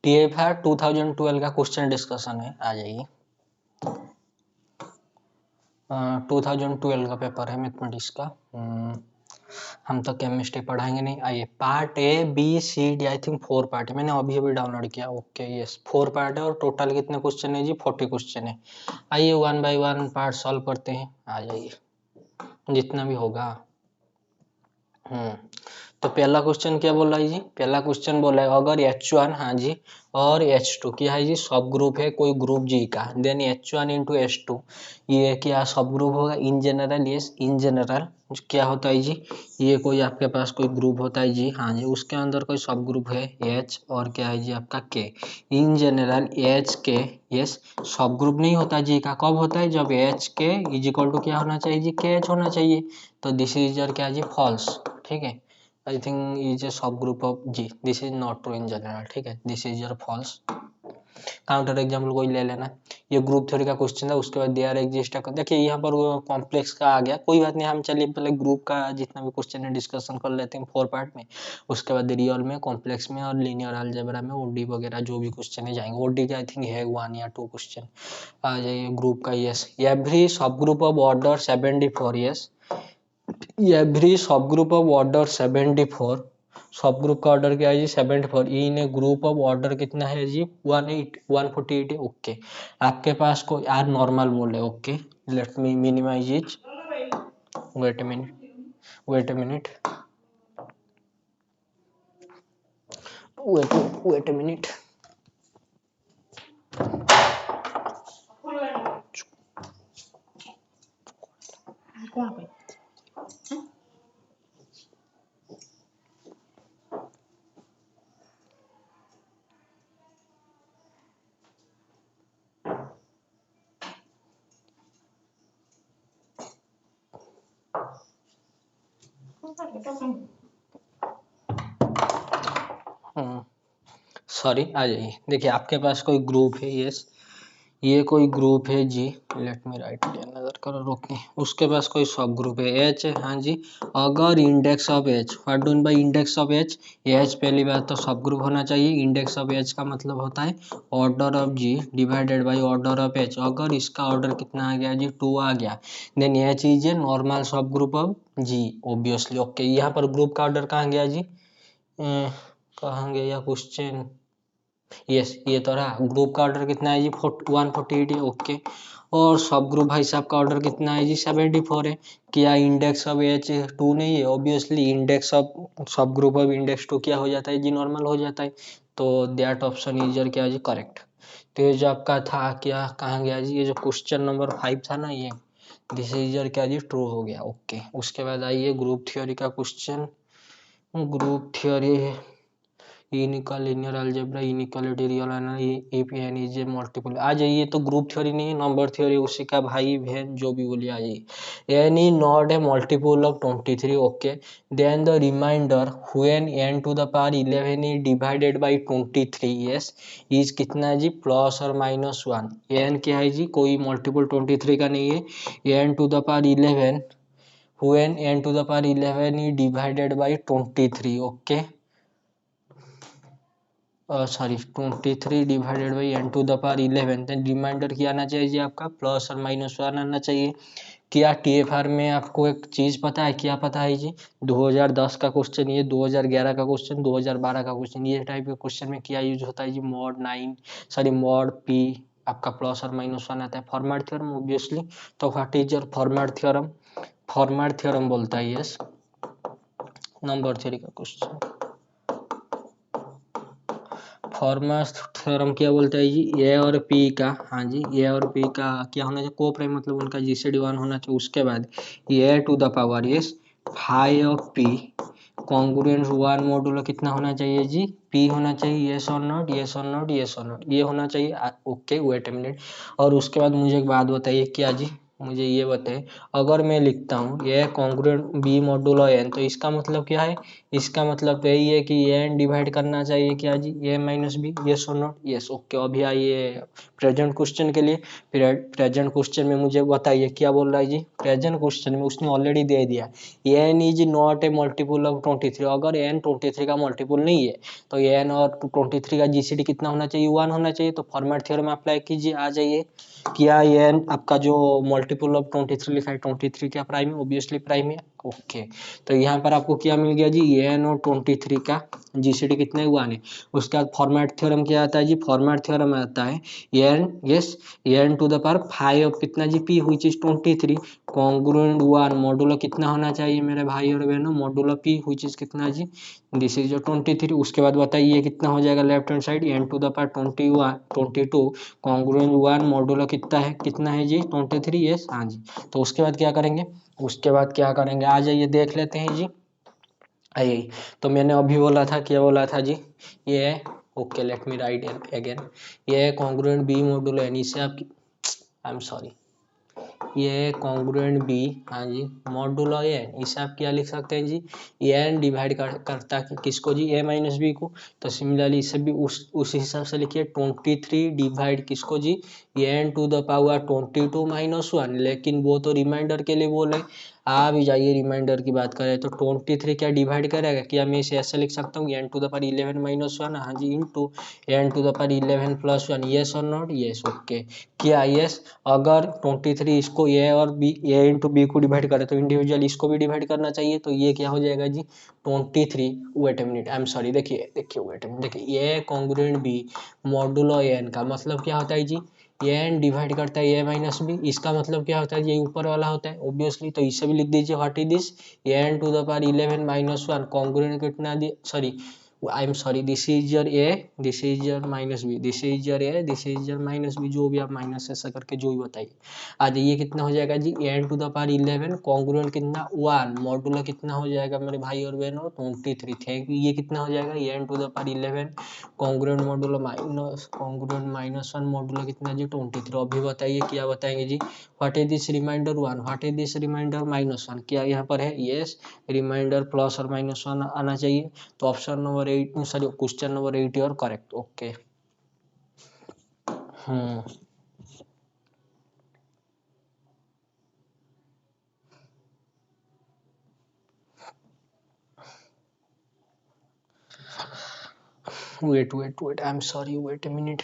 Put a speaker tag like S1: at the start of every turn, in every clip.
S1: TFR 2012 का question discussion है, आ जाइए। 2012 का पेपर है मैथमेटिक्स का। हम तो केमिस्ट्री पढ़ाएंगे नहीं। आइए, part A B C D, I think 4 part है, मैंने अभी अभी डाउनलोड किया। ओके यस, 4 पार्ट है और टोटल कितने क्वेश्चन है जी? 40 क्वेश्चन है। आइए 1 बाय 1 पार्ट सॉल्व करते हैं, आ जाइए जितना भी होगा। तो पहला क्वेश्चन क्या बोला है जी? पहला क्वेश्चन बोला है अगर H1, हाँ जी, और H2 क्या है जी? सब ग्रुप है कोई ग्रुप G का, देन H1 इंटू H2 ये क्या सब ग्रुप होगा? इन जनरल, यस इन जनरल क्या होता है जी? ये कोई आपके पास कोई ग्रुप होता है जी, हाँ जी, उसके अंदर कोई सब ग्रुप है H और क्या है जी आपका K। In general H K, yes सब ग्रुप नहीं होता जी का, कब होता है? जब H K is equal to क्या होना चाहिए जी? KH होना चाहिए। तो दिस इज योर क्या जी? फॉल्स, ठीक है। I think is a subgroup of G. This is not true in general, ठीक है। This is your false. Counter example कोई ले लेना। ये ग्रुप थ्योरी का क्वेश्चन था, उसके बाद देयर एग्जिस्ट। देखिए यहाँ पर कॉम्प्लेक्स का आ गया, कोई बात नहीं, हम चलिए पहले ग्रुप का जितना भी क्वेश्चन है डिस्कशन कर लेते हैं 4 पार्ट में। उसके बाद रियल में, कॉम्प्लेक्स में और लीनियर अलजेब्रा में ओडी वगैरह जो भी क्वेश्चन है जाएंगे। ओडी का आई थिंक है 1 या 2 क्वेश्चन। आ जाइए ग्रुप का। Yes, every subgroup of order 74, yes every subgroup of order 74, subgroup का ऑर्डर क्या है जी? 74। In a group of order कितना है जी? 148। ओके, आपके पास कोई आर नॉर्मल मोड है। Okay, let me minimize it. Wait a minute, wait a minute, wait a minute. Sorry, आ जाइए। देखिए आपके पास कोई ग्रुप है, यस ये कोई ग्रुप है जी, लेट मी राइट नजर करो, रोके। उसके पास कोई सब ग्रुप है H है, हाँ जी। अगर index of H, what do by index of H? H पहली बात तो सब ग्रुप होना चाहिए। इंडेक्स ऑफ H का मतलब होता है order of G divided by order of H। अगर इसका ऑर्डर कितना आ गया जी? 2 आ गया, then H is a normal subgroup of G obviously. Okay, यहाँ पर ग्रुप का ऑर्डर कहाँ गया जी? कहाँ गया क्वेश्चन? यस ये तो रहा। ग्रुप का ऑर्डर कितना है जी? 148 है। ओके, और सब ग्रुप भाई साहब का ऑर्डर कितना है जी? 74 है। क्या इंडेक्स ऑफ H 2 नहीं है? ऑब्वियसली इंडेक्स ऑफ सब ग्रुप ऑफ इंडेक्स 2 क्या हो जाता है जी? नॉर्मल हो जाता है। तो दैट ऑप्शन इज योर क्या जी? करेक्ट। तो ये जो आपका था क्या, कहाँ गया जी? ये जो क्वेश्चन नंबर 5 था ना, ये दिस इज योर क्या जी? ट्रू हो गया। ओके, उसके बाद आइए ग्रुप थ्योरी का question. Group theory inequal linear algebra, inequality real n is a multiple. आ जाइए, तो ग्रुप थ्योरी नहीं नंबर थ्योरी, उसी का भाई बहन जो भी बोलिए, आ जाइए। N is not a multiple of 23। Okay, then the remainder when n to the power 11 is divided by 23, yes is कितना है जी? प्लस और माइनस 1। n क्या है जी? कोई मल्टीपल 23 का नहीं है। n to the power 11 when n to the power 11 is divided by 23। Okay, sorry 23 divided by n to the power 11, then remainder क्या आना चाहिए जी? आपका प्लस और माइनस 1 आना चाहिए। क्या TFR में आपको एक चीज पता है? क्या पता है जी? 2010 का क्वेश्चन, ये 2011 का क्वेश्चन, 2012 का क्वेश्चन, ये टाइप के क्वेश्चन में क्या यूज होता है जी? मॉड 9, सॉरी मॉड P, आपका प्लस और माइनस 1 आता है। Fermat theorem obviously. तो what is your Fermat theorem? Fermat theorem बोलता है यस नंबर थ्योरी का क्वेश्चन। फॉर्मस थ्योरम क्या बोलता है जी? ए और पी का, हाँ जी, ए और पी का क्या होना चाहिए? को प्राइम मतलब उनका जीसीडी 1 होना चाहिए। उसके बाद a to the power yes five of p congruent 1 modulo कितना होना चाहिए जी? पी होना चाहिए। यस और नॉट, यस और नॉट, यस और नॉट, ये होना चाहिए। Okay wait a minute. और उसके बाद मुझे एक बात बताइए, क्या जी? मुझे ये बताइए, अगर मैं लिखता हूँ ए कॉन्ग्रुएंट बी मॉडुलो एन, तो इसका मतलब क्या है? इसका मतलब तो यही है कि ए एन डिवाइड करना चाहिए क्या जी, ए माइनस बी, यस और नॉट, यस ओके। अभी आइए प्रेजेंट क्वेश्चन के लिए। प्रेजेंट क्वेश्चन में मुझे बताइए क्या बोल रहा है जी। प्रेजेंट क्वेश्चन में उसने ऑलरेडी दे दिया n is not a multiple of 23। अगर एन 23 का मल्टीपल नहीं है तो एन और 23 का जीसीडी कितना होना चाहिए, 1 होना चाहिए। तो फॉर्मेट थ्योरम अप्लाई कीजिए, आ जाइए। क्या एन आपका जो मल्टीपल ऑफ 23 लिखा है 23 क्या प्राइम है, ऑब्वियसली प्राइम है ओके। तो यहाँ पर आपको क्या मिल गया जी, एन और 23 का जीसीडी कितना है, 1 है। उसके बाद फॉर्मेट थ्योरम क्या आता है जी, फॉर्मेट थ्योरम आता है n, yes n to the power 5 कितना जी p which is 23 congruent 1 modulo कितना होना चाहिए मेरे भाई और बहनों, मॉडुलो पी व्हिच इज कितना जी, दिस इज 23। उसके बाद बताइए कितना हो जाएगा left hand side, n to the power 21 22 congruent 1 modulo कितना है जी 23, यस हाँ जी। तो उसके बाद क्या करेंगे, उसके बाद क्या करेंगे आ जाइए देख लेते हैं जी। आइए, तो मैंने अभी बोला था, क्या बोला था जी, ये okay let me right again, ये कॉन्ग्रुएंट बी मॉडुलो एन, इसे आप आई एम सॉरी, ये कॉन्ग्रुएंट बी हाँ जी मॉडुलो एन, इसे आप क्या लिख सकते हैं जी, एन डिवाइड करता है किसको जी, ए माइनस बी को। तो सिमिलरली इसे भी उस हिसाब से लिखिए 23 डिवाइड किसको जी, n to the power 22 minus 1। लेकिन वो तो रिमाइंडर के लिए बोले, आ भी जाइए रिमाइंडर की बात करें तो 23 क्या डिवाइड करेगा, क्या मैं इसे ऐसे लिख सकता हूँ n to the power 11 minus 1 हाँ जी into n to the power 11 plus 1, yes और नॉट, यस ओके। क्या यस, अगर 23 इसको ए और बी, ए इंटू बी को डिवाइड करे तो इंडिविजुअल इसको भी डिवाइड करना चाहिए। तो ये क्या हो जाएगा जी 23, wait a minute I am sorry, देखिए देखिए वेट ए मिनट, देखिए a congruent b modulo n का मतलब क्या होता है जी, एन डिवाइड करता है ए माइनस बी, इसका मतलब क्या होता है ये ऊपर वाला होता है ऑब्वियसली। तो इसे भी लिख दीजिए what is this, n to the power 11 minus 1 congruent कितना the sorry I am sorry, this is your a, this is your minus b, this is your a, this is your minus b, जो भी आप minus ऐसा करके जो भी बताइए। आ जाइए कितना हो जाएगा जी, n to the power 11 congruent कितना 1 मॉडुलो कितना हो जाएगा मेरे भाई और बहनों 23। Thank you. ये कितना हो जाएगा n to the power 11 congruent modulo minus congruent minus 1 modulo कितना जी 23। अभी बताइए क्या बताएंगे जी, what is this remainder 1, what is this remainder minus 1, क्या यहाँ पर है, यस रिमाइंडर प्लस और माइनस 1 आना चाहिए। तो option number 8 sorry question number 8 और correct okay. wait I am sorry, wait a minute।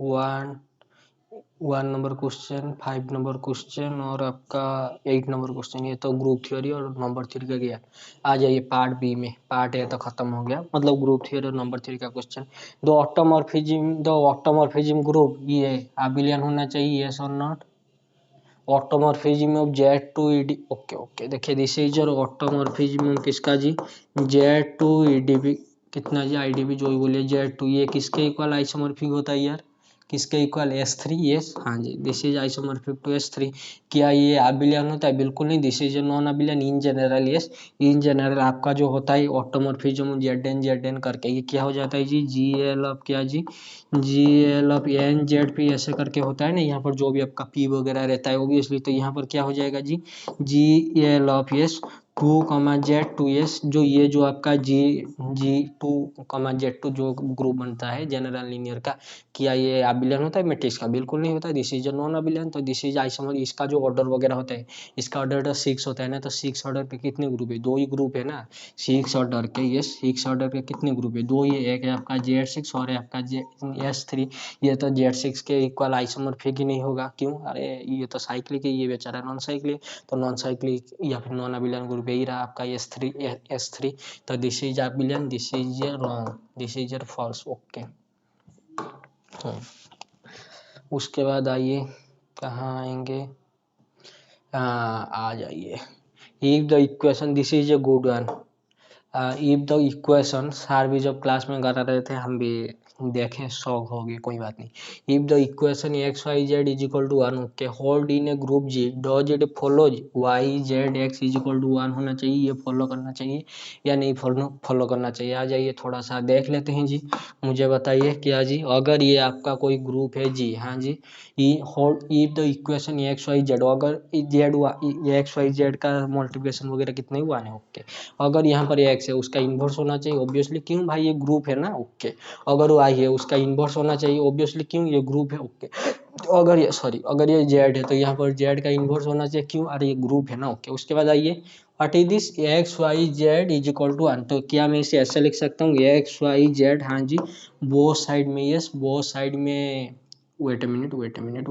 S1: 1 1 number question, 5 number question और आपका 8 नंबर क्वेश्चन, ये तो ग्रुप थ्योरी और नंबर थ्योरी का गया। आ जाइए पार्ट बी में, पार्ट ए तो खत्म हो गया, मतलब ग्रुप थ्योरी और नंबर थ्योरी का क्वेश्चन। दो ऑटोमॉर्फिज्म ग्रुप ये अबिलियन होना चाहिए, यस और not. Automorphism of Z two ED okay okay, देखिए दिस इज योर ऑटोमॉर्फिज्म किसका जी, जेड टू ईडीबी कितना जी, आईडीबी जो भी बोलिए जेड टू, ये किसके इक्वल आइसोमॉर्फिक होता है यार, किसके इक्वल S3, यस हाँ जी this is isomorphic to S3। क्या ये अबिलियन होता है, बिल्कुल नहीं, this is non abelian in general, yes in general आपका जो होता है ऑटोमॉर्फिज्म जेड एन करके ये क्या हो जाता है जी, जी एल ऑफ क्या जी, G L of n Z p ऐसे करके होता है ना, यहाँ पर जो भी आपका पी वगैरह रहता है ऑब्वियसली। तो यहाँ पर क्या हो जाएगा जी, G L of yes 2, Z 2 yes, जो ये जो आपका G2, Z 2 जो ग्रुप बनता है जनरल लीनियर का, क्या ये अबिलियन होता है मैट्रिक्स का, बिल्कुल नहीं होता है, दिस इज नॉन अबिलियन। तो दिस इज आइसोमर, इसका जो ऑर्डर वगैरह होता है, इसका ऑर्डर तो 6 होता है ना, तो 6 ऑर्डर के कितने ग्रुप है, 2 ही ग्रुप है ना 6 ऑर्डर के, ये 6 ऑर्डर के कितने ग्रुप है, 2 ही, एक है आपका Z6 और है आपका S3। ये तो Z6 के इक्वल आइसोमॉर्फिक ही नहीं होगा, क्यों, अरे ये तो साइक्लिक है, ये बेचारा नॉन साइक्लिक। तो नॉन साइक्लिक या फिर नॉन अबिलियन ग्रुप यही रहा आपका S3। तो this is abelian, this is wrong, this is false okay. उसके बाद आइए कहाँ आएंगे, आ जाइए, if the equation, this is a good one, if the equation, सार भी जब क्लास में करा रहे थे हम भी देखें, शॉक हो गए, कोई बात नहीं। If the equation x Y Z is equal to 1, okay, hold in a group G, does it follows Y Z X is equal to 1 होना चाहिए, ये फॉलो करना चाहिए या नहीं फॉलो करना चाहिए? आ जाइए थोड़ा सा देख लेते हैं जी, मुझे बताइए क्या जी। अगर ये आपका कोई ग्रुप है जी, हाँ जी, hold if the equation x Y z, अगर जेड एक्स वाई जेड का मल्टीप्लिकेशन वगैरह कितने हुआ है, ओके, अगर यहाँ पर एक्स है उसका इन्वर्स होना चाहिए ऑब्वियसली, क्यों भाई ये ग्रुप है ना, ओके। अगर वाई है उसका इन्वर्स होना चाहिए ऑब्वियसली, क्यों ये ग्रुप है, ओके। तो अगर ये जेड है तो यहाँ पर जेड का इन्वर्स होना चाहिए, क्यों, अरे ये ग्रुप है ना, ओके। उसके बाद आइए, what is this, X Y Z is equal to 1, तो क्या मैं इसे ऐसे लिख सकता हूँ, एक्स वाई जेड, हाँ जी, बोथ साइड में, यस, बोथ साइड में, वेट अ मिनट,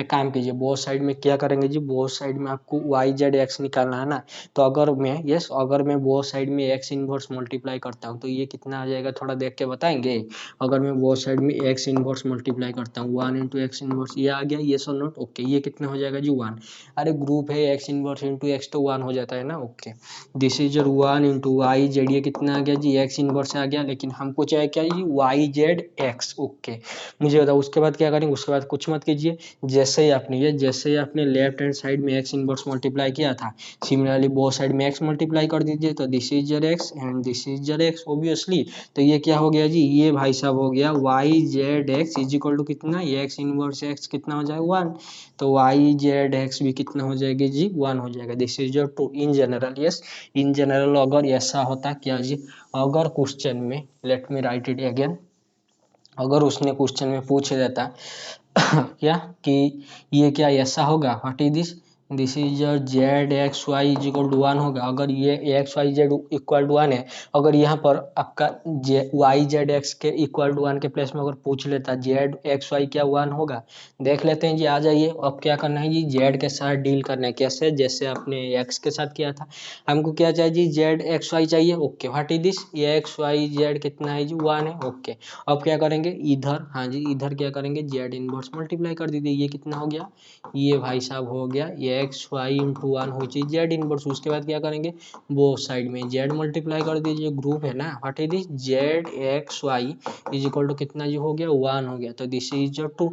S1: एक काम कीजिए, बोथ साइड में क्या करेंगे जी, बोथ साइड में आपको वाई जेड एक्स निकालना है ना, तो अगर मैं बोथ साइड में एक्स इनवर्स मल्टीप्लाई करता हूँ तो ये कितना आ जाएगा, थोड़ा देख के बताएंगे। अगर मैं बोथ साइड में एक्स इनवर्स मल्टीप्लाई करता हूँ, 1 इंटू एक्स इनवर्स, ये आ गया, ये सो नोट, ओके, ये कितना हो जाएगा जी, 1। अरे ग्रुप है, एक्स इनवर्स इंटू एक्स तो 1 हो जाता है ना, okay. This is your 1 into Y Z, ये कितना आ गया जी, एक्स इनवर्स आ गया, लेकिन हमको चाहिए क्या जी, वाई जेड एक्स, ओके। मुझे बताओ उसके बाद क्या करेंगे, उसके बाद कुछ मत कीजिए, जैसे ही आपने लेफ्ट हैंड साइड में एक्स इनवर्स मल्टीप्लाई किया था, सिमिलरली बोथ साइड में एक्स मल्टीप्लाई कर दीजिए, तो this is your x and this is your x obviously. तो ये क्या हो गया जी, ये भाई साहब हो गया Y Z X is equal to कितना, एक्स इनवर्स एक्स कितना हो जाएगा, 1। तो वाई जेड एक्स भी कितना हो जाएगी जी, 1 हो जाएगा। This is your two in general, yes, in general अगर ऐसा होता क्या जी, अगर क्वेश्चन में, let me write it again, अगर उसने क्वेश्चन में पूछ देता क्या कि ये क्या ऐसा होगा, what is this, this is your Z x Y is equal to 1 होगा, अगर ये X Y Z equal to 1 है, अगर यहाँ पर आपका वाई जेड एक्स के इक्वल टू 1 के प्लेस में अगर पूछ लेता जेड एक्स वाई क्या 1 होगा, देख लेते हैं जी, आ जाइए। अब क्या करना है जी, जेड के साथ डील करना है, कैसे, जैसे आपने एक्स के साथ किया था। हमको क्या चाहिए जी, जेड एक्स वाई चाहिए, ओके, व्हाट इज दिस, ये एक्स वाई जेड कितना है जी, 1 है, ओके। अब क्या करेंगे इधर, हाँ जी, इधर क्या करेंगे, जेड इनवर्स मल्टीप्लाई कर दीजिए, ये कितना हो गया, ये भाई साहब हो गया ये एक्स वाई इंटू 1 हो चाहिए जेड इनवर्स। उसके बाद क्या करेंगे, वो साइड में जेड मल्टीप्लाई कर दीजिए, ग्रुप है ना, what is this, Z x Y is equal to कितना जी हो गया, 1 हो गया, तो दिस इज योर 2।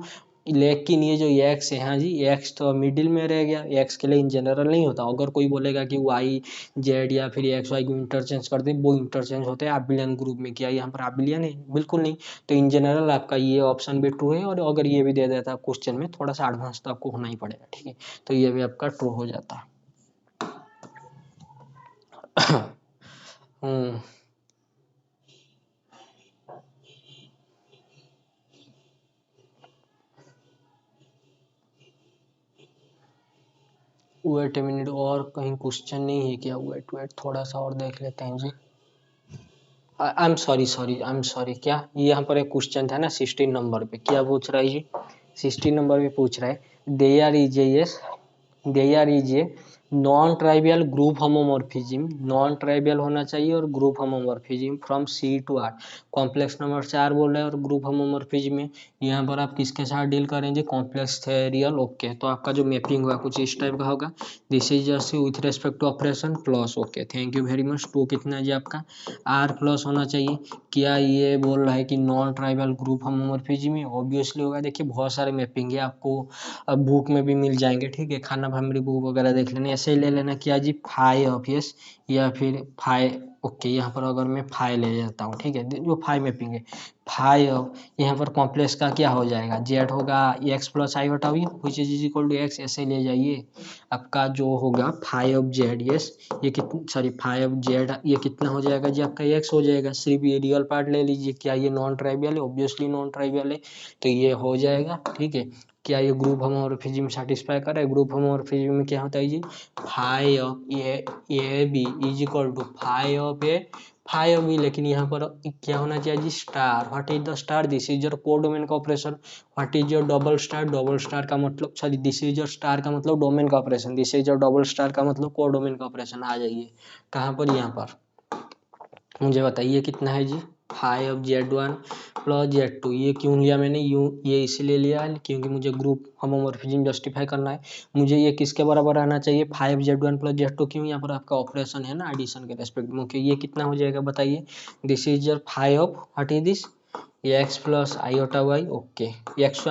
S1: लेकिन ये जो एक्स है, हाँ जी, एक्स तो मिडिल में रह गया, एक्स के लिए इन जनरल नहीं होता। अगर कोई बोलेगा कि वाई जेड या फिर एक्स वाई को इंटरचेंज कर दे, वो इंटरचेंज होते हैं अबिलियन ग्रुप में, क्या यहाँ पर अबिलियन है, बिल्कुल नहीं। तो इन जनरल आपका ये ऑप्शन भी ट्रू है, और अगर ये भी दे देता क्वेश्चन में, थोड़ा सा एडवांस तो आपको होना ही पड़ेगा, ठीक है, तो ये भी आपका ट्रू हो जाता। हम्म, वेट ए मिनट, और कहीं क्वेश्चन नहीं है क्या, वेट वेट थोड़ा सा और देख लेते हैं जी। आई एम सॉरी, क्या यहाँ पर एक क्वेश्चन था ना 16 नंबर पे, क्या पूछ रहा है जी, 16 नंबर पे पूछ रहा है, there is a, yes, there is a non trivial group homomorphism, non trivial होना चाहिए और group homomorphism from C to R, complex number 4 बोल रहे हैं, और ग्रुप होमोमॉर्फिज्म में यहाँ पर आप किसके साथ डील करेंगे, कॉम्प्लेक्स रियल, ओके। तो आपका जो मैपिंग होगा कुछ इस टाइप का होगा, this is just with respect to operation plus, okay, thank you very much. Two कितना है जी आपका, आर प्लस होना चाहिए। क्या ये बोल रहा है कि नॉन ट्राइबल ग्रुप होमोमॉर्फिज्म में, ऑब्वियसली होगा, देखिए बहुत सारे मैपिंग है आपको, अब बुक में भी मिल जाएंगे, ठीक है, खाना भामरी बुक वगैरह देख लेना, ऐसे ही ले लेना क्या जी, फाइव ऑफ यस, या फिर फाइव, ओके, यहाँ पर अगर मैं फाइव ले जाता हूँ, ठीक है, जो फाइव मैपिंग है, फाइव, यहाँ पर कॉम्प्लेक्स का क्या हो जाएगा, जेड होगा एक्स प्लस आई हटाइए which is equal to X, ऐसे ले जाइए, आपका जो होगा फाइव जेड, यस, ये कितना, सॉरी फाइव जेड, ये कितना हो जाएगा जी आपका एक्स हो जाएगा, सिर्फ ये रियल पार्ट ले लीजिए, क्या ये नॉन ट्राइवियल है, ऑब्वियसली नॉन ट्राइवियल है, तो ये हो जाएगा, ठीक है। क्या ये ग्रुप होमोमॉर्फिज्म साटिस्फाई कर रहा है, ग्रुप होमोमॉर्फिज्म में क्या होता है जी, five a b is equal to five b, लेकिन यहाँ पर क्या होना चाहिए जी, star, what is the star, this is your codomain का operation, what is your double star का मतलब, sorry this is your star का मतलब डोमेन का operation, this is your double star का मतलब कोडोमेन का ऑपरेशन। आ जाइए कहाँ पर, यहाँ पर मुझे बताइए कितना है जी, five Z one plus Z two, ये क्यों लिया मैंने, ये इसलिए लिया क्योंकि मुझे ग्रुप होमोमॉर्फिज्म जस्टिफाई करना है, मुझे ये किसके बराबर आना चाहिए, five Z one plus Z two, क्यों, यहाँ पर आपका ऑपरेशन है ना एडिशन के रेस्पेक्ट में, ये कितना हो जाएगा बताइए, this is your five, what is this, x plus iota Y, okay. X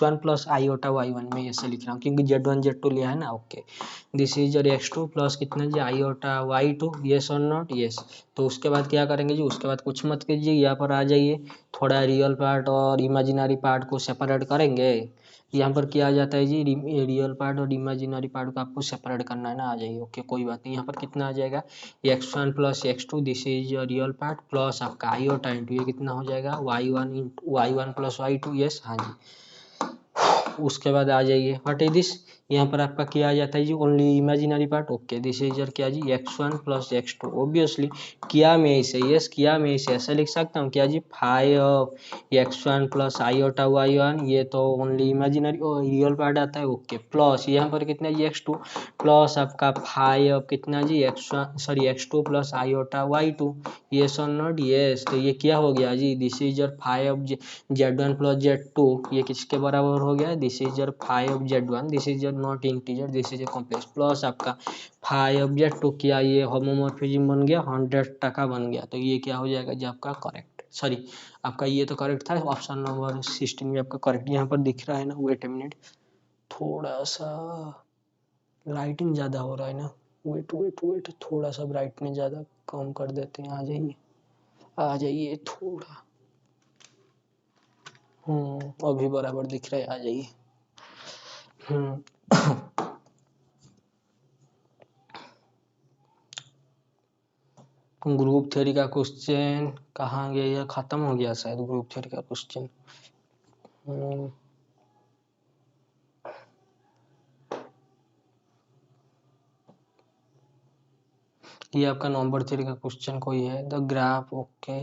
S1: one plus iota Y one में ऐसे लिख रहा हूँ क्योंकि Z1 Z2 लिया है ना, okay. This is your x2 plus कितना जी आईओटा y2, यस और नॉट, यस। तो उसके बाद क्या करेंगे जी, उसके बाद कुछ मत कीजिए, यहाँ पर आ जाइए, थोड़ा रियल पार्ट और इमेजिनरी पार्ट को सेपरेट करेंगे। यहाँ पर क्या आ जाता है जी, रियल पार्ट और इमेजिनरी पार्ट को आपको सेपरेट करना है ना, आ जाइए, ओके, कोई बात नहीं। यहाँ पर कितना आ जाएगा, x1 plus x2, this is real part, plus आपका आईओटा इंटू ये कितना हो जाएगा y1 प्लस y2, यस, हाँ जी। उसके बाद आ जाइए, व्हाट इज दिस, यहाँ पर आपका क्या आ जाता है जी, only imaginary part, okay. This is your क्या जी, x1 प्लस x2, ऑब्वियसली किया में इसे, यस, किया में इसे ऐसा लिख सकता हूँ क्या जी, 5x1 प्लस आईओटा y1, ये तो ओनली इमेजिनरी रियल पार्ट आता है, ओके। प्लस यहाँ पर कितना जी x2, प्लस आपका 5 कितना जी x1 sorry x2 plus iota y2, yes और नॉट, यस। तो ये क्या हो गया जी, this is your 5 Z1 plus Z2, ये किसके बराबर हो गया, this is your 5 Z1, this is your not integer, this is a complex, plus आपका 5 Z2, क्या ये होमोमॉर्फिज्म बन गया, 100% बन गया। तो ये क्या हो जाएगा जी आपका करेक्ट, सॉरी आपका ये तो करेक्ट था, ऑप्शन नंबर 16 में आपका करेक्ट यहाँ पर दिख रहा है ना। वेट ए मिनट, थोड़ा सा लाइटिंग ज़्यादा हो रहा है ना, वेट वेट वेट, थोड़ा सा ब्राइटनेस ज़्यादा कम कर देते हैं, आ जाइए आ जाइए थोड़ा, अभी बराबर दिख रहा है, आ जाइए। ग्रुप थ्योरी का क्वेश्चन कहाँ गया, या खत्म हो गया शायद ग्रुप थ्योरी का क्वेश्चन। ये आपका नंबर थ्योरी का क्वेश्चन कोई है, the graph, okay.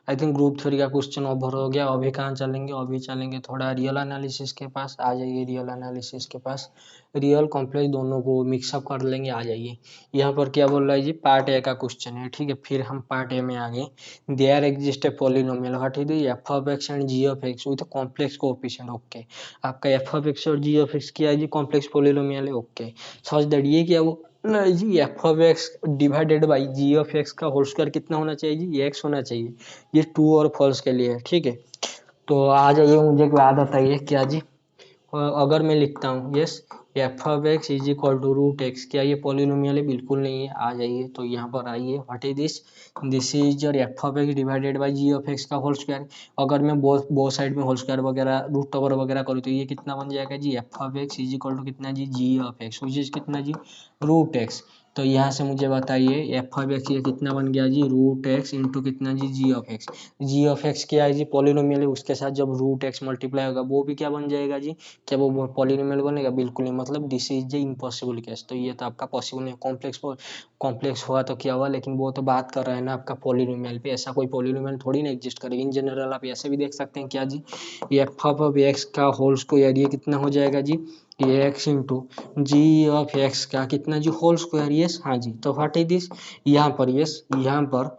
S1: I think group theory का क्वेश्चन ओवर हो गया। अभी कहाँ चलेंगे, अभी चलेंगे थोड़ा रियल एनालिसिस के पास, आ जाइए रियल एनालिसिस के पास। रियल कॉम्प्लेक्स दोनों को मिक्सअप कर लेंगे, आ जाइए। यहाँ पर क्या बोल रहा है जी, पार्ट ए का क्वेश्चन है, ठीक है। फिर हम पार्ट ए में आ गए। There exist a polynomial what is f of x and g of x with complex coefficient, okay. आपका एफ ऑफ एक्स और जी ऑफ एक्स क्या है जी, कॉम्प्लेक्स पॉलिनोमियल है, ओके। सच दैट ये क्या वो नहीं जी, F of x divided by g of x का होल स्क्वायर कितना होना चाहिए जी, एक्स होना चाहिए। ये ट्रू और फॉल्स के लिए है, ठीक है। तो आ जाइए, मुझे कोई याद है क्या जी, अगर मैं लिखता हूँ yes F of x is equal to root X, क्या ये पॉलिनोमियल है, बिल्कुल नहीं है। आ जाइए, तो यहाँ पर आइए, what is this, this is your f of x divided by g of x का होल स्क्वायर। अगर मैं बोथ साइड में होल स्क्वायर वगैरह रूट ओवर वगैरह करूँ तो ये कितना बन जाएगा जी, F of x is equal to कितना g of x, which is कितना जी, रूट एक्स। तो यहाँ से मुझे बताइए एफ ऑफ एक्स ये कितना बन गया जी, रूट एक्स इंटू कितना g of x. G of x क्या है जी, पॉलिनोमियल है, उसके साथ जब रूट एक्स मल्टीप्लाई होगा वो भी क्या बन जाएगा जी, क्या वो पॉलिनोमियल बनेगा, बिल्कुल नहीं, मतलब this is A impossible case. तो ये तो आपका पॉसिबल नहीं, कॉम्प्लेक्स हुआ तो क्या हुआ, लेकिन वो तो बात कर रहे हैं ना आपका पॉलिनोमियल पे, ऐसा कोई पॉलिनोमियल थोड़ी ना एग्जिस्ट करेगा। इन जनरल आप ऐसे भी देख सकते हैं क्या जी, एफ ऑफ एक्स का होल स्क्वायर ये कितना हो जाएगा जी, ये x into ji of x का कितना जी होल स्क्वायर, यस, हाँ जी। तो व्हाट इज दिस, यहाँ पर यस, यहाँ पर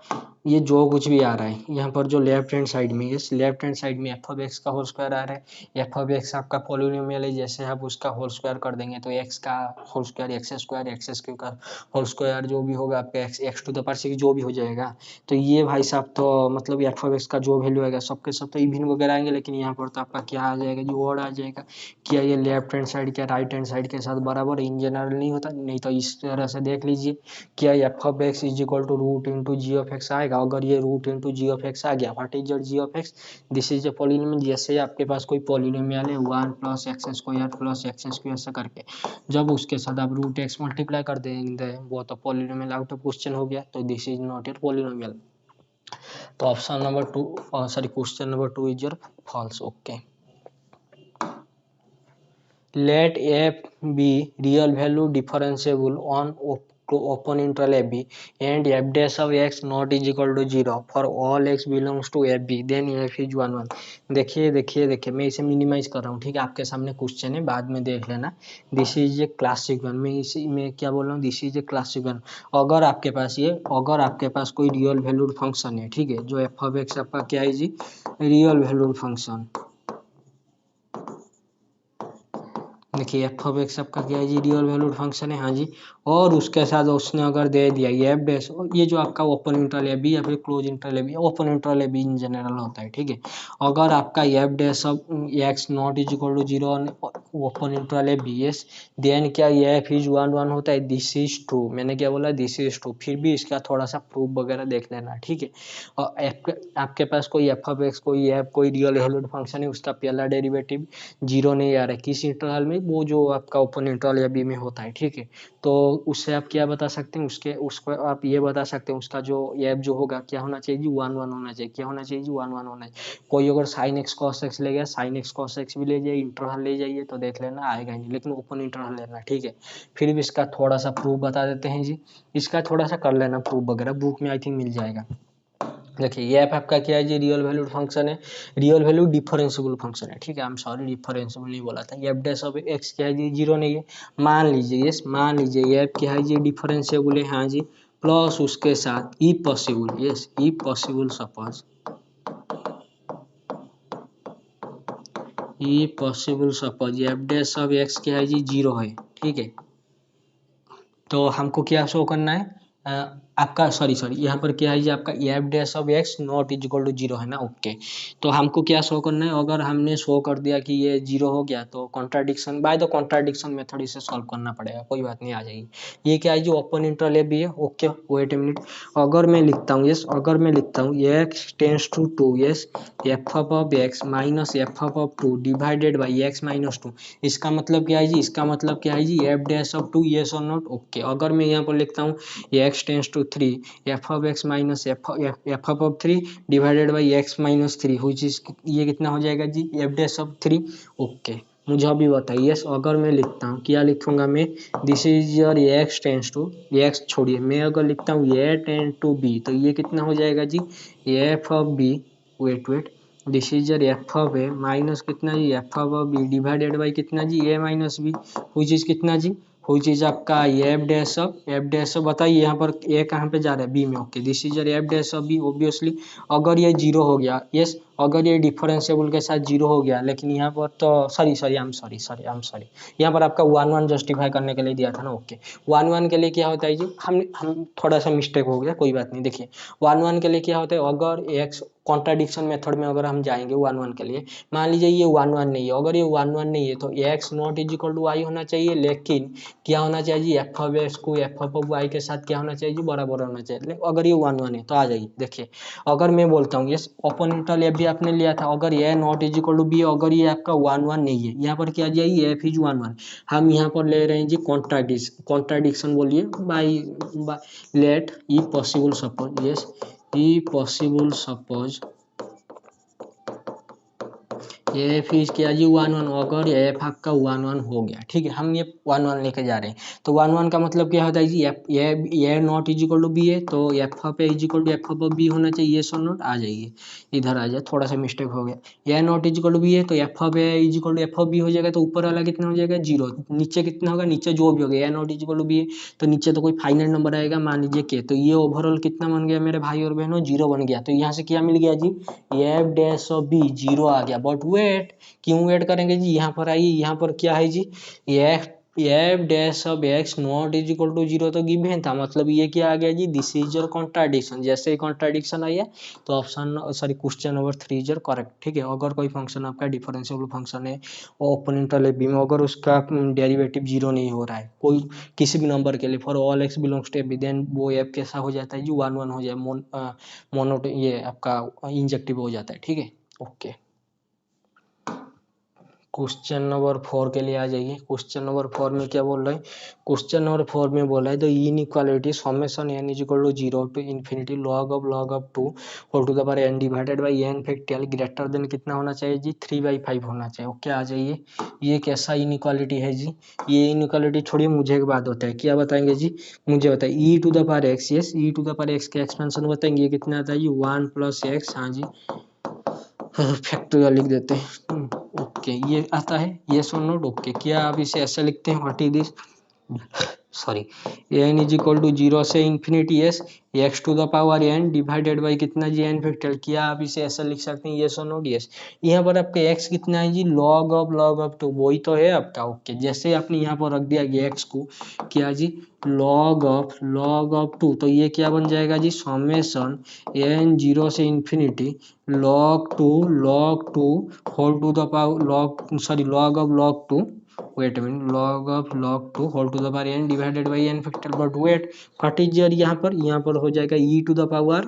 S1: ये जो कुछ भी आ रहा है यहाँ पर जो लेफ्ट हैंड साइड में, यस लेफ्ट हैंड साइड में एफ ऑफ एक्स का होल स्क्वायर आ रहा है। एफ ऑफ एक्स आपका पॉलिनोमियल है, जैसे आप उसका होल स्क्वायर कर देंगे तो एक्स का होल स्क्वायर एक्स स्क्वायर का होल स्क्वायर जो भी होगा आपका X to the power six जो भी हो जाएगा। तो ये भाई साहब तो मतलब एफ ऑफ एक्स का जो वैल्यू आएगा सबके सब तो इवन वगैरह आएंगे, लेकिन यहाँ पर तो आपका क्या आ जाएगा जी, ओड आ जाएगा। क्या ये लेफ्ट हैंड साइड क्या राइट हैंड साइड के साथ बराबर इन जनरल नहीं होता, नहीं तो इस तरह से देख लीजिए, क्या f of x is equal to root into ji of x आएगा। अगर ये root into ji of x आ गया, what is your g of x, this is a polynomial. जैसे आपके पास कोई पॉलिनोमियल है 1 plus x square plus x square से करके, जब उसके साथ आप रूट एक्स मल्टीप्लाई कर देंगे वो तो पॉलिनोमियल आउट ऑफ क्वेश्चन हो गया, तो this is not your polynomial. तो option number 2 sorry question number 2 is your false, okay. Let f be real value differentiable on open interval ab and f dash of x not is equal to 0 for all x belongs to fb then f is 1 1। देखिए मैं इसे minimise कर रहा हूँ, ठीक है। आपके सामने क्वेश्चन है, बाद में देख लेना। This is a classic one, मैं इसी में क्या बोल रहा हूँ, this is a classic one. अगर आपके पास कोई रियल वैल्यूड फंक्शन है, ठीक है, जो एफ ऑफ एक्स आपका क्या है जी, रियल वैल्यूड फंक्शन। देखिए एफ ऑफ एक्स आपका क्या है जी, रियल वैल्यूड फंक्शन है, हाँ जी। और उसके साथ उसने अगर दे दिया ये एफ डैश, ये जो आपका ओपन इंटरवल है बी या फिर क्लोज इंटरवल है बी, ओपन इंटरवल है बी इन जनरल होता है, ठीक है। अगर आपका F dash of x not is equal to 0 open interval है बी एस, देन क्या ये एफ इज 1 होता है, दिस इज ट्रू। मैंने क्या बोला, दिस इज ट्रू। फिर भी इसका थोड़ा सा प्रूफ वगैरह देख लेना, ठीक है। और आपके पास कोई एफ ऑफ एक्स, कोई एफ, कोई रियल वैल्यूड फंक्शन है, उसका पहला डेरिवेटिव 0 नहीं आ रहा है किस इंटरवल में, वो जो आपका ओपन इंटरवल या बी में होता है, ठीक है। तो उससे आप क्या बता सकते हैं, उसको आप ये बता सकते हैं उसका जो एफ जो होगा क्या होना चाहिए जी, 1 होना चाहिए। क्या होना चाहिए जी, 1 होना चाहिए। कोई अगर साइन एक्स कॉस एक्स ले गया, साइन एक्स कॉस एक्स भी ले जाइए, इंटरवल ले जाइए तो देख लेना आएगा नहीं, लेकिन ओपन इंटरवल लेना, ठीक है। फिर भी इसका थोड़ा सा प्रूफ बता देते हैं जी, इसका थोड़ा सा कर लेना प्रूफ वगैरह, बुक में आई थिंक मिल जाएगा। देखिए ये एफ आपका क्या है जी, रियल वैल्यूड फंक्शन है, रियल वैल्यू डिफरेंशिएबल फंक्शन है, ठीक है। आई एम सॉरी, डिफरेंशिएबल नहीं बोला था। एफ डैश ऑफ एक्स क्या है जी, 0 नहीं है। मान लीजिए, यस मान लीजिए ये एफ क्या है जी, डिफरेंशिएबल है, हाँ जी। प्लस उसके साथ e possible, yes E possible suppose, e possible suppose f dash of x क्या है जी, 0 है, ठीक है। तो हमको क्या शो करना है, आपका सॉरी यहाँ पर क्या है जी, आपका F dash of x not is equal to 0 है ना, ओके। तो हमको क्या शो करना है, अगर हमने शो कर दिया कि ये 0 हो गया तो contradiction, by the contradiction method इसे सॉल्व करना पड़ेगा, कोई बात नहीं, आ जाएगी। ये क्या है जो ओपन इंटरवल है बी है, ओके। वेट ए मिनट, अगर मैं लिखता हूँ, यस अगर मैं लिखता हूँ X tends to 2, yes F of x minus F of 2 divided by X minus 2, इसका मतलब क्या है जी, इसका मतलब क्या है जी, एफ डैश ऑफ 2 यस और नॉट, ओके। अगर मैं यहाँ पर लिखता हूँ X tends to 3 F of x minus F of 3 divided by X minus 3, which is ये कितना हो जाएगा जी, एफ डैश ऑफ 3, ओके। मुझे अभी बताइए, यस अगर मैं लिखता हूँ, क्या लिखूंगा मैं, this is your X tends to, X छोड़िए, मैं अगर लिखता हूँ ए टेंस टू बी, तो ये कितना हो जाएगा जी, F of b, wait this is your f of a minus कितना जी, F of b divided by कितना जी, a minus b, which is कितना जी, कोई चीज आपका एफ डैश ऑफ बताइए, यहाँ पर ए कहाँ पे जा रहा है, बी में, okay. This is F dash of B, obviously अगर ये 0 हो गया, यस अगर ये डिफरेंशिएबल के साथ 0 हो गया, लेकिन यहाँ पर तो सॉरी आई एम सॉरी, यहाँ पर आपका 1 जस्टिफाई करने के लिए दिया था ना, ओके। 1 के लिए क्या होता है जी, हम थोड़ा सा मिस्टेक हो गया, कोई बात नहीं। देखिए 1 के लिए क्या होता है, अगर एक्स कॉन्ट्राडिक्शन मेथड में अगर हम जाएंगे 1 के लिए, मान लीजिए ये 1 नहीं है, अगर ये 1 नहीं है तो X not is equal to Y होना चाहिए, लेकिन क्या होना चाहिए जी, एफ ऑफ एक्स को एफ ऑफ वाई के साथ क्या होना चाहिए जी, बराबर होना चाहिए। अगर ये 1 है तो आ जाइए, देखिए अगर मैं बोलता हूँ यस ओपन इंटरवल एफ भी आपने लिया था, अगर ये not is equal to B, अगर ये आपका 1 नहीं है, यहाँ पर क्या जाइए, एफ इज 1, हम यहाँ पर ले रहे हैं जी कॉन्ट्राडिक्शन बोलिए, by let if possible suppose, yes E possible suppose F is क्या जी 1 अगर एफ आपका 1 हो गया, ठीक है, हम ये 1 लेके जा रहे हैं, तो 1 का मतलब क्या होता है जी, एफ ये not is equal to B है, तो F of A is equal to F of B होना चाहिए, ये सो नॉट आ जाइए, इधर आ जाए, थोड़ा सा मिस्टेक हो गया, ये not is equal to B है तो F of A is equal to F of B हो जाएगा, तो ऊपर वाला कितना हो जाएगा 0, नीचे कितना होगा, नीचे जो भी हो गया, a not is equal to B है तो नीचे तो कोई फाइनल नंबर आएगा, मान लीजिए के, तो ये ओवरऑल कितना बन गया मेरे भाई और बहनों, 0 बन गया। तो यहाँ से क्या मिल गया जी, एफ डैश ऑफ बी 0 आ गया, बट वेट क्यों ऐड करेंगे जी, यहाँ पर आइए, यहाँ पर क्या है जी, F dash of x not is equal to 0 तो गिवन था, मतलब ये क्या आ गया जी, दिस इज योर कॉन्ट्राडिक्शन। जैसे ही कॉन्ट्राडिक्शन आया तो option sorry question number 3 is your correct, ठीक है। अगर कोई फंक्शन आपका डिफरेंशिएबल फंक्शन है ओपन इंटरवल बी में, अगर उसका डेरिवेटिव 0 नहीं हो रहा है कोई किसी भी नंबर के लिए, for all x belongs to B, then वो एफ कैसा हो जाता है जी, 1 हो जाए, मोनो ये आपका इंजेक्टिव हो जाता है, ठीक है, ओके। क्वेश्चन नंबर 4 के लिए आ जाइए। क्वेश्चन नंबर 4 में क्या बोल रहा है, क्वेश्चन नंबर 4 में बोला है the inequality summation n is equal to 0 to infinity log of 2 whole to the power n divided by n factorial greater than कितना होना चाहिए जी, 3/5 होना चाहिए, ओके। आ जाइए, ये कैसा इनइक्वालिटी है जी, ये इनइक्वालिटी छोड़िए, मुझे एक बात होता है, क्या बताएंगे जी, मुझे बताइए e to the power x, yes e to the power x का एक्सपेंशन बताएंगे, ये कितना आता है जी 1 + x, हाँ जी फैक्टोरियल लिख देते हैं, ओके। ये आता है, ये सो नोट, ओके। क्या आप इसे ऐसे लिखते हैं, what is this, sorry N is equal to 0 से इन्फिनिटी S X to the power N divided by कितना जी एन फैक्टर, क्या आप इसे ऐसा लिख सकते हैं यस और नो यस। यहाँ पर आपका एक्स कितना है जी लॉग ऑफ टू, वही तो है आपका। ओके जैसे आपने यहाँ पर रख दिया एक्स को क्या जी लॉग ऑफ टू, तो ये क्या बन जाएगा जी समेशन एन 0 से इन्फिनिटी log two whole to the power log of log two, wait a minute log of log 2 whole to the power n divided by n factor, but wait what is your यहाँ पर हो जाएगा e to the power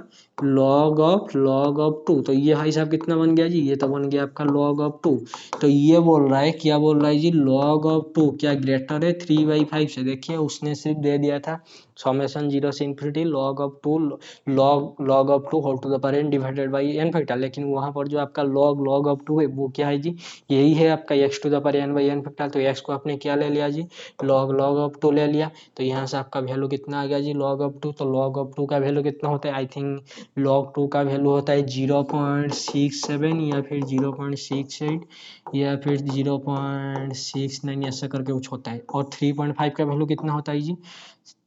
S1: log of 2, तो ये भाई साहब कितना बन गया जी, ये तो बन गया आपका log of 2। तो ये बोल रहा है क्या बोल रहा है जी log of 2 क्या ग्रेटर है 3/5 से। देखिए उसने सिर्फ दे दिया था समेशन 0 से इन्फिनिटी log of 2 whole to the power n divided by n factor, लेकिन वहां पर जो आपका log of 2 है वो क्या है जी यही है आपका x to the power n by n factor. तो x को आपने क्या ले लिया जी log ऑफ 2 ले लिया, तो यहाँ से आपका वैल्यू कितना आ गया जी log ऑफ 2। तो log ऑफ 2 का वैल्यू कितना होता है, आई थिंक log 2 का वैल्यू होता है 0.67 या फिर 0.68 या फिर 0.69 ऐसा करके कुछ होता है। और 3.5 का वैल्यू कितना होता है जी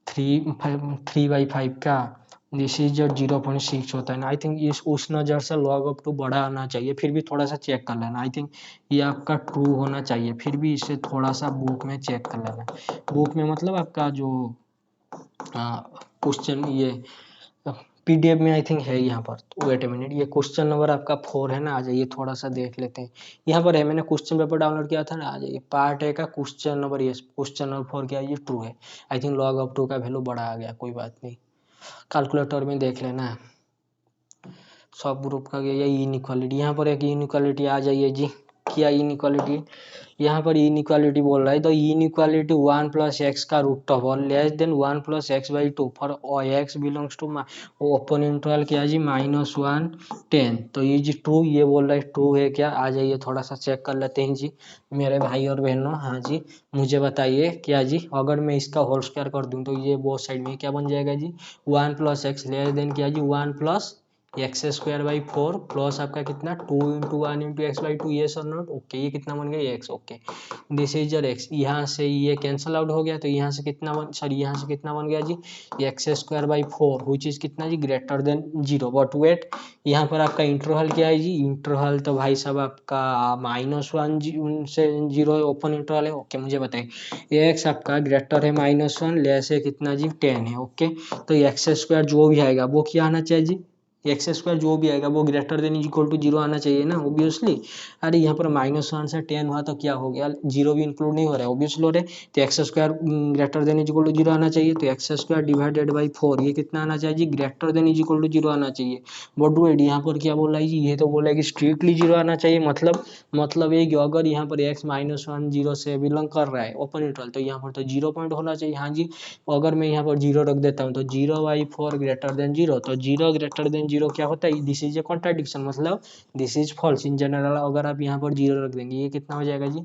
S1: 3/5 का, दिस इज 0.6 होता है ना। आई थिंक इस उस नज़र से log ऑफ 2 बड़ा आना चाहिए, फिर भी थोड़ा सा चेक कर लेना। आई थिंक ये आपका ट्रू होना चाहिए, फिर भी इसे थोड़ा सा बुक में चेक कर लेना। बुक में मतलब आपका जो क्वेश्चन ये पीडीएफ में आई थिंक है यहाँ पर। तो वेट ए मिनट, ये क्वेश्चन नंबर आपका 4 है ना, आ जाइए थोड़ा सा देख लेते हैं। यहाँ पर है मैंने क्वेश्चन पेपर डाउनलोड किया था ना, आ जाइए पार्ट ए का क्वेश्चन नंबर, ये क्वेश्चन नंबर 4 क्या है ये ट्रू है। आई थिंक log ऑफ 2 का वैल्यू बड़ा आ गया, कोई बात नहीं, कैलकुलेटर में देख लेना। सब ग्रुप का गया इनइक्वालिटी, यहाँ पर एक इनइक्वालिटी आ जाइए जी, क्या इनइक्वालिटी यहाँ पर इनइक्वालिटी बोल रहा है, तो इनइक्वालिटी 1 प्लस एक्स का रूट ऑफ और less than 1 plus X by 2 for X belongs to open interval क्या जी -1 10। तो ये जी ट्रू, ये बोल रहा है ट्रू है क्या, आ जाइए थोड़ा सा चेक कर लेते हैं जी मेरे भाई और बहनों। हाँ जी मुझे बताइए क्या जी, अगर मैं इसका होल स्क्वायर कर दूं तो ये बोथ साइड में क्या बन जाएगा जी 1 प्लस एक्स लेस देन क्या जी 1 plus x square by 4 plus आपका कितना 2 into 1 into x by 2, yes और नॉट। ओके ये कितना बन गया x. Okay this is your x, यहाँ से ये कैंसल आउट हो गया, तो यहाँ से कितना यहाँ से कितना बन गया जी एक्स स्क्वायर बाई 4 हुई चीज कितना जी ग्रेटर देन 0। बट वेट यहाँ पर आपका इंटरवल क्या है जी, इंटरवल तो भाई साहब आपका -1 से 0 ओपन इंटरवल है। ओके मुझे बताइए एक्स आपका ग्रेटर है -1 लेस है कितना जी 10 है। ओके तो एक्स स्क्वायर जो भी आएगा वो क्या आना चाहिए जी एक्स स्क्वायर जो भी आएगा वो ग्रेटर देन इक्वल टू 0 आना चाहिए ना ऑब्वियसली। अरे यहाँ पर -1 से 10 हुआ तो क्या हो गया 0 भी इंक्लूड नहीं हो रहा है ऑब्वियसली हो रहा है, तो X square greater than equal to 0 आना चाहिए। तो एक्स स्क्वायर डिवाइडेड बाई 4 ये कितना आना चाहिए जी ग्रेटर देन इक्वल टू 0 आना चाहिए। बट वेट यहाँ पर क्या बोला है जी, ये तो बोला है कि स्ट्रिक्टली 0 आना चाहिए, मतलब ये कि अगर यहाँ पर एक्स -1 0 से बिलोंग कर रहा है ओपन इंटरवल तो यहाँ पर तो 0 पॉइंट होना चाहिए। हाँ जी अगर मैं यहाँ पर 0 रख देता हूँ तो 0/4 ग्रेटर देन 0, तो 0 ग्रेटर देन 0 क्या होता है दिस इज ए कॉन्ट्राडिक्शन, मतलब this is falls in general. अगर आप यहाँ पर 0 रख देंगे ये कितना हो जाएगा जी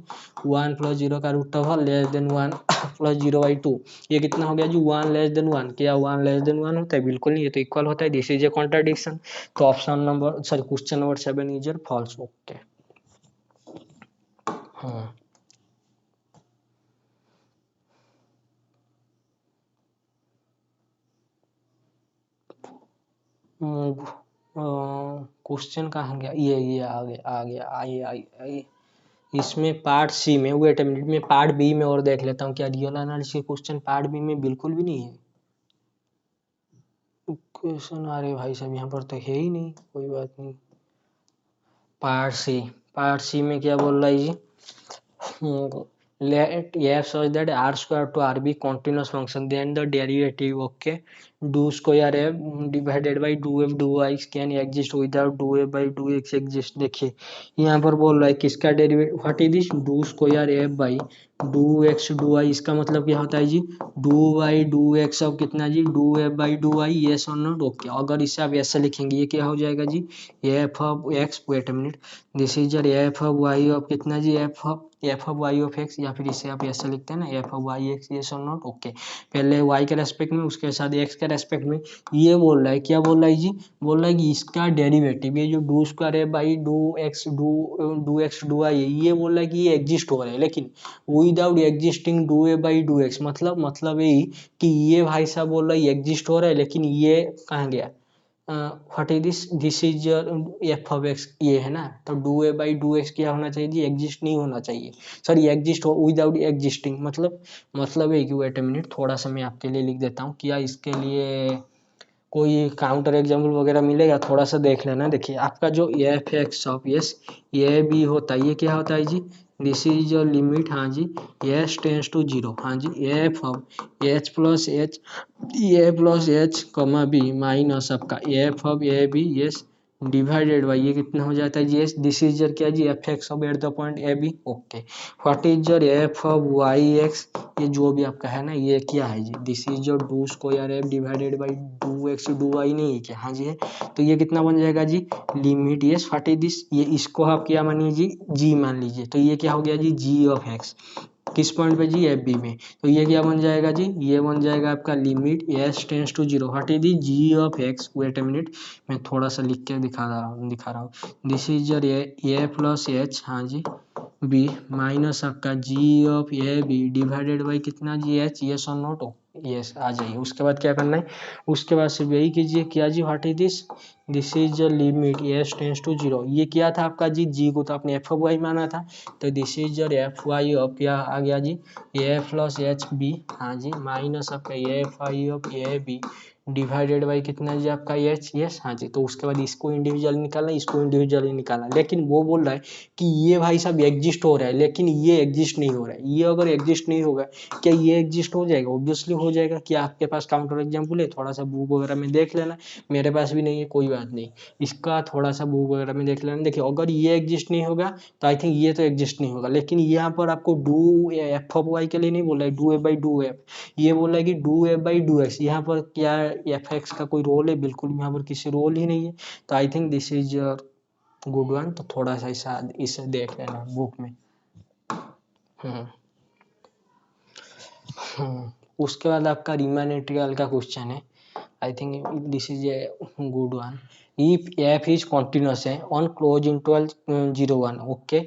S1: 1 प्लस 0 का root of less than 1 plus 0/2, ये कितना हो गया जी 1 लेस देन 1। क्या 1 लेस देन 1 होता है, बिल्कुल नहीं, ये तो इक्वल होता है, दिस इज ए कॉन्ट्राडिक्शन। तो option number question number 7 is your false. Okay हाँ क्वेश्चन कहाँ गया, ये आ गया इसमें पार्ट सी में, वेट अ मिनट में पार्ट बी में और देख लेता हूँ क्या real analysis question part B में बिल्कुल भी नहीं है क्वेश्चन। अरे भाई साहब यहाँ पर तो है ही नहीं, कोई बात नहीं। पार्ट सी में क्या बोल रहा है जी let f such that r square to r be continuous function, then the derivative okay do square f divided by do f do x can exist without do f by do x exist। देखिए यहाँ पर बोल रहा है किसका derivative, what is this do square f by do x do i, इसका मतलब क्या होता है जी डू बाई डू एक्स अब कितना जी do f by do i, yes और नॉट। ओके अगर इसे आप ऐसे लिखेंगे ये क्या हो जाएगा जी F of x, wait a minute this is your f of y of कितना जी, F of y of x, या फिर इसे आप ऐसे लिखते हैं ना, एफ ऑफ वाई एक्स, ये सो नॉट ओके। पहले वाई के रेस्पेक्ट में, उसके साथ एक्स के रेस्पेक्ट में। ये बोल रहा है, क्या बोल रहा है जी, बोल रहा है कि इसका डेरिवेटिव, ये जो डू स्क्वायर है by do x do Y, ये बोल रहा है कि ये एग्जिस्ट हो रहा है, लेकिन without existing do a by do x. मतलब यही कि ये भाई साहब बोल रहा है एग्जिस्ट हो रहा है, लेकिन ये कहाँ गया, what is this is f of x, ये है ना, तो do a by do x क्या होना चाहिए जी, एग्जिस्ट नहीं होना चाहिए, सॉरी एग्जिस्ट हो विदाउट एग्जिस्टिंग। मतलब है कि वेट ए मिनट, थोड़ा सा मैं आपके लिए लिख देता हूँ, क्या इसके लिए कोई काउंटर एग्जाम्पल वगैरह मिलेगा, थोड़ा सा देख लेना। देखिए आपका जो एफ एक्स ऑफ यस, ये भी होता है, ये क्या होता है जी, दिस इज योर लिमिट, हाँ जी, एस टेंस टू जीरो, हाँ जी, F of h plus h, a plus h comma b minus आपका f of A b yes divided by, ये कितना हो जाता है जी, एस, दिस इज योर क्या जी, f x of at the point a b, okay. What is your f of y x, ये जो भी आपका है ना, ये क्या है जी, this is your do square f divided by do x do y, नहीं है क्या, हाँ जी है। तो ये कितना बन जाएगा जी, limit yes, what is this, ये इसको आप क्या मानिए जी, जी मान लीजिए, तो ये क्या हो गया जी, जी ऑफ एक्स, किस पॉइंट पे जी, एफ बी में। तो ये क्या बन जाएगा जी, ये बन जाएगा आपका limit s tends to zero, what is the, g of x, wait a minute, मैं थोड़ा सा लिख के दिखा रहा हूँ, this is your a plus h, हाँ जी, बी माइनस आपका g of A B divided by कितना जी, एच, यस और नॉट, यस आ जाइए। उसके बाद क्या करना है, उसके बाद सिर्फ यही कीजिए, क्या जी, what is this is the limit s tends to zero, ये क्या था आपका जी को तो आपने एफ ऑफ वाई माना था, तो this is your F Y of क्या आ गया जी, ए प्लस एच बी, हाँ जी, माइनस आपका F Y of A B divided by कितना जी आपका एच, यस हाँ जी। तो उसके बाद इसको इंडिविजुअली निकालना, इसको इंडिविजुअली निकालना, लेकिन वो बोल रहा है कि ये भाई साहब एग्जिस्ट हो रहा है, लेकिन ये एग्जिस्ट नहीं हो रहा है। ये अगर एग्जिस्ट नहीं होगा, क्या ये एग्जिस्ट हो जाएगा, ऑब्वियसली हो जाएगा। क्या आपके पास काउंटर एग्जाम्पल है, थोड़ा सा बुक वगैरह में देख लेना, मेरे पास भी नहीं है, कोई बात नहीं, इसका थोड़ा सा बुक वगैरह में देख लेना। देखिए अगर ये एग्जिस्ट नहीं होगा तो आई थिंक ये तो एग्जिस्ट नहीं होगा, लेकिन यहाँ पर आपको डू एफ ऑफ वाई के लिए नहीं बोल रहा है do a by do F, ये बोल रहा है कि do a by do x. यहाँ पर क्या एफ एक्स का कोई रोल है, बिल्कुल यहाँ पर किसी रोल ही नहीं है। तो आई think this is good one, तो थोड़ा सा इसे देख लेना बुक में। उसके बाद आपका रीमान इंटीग्रल का क्वेश्चन है, I think this is a good one. If f is continuous है on close interval 0 1, okay,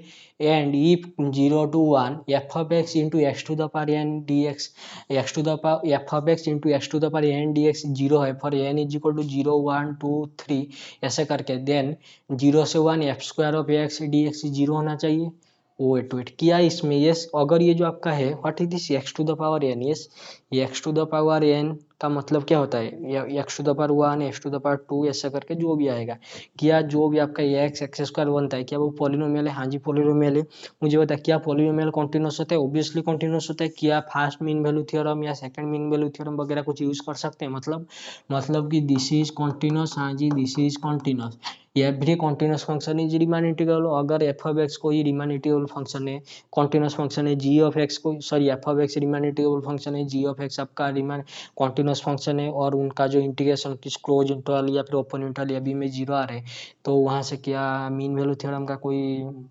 S1: and if 0 to 1 f of x into x to the power n d x, x to the power f of x into x to the power n d x zero है for n is equal to 0 1 2 3 ऐसे करके, then 0 से 1 F square of x D x zero होना चाहिए। Wait किया इसमें, yes अगर ये जो आपका है what is this x to the power N, yes X to the power N का मतलब क्या होता है, X to the power 1 X to the power 2 ऐसा करके जो भी आएगा, क्या जो भी आपका एक्स एक्स स्क्वायर बनता है, क्या वो पॉलिनोमियल है, हाँ जी पॉलिनोमियल है। मुझे बता क्या पॉलिनोमियल कॉन्टिन्यूस होता है, ऑब्वियसली कॉन्टिन्यूस होता है। क्या फास्ट मीन वैल्यू थ्योरम या सेकंड मीन वैल्यू थ्योरम वगैरह कुछ यूज कर सकते हैं, मतलब कि दिस इज कॉन्टिन्यूस, हाँ जी this is continuous, every continuous function is Riemann integral. अगर एफ ऑफ एक्स कोई रीमान इंटीग्रल फंक्शन है, कॉन्टिन्यूस फंक्शन है, जी ऑफ एक्स को sorry f of x Riemann integral function है, जी ऑफ एक्स आपका Riemann continuous function है, और उनका जो इंटीग्रेशन किस क्लोज इंटरवल या फिर ओपन इंटरवल या बी में जीरो आ रहे हैं, तो वहाँ से क्या मीन वैल्यू थ्योरम का कोई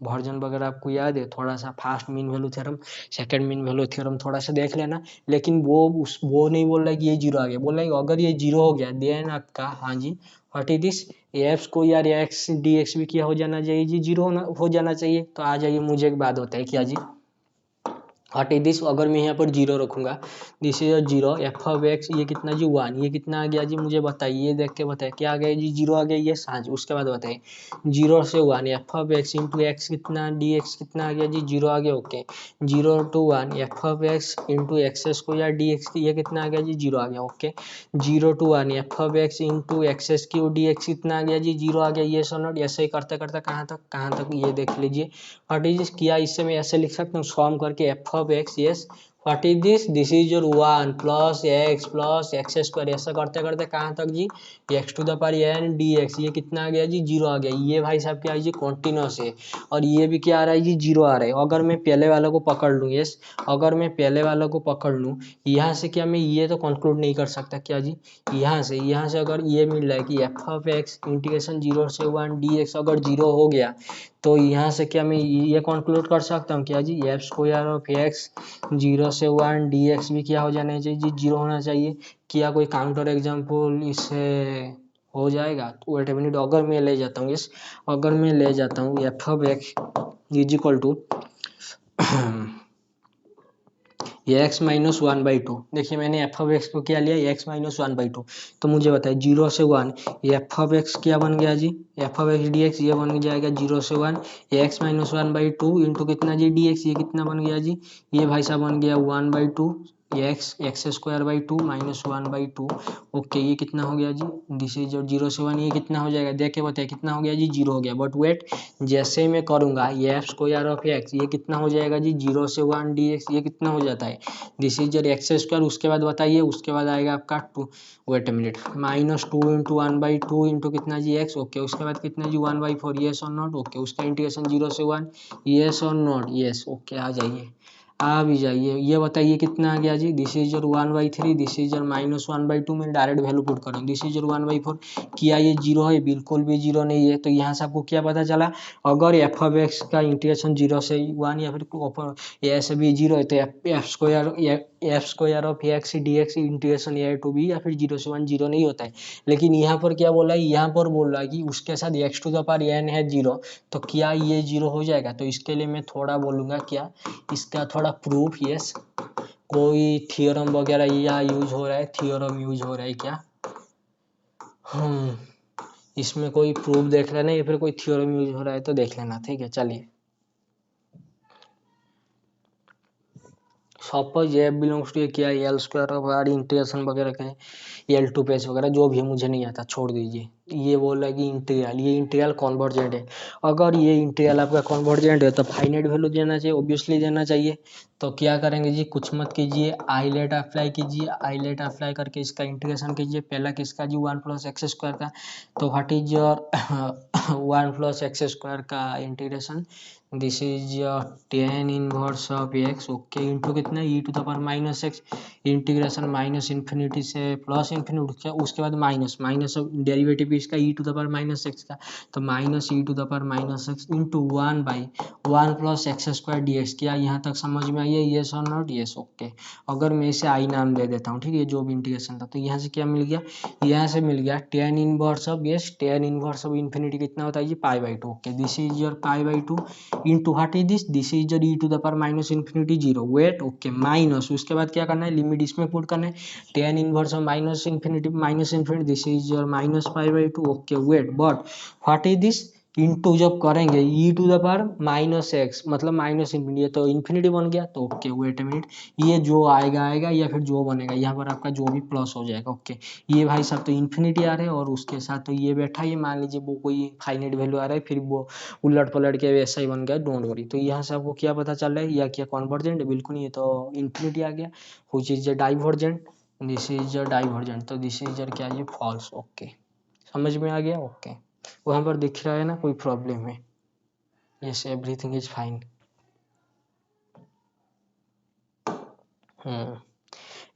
S1: वर्जन वगैरह आपको याद है, थोड़ा सा fast mean value theorem, second mean value theorem थोड़ा सा देख लेना। लेकिन वो नहीं बोल रहा है कि ये जीरो आ गया, बोल रहा है कि अगर ये जीरो हो गया देन आपका, हाँ जी व्हाट इज दिस एफ को यार एक्स डी एक्स भी क्या हो जाना चाहिए जी, जीरो हो जाना चाहिए। तो आ जाइए, मुझे एक बात होता है क्या जी, व्हाट इज दिस, अगर मैं यहाँ पर जीरो रखूंगा, this is zero, f of x ये कितना जी 1, ये कितना आ गया जी मुझे बताइए, देख के बताइए क्या आ गया जी, जीरो आ गया, ये हाँ। उसके बाद बताइए 0 से 1 f of x into x कितना डी एक्स कितना आ गया जी, जीरो आ गया, okay. 0 to 1 f of x into x को या डी एक्स ये कितना आ गया जी, जीरो आ गया, okay. 0 to 1 f of x into x Q D x कितना आ गया जी, जीरो आ गया, ये सो नॉट, ऐसे ही करते करते कहाँ तक ये देख लीजिए। व्हाट इज किया, इससे मैं ऐसे लिख सकता हूँ सॉल्व करके f of x, yes what is this is your 1 plus x square, ऐसा करते करते कहाँ तक जी, x to the power n d x, ये कितना आ गया जी, जीरो आ गया। ये भाई साहब क्या है जी, कॉन्टिन्यूस है, और ये भी क्या आ रहा है जी, जीरो आ रहा है। अगर मैं पहले वाले को पकड़ लूँ, यस, अगर मैं पहले वाले को पकड़ लूँ, यहाँ से क्या मैं ये तो कंक्लूड नहीं कर सकता क्या जी, यहाँ से अगर ये मिल रहा है कि एफ ऑफ एक्स इंटीग्रेशन 0 से 1 डी एक्स अगर जीरो हो गया, तो यहाँ से क्या मैं ये कंक्लूड कर सकता हूँ क्या जी, एफ स्क्वायर ऑफ एक्स 0 से 1 डी एक्स भी क्या हो जाना चाहिए जी, जीरो होना चाहिए। क्या कोई काउंटर एग्जाम्पल इससे हो जाएगा? तो वेट ए मिनट, अगर मैं ले जाता हूँ, यस, अगर मैं ले जाता हूँ f of x is equal to ये x minus one by two, देखिए मैंने एफ ऑफ एक्स को क्या लिया, x minus one by two, तो मुझे बताए 0 से 1 ये एफ ऑफ एक्स क्या बन गया जी, F of x D x ये बन जाएगा 0 से 1 x minus one by two into कितना जी, डी एक्स, ये कितना बन गया जी, ये भाई साहब बन गया 1 by two x square by two minus one by two. Okay, ये कितना हो गया जी, दिस इज 0 से 1, ये कितना हो जाएगा, देख के बताए कितना हो गया जी, जीरो हो गया। बट वेट, जैसे मैं करूंगा ये एफ स्क्वायर ऑफ एक्स, ये कितना हो जाएगा जी, 0 से 1 डी एक्स, ये कितना हो जाता है, this is your x square, उसके बाद बताइए, उसके बाद आएगा आपका two, wait a minute, minus two into one by two into कितना जी एक्स, ओके, उसके बाद कितना जी 1 बाई फोर, येस और नॉट, ओके, उसका इंटीग्रेशन 0 से 1, येस और नॉट, येस, ओके, आ जाइए, आ भी जाइए। ये बताइए कितना आ गया जी, this is your 1 by three, this is your minus one by two, मैं डायरेक्ट वैल्यू पुट कर रहा हूँ, this is your 1 by four, क्या ये जीरो है, बिल्कुल भी जीरो नहीं है। तो यहाँ से आपको क्या पता चला, अगर एफ ऑफ एक्स का इंटीग्रेशन 0 से 1 या फिर ऐसे भी जीरो है, तो F square of x D X integration A to B या फिर 0 से 1 जीरो नहीं होता है। लेकिन यहाँ पर क्या बोला है, यहाँ पर बोल रहा है कि उसके साथ X to the power N है जीरो, तो क्या ये जीरो हो जाएगा? तो इसके लिए मैं थोड़ा बोलूँगा क्या, इसका थोड़ा प्रूफ, यस, कोई थियोरम वगैरह या यूज हो रहा है, थियोरम यूज हो रहा है क्या, हम इसमें कोई प्रूफ देख लेना या फिर कोई थियोरम यूज हो रहा है तो देख लेना, ठीक है। चलिए, सपोज एफ बिलोंग्स टू क्या, L square of R integration वगैरह कहें, एल टू पेज वगैरह जो भी है, मुझे नहीं आता, छोड़ दीजिए। ये बोल रहा है कि इंटीग्रल, ये इंटीग्रल कॉन्वर्जेंट है। अगर ये इंटीग्रल आपका कॉन्वर्जेंट है तो फाइनाइट वैल्यू देना चाहिए, ऑब्वियसली देना चाहिए। तो क्या करेंगे जी, कुछ मत कीजिए, आइलेट अप्लाई कीजिए, आइलेट अप्लाई करके इसका इंटीग्रेशन कीजिए। पहला किसका जी, 1 प्लस एक्स स्क्वायर का, तो what is your 1 plus x square का integration, this is tan inverse of x, okay, into कितना e to the power minus x, integration minus infinity से प्लस इन्फिनिटी, उसके बाद माइनस माइनस डेरिवेटिव इसका e to the power minus x का, तो minus e to the power minus x into 1 by 1 plus x square d x. क्या यहाँ तक समझ में आई है, येस और नॉट, येस, ओके। अगर मैं इसे आई नाम दे देता हूँ, ठीक है, जो भी इंटीग्रेशन था, तो यहाँ से क्या मिल गया, यहाँ से मिल गया tan inverse of, yes, tan inverse of infinity कितना होता है जी, pi by two, okay, this is your pi by two into what is this is your e to the power minus infinity zero, wait, okay, minus, उसके बाद क्या करना है, limit इसमें पुट करना है, tan inverse of minus infinity, this is your minus pi by two, okay, wait, but what is this, into जब करेंगे e to the power minus x, मतलब माइनस इन्फिनिटी, तो इन्फिनिटी बन गया, तो ओके, वेट ए मिनट, ये जो आएगा आएगा या फिर जो बनेगा, यहाँ पर आपका जो भी प्लस हो जाएगा, ओके। ये भाई साहब तो इन्फिनिटी आ रहे हैं और उसके साथ तो ये बैठा, ये मान लीजिए वो कोई फाइनाइट वैल्यू आ रहा है, फिर वो उलट पलट के वैसा ही बन गया, डोंट वरी। तो यहाँ से आपको क्या पता चल रहा है, या क्या कॉन्वर्जेंट है, बिल्कुल नहीं, तो इन्फिनिटी आ गया, which is divergent, this is divergent, तो दिस इज क्या ये फॉल्स, ओके, समझ में आ गया, ओके। वहां पर दिख रहा है ना, कोई प्रॉब्लम है, यस, एवरीथिंग इज फाइन।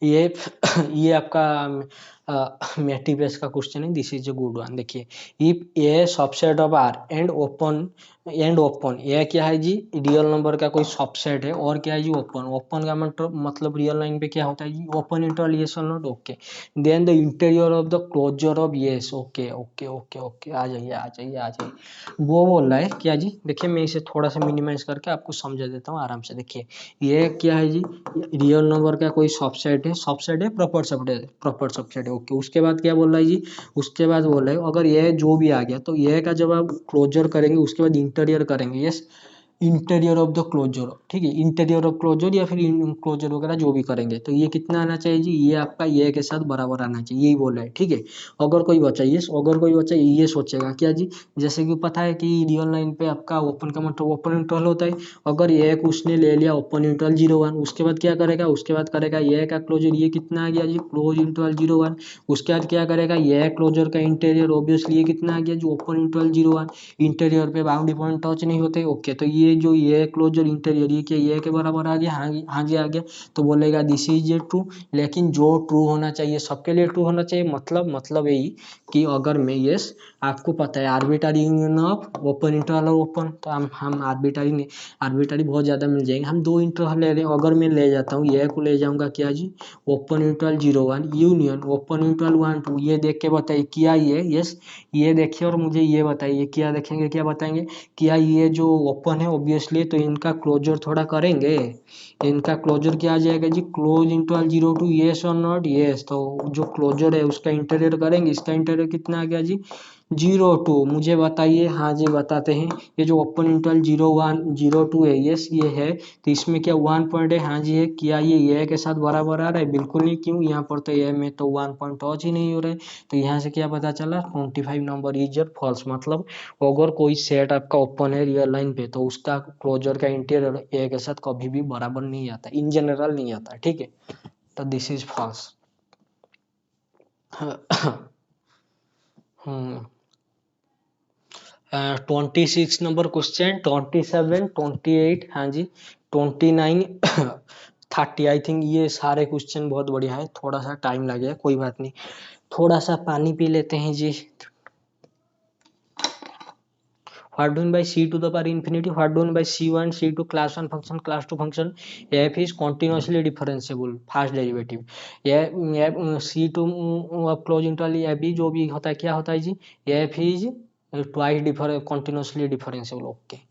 S1: ये ये आपका मैट्रिक्स का क्वेश्चन है, this is a good one. देखिए, if a subset of r and open, ये क्या है जी, रियल नंबर का कोई सबसेट है, और क्या है जी, ओपन, ओपन का मतलब रियल लाइन पे क्या होता है जी, ओपन इंटरवल येस और not, okay, then the interior of the closure of yes, okay okay okay okay, आ जाइए आ जाइए आ जाइए। वो बोल रहा है क्या जी, देखिए मैं इसे थोड़ा सा मिनिमाइज करके आपको समझा देता हूँ आराम से। देखिए, ये क्या है जी, रियल नंबर का कोई सबसेट है, प्रॉपर सबसेट है, ओके। उसके बाद क्या बोल रहा है जी, उसके बाद बोल रहा है अगर ये जो भी आ गया, तो ये का जब आप क्लोजर करेंगे उसके बाद इंटीरियर करेंगे, yes, interior of the closure, ठीक है, इंटीरियर ऑफ क्लोजर या फिर क्लोजर वगैरह जो भी करेंगे, तो ये कितना आना चाहिए जी, ये आपका ये के साथ बराबर आना चाहिए, यही बोल रहा है, ठीक है। अगर कोई बच्चा ये सोचेगा क्या जी, जैसे कि पता है कि रियल लाइन पे आपका ओपन का मतलब ओपन इंटरवल होता है, अगर ये एक उसने ले लिया ओपन इंटरवल 0 1, उसके बाद क्या करेगा, उसके बाद करेगा ये का क्लोजर, ये कितना आ गया जी क्लोज इंटरवल 0 1, उसके बाद क्या करेगा ये क्लोजर का इंटीरियर, ऑब्वियसली ये कितना आ गया जो ओपन इंटरवल 0 1, इंटीरियर पे बाउंड्री पॉइंट टच नहीं होते, ओके, तो ये जो ये क्लोजर इंटीरियर ये क्या ये के बराबर आ गया, हाँ हाँ जी आ गया, तो बोलेगा दिस इज ए ट्रू, लेकिन जो ट्रू होना चाहिए सबके लिए ट्रू होना चाहिए, मतलब यही कि अगर मैं यस आपको पता है arbitrary union of open interval और ओपन, तो हम आर्बिट्ररी नहीं, आर्बिट्ररी बहुत ज्यादा मिल जाएंगे, हम दो इंटरवल ले रहे हैं, अगर मैं ले जाता हूँ ये को ले जाऊंगा क्या जी open interval 0 1 union open interval 1 2, ये देख के बताइए क्या ये यस, ये देखिए और मुझे ये बताइए क्या देखेंगे क्या बताएंगे, क्या ये जो ओपन है ऑब्वियसली, तो इनका क्लोजर थोड़ा करेंगे, इनका क्लोजर क्या आ जाएगा जी क्लोज इंटरवल 0 2, यस और नॉट यस, तो जो क्लोजर है उसका इंटीरियर करेंगे, इसका इंटीरियर कितना आ गया जी 0 2, मुझे बताइए, हाँ जी बताते हैं, ये जो ओपन इंटरवल 0 1 0 2 है यस ये है, तो इसमें क्या 1 पॉइंट है, हाँ जी है, क्या ये के साथ बराबर आ रहा है, बिल्कुल नहीं, क्यों यहाँ पर तो ये में तो 1 पॉइंट टच ही नहीं हो रहा है, तो यहाँ से क्या पता चला 25 नंबर इज योर फॉल्स, मतलब अगर कोई सेट आपका ओपन है रियल लाइन पे तो उसका क्लोजर का इंटीरियर ए के साथ कभी भी बराबर नहीं आता, इन जनरल नहीं आता, ठीक है, तो this is false. Hmm 26 number question, 27 28 हाँ जी 29 30, आई थिंक ये सारे क्वेश्चन बहुत बढ़िया है, थोड़ा सा टाइम लगेगा कोई बात नहीं, थोड़ा सा पानी पी लेते हैं जी। What do you mean by c to the power infinity? What do you mean by c1 c2 class 1 function class 2 function? f is continuously differentiable fast derivative, ये c2 क्लोज इंटरवल ये भी जो भी होता है क्या होता है जी, f is twice differ continuously differentiable, okay.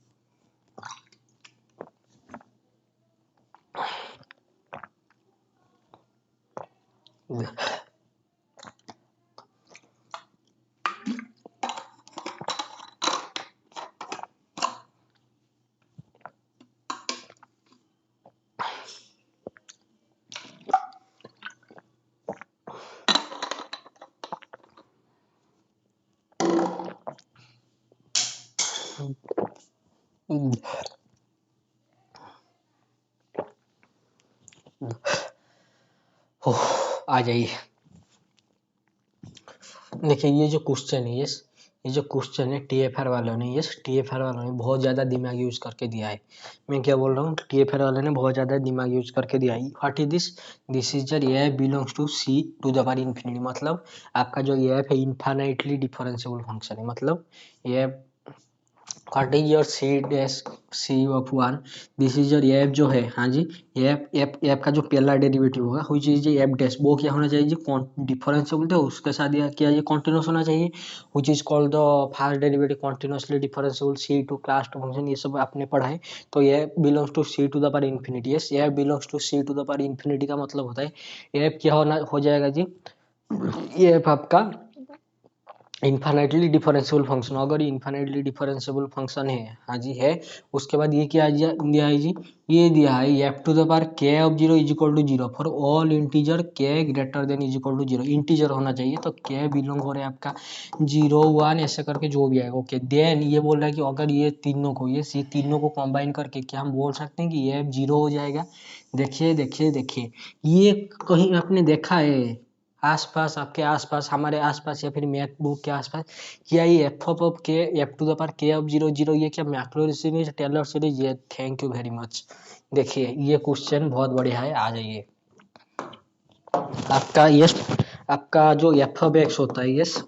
S1: आ जाइए, देखिए ये जो क्वेश्चन है ये जो क्वेश्चन है टीएफआर वालों ने टीएफआर वालों ने बहुत ज़्यादा दिमाग यूज करके दिया है, मैं क्या बोल रहा हूँ टीएफआर वालों ने बहुत ज़्यादा दिमाग यूज करके दिया है। व्हाट इज दिस इज जर a belongs to c to the power infinity, मतलब आपका जो ये है इन्फाइनाइटली डिफरेंशिएबल फंक्शन है, मतलब ये what is your C dash C of 1, this is your F जो है, हाँ जी एफ एफ एफ का जो पहला डेरिवेटिव होगा व्हिच इज एफ डैश, वो क्या होना चाहिए जी डिफरेंशिएबल, तो उसके साथ यह क्या ये कॉन्टिन्यूस होना चाहिए, which is called the first derivative continuously differentiable c two class two function, ये सब आपने पढ़ा है, तो ये belongs to c to the power infinity, yes ये belongs to c to the power infinity का मतलब होता है एफ क्या होना हो जाएगा जी, ये एफ आपका इन्फाइनाइटली डिफरेंशिएबल फंक्शन, अगर इन्फाइनाइटली डिफरेंशिएबल फंक्शन है, हाँ जी है, उसके बाद ये क्या दिया है जी, ये दिया है f to the power k of 0 is equal to 0 for all integer k greater than is equal to 0, integer होना चाहिए, तो के बिलोंग हो रहा है आपका 0 1 ऐसे करके जो भी आएगा, ओके। देन ये बोल रहा है कि अगर ये तीनों को कंबाइन करके क्या हम बोल सकते हैं कि ये 0 हो जाएगा, देखिए देखिए देखिए, ये कहीं आपने देखा है आसपास, आपके आसपास, हमारे आसपास या फिर मैथ बुक के आसपास, क्या ये एफ ऑफ के F to the power k of 0 0 ये क्या मैक्लॉरिन सीरीज टेलर सीरीज, ये थैंक यू वेरी मच। देखिए ये क्वेश्चन बहुत बढ़िया है, आ जाइए आपका यस, आपका जो एफ ऑफ एक्स होता है यस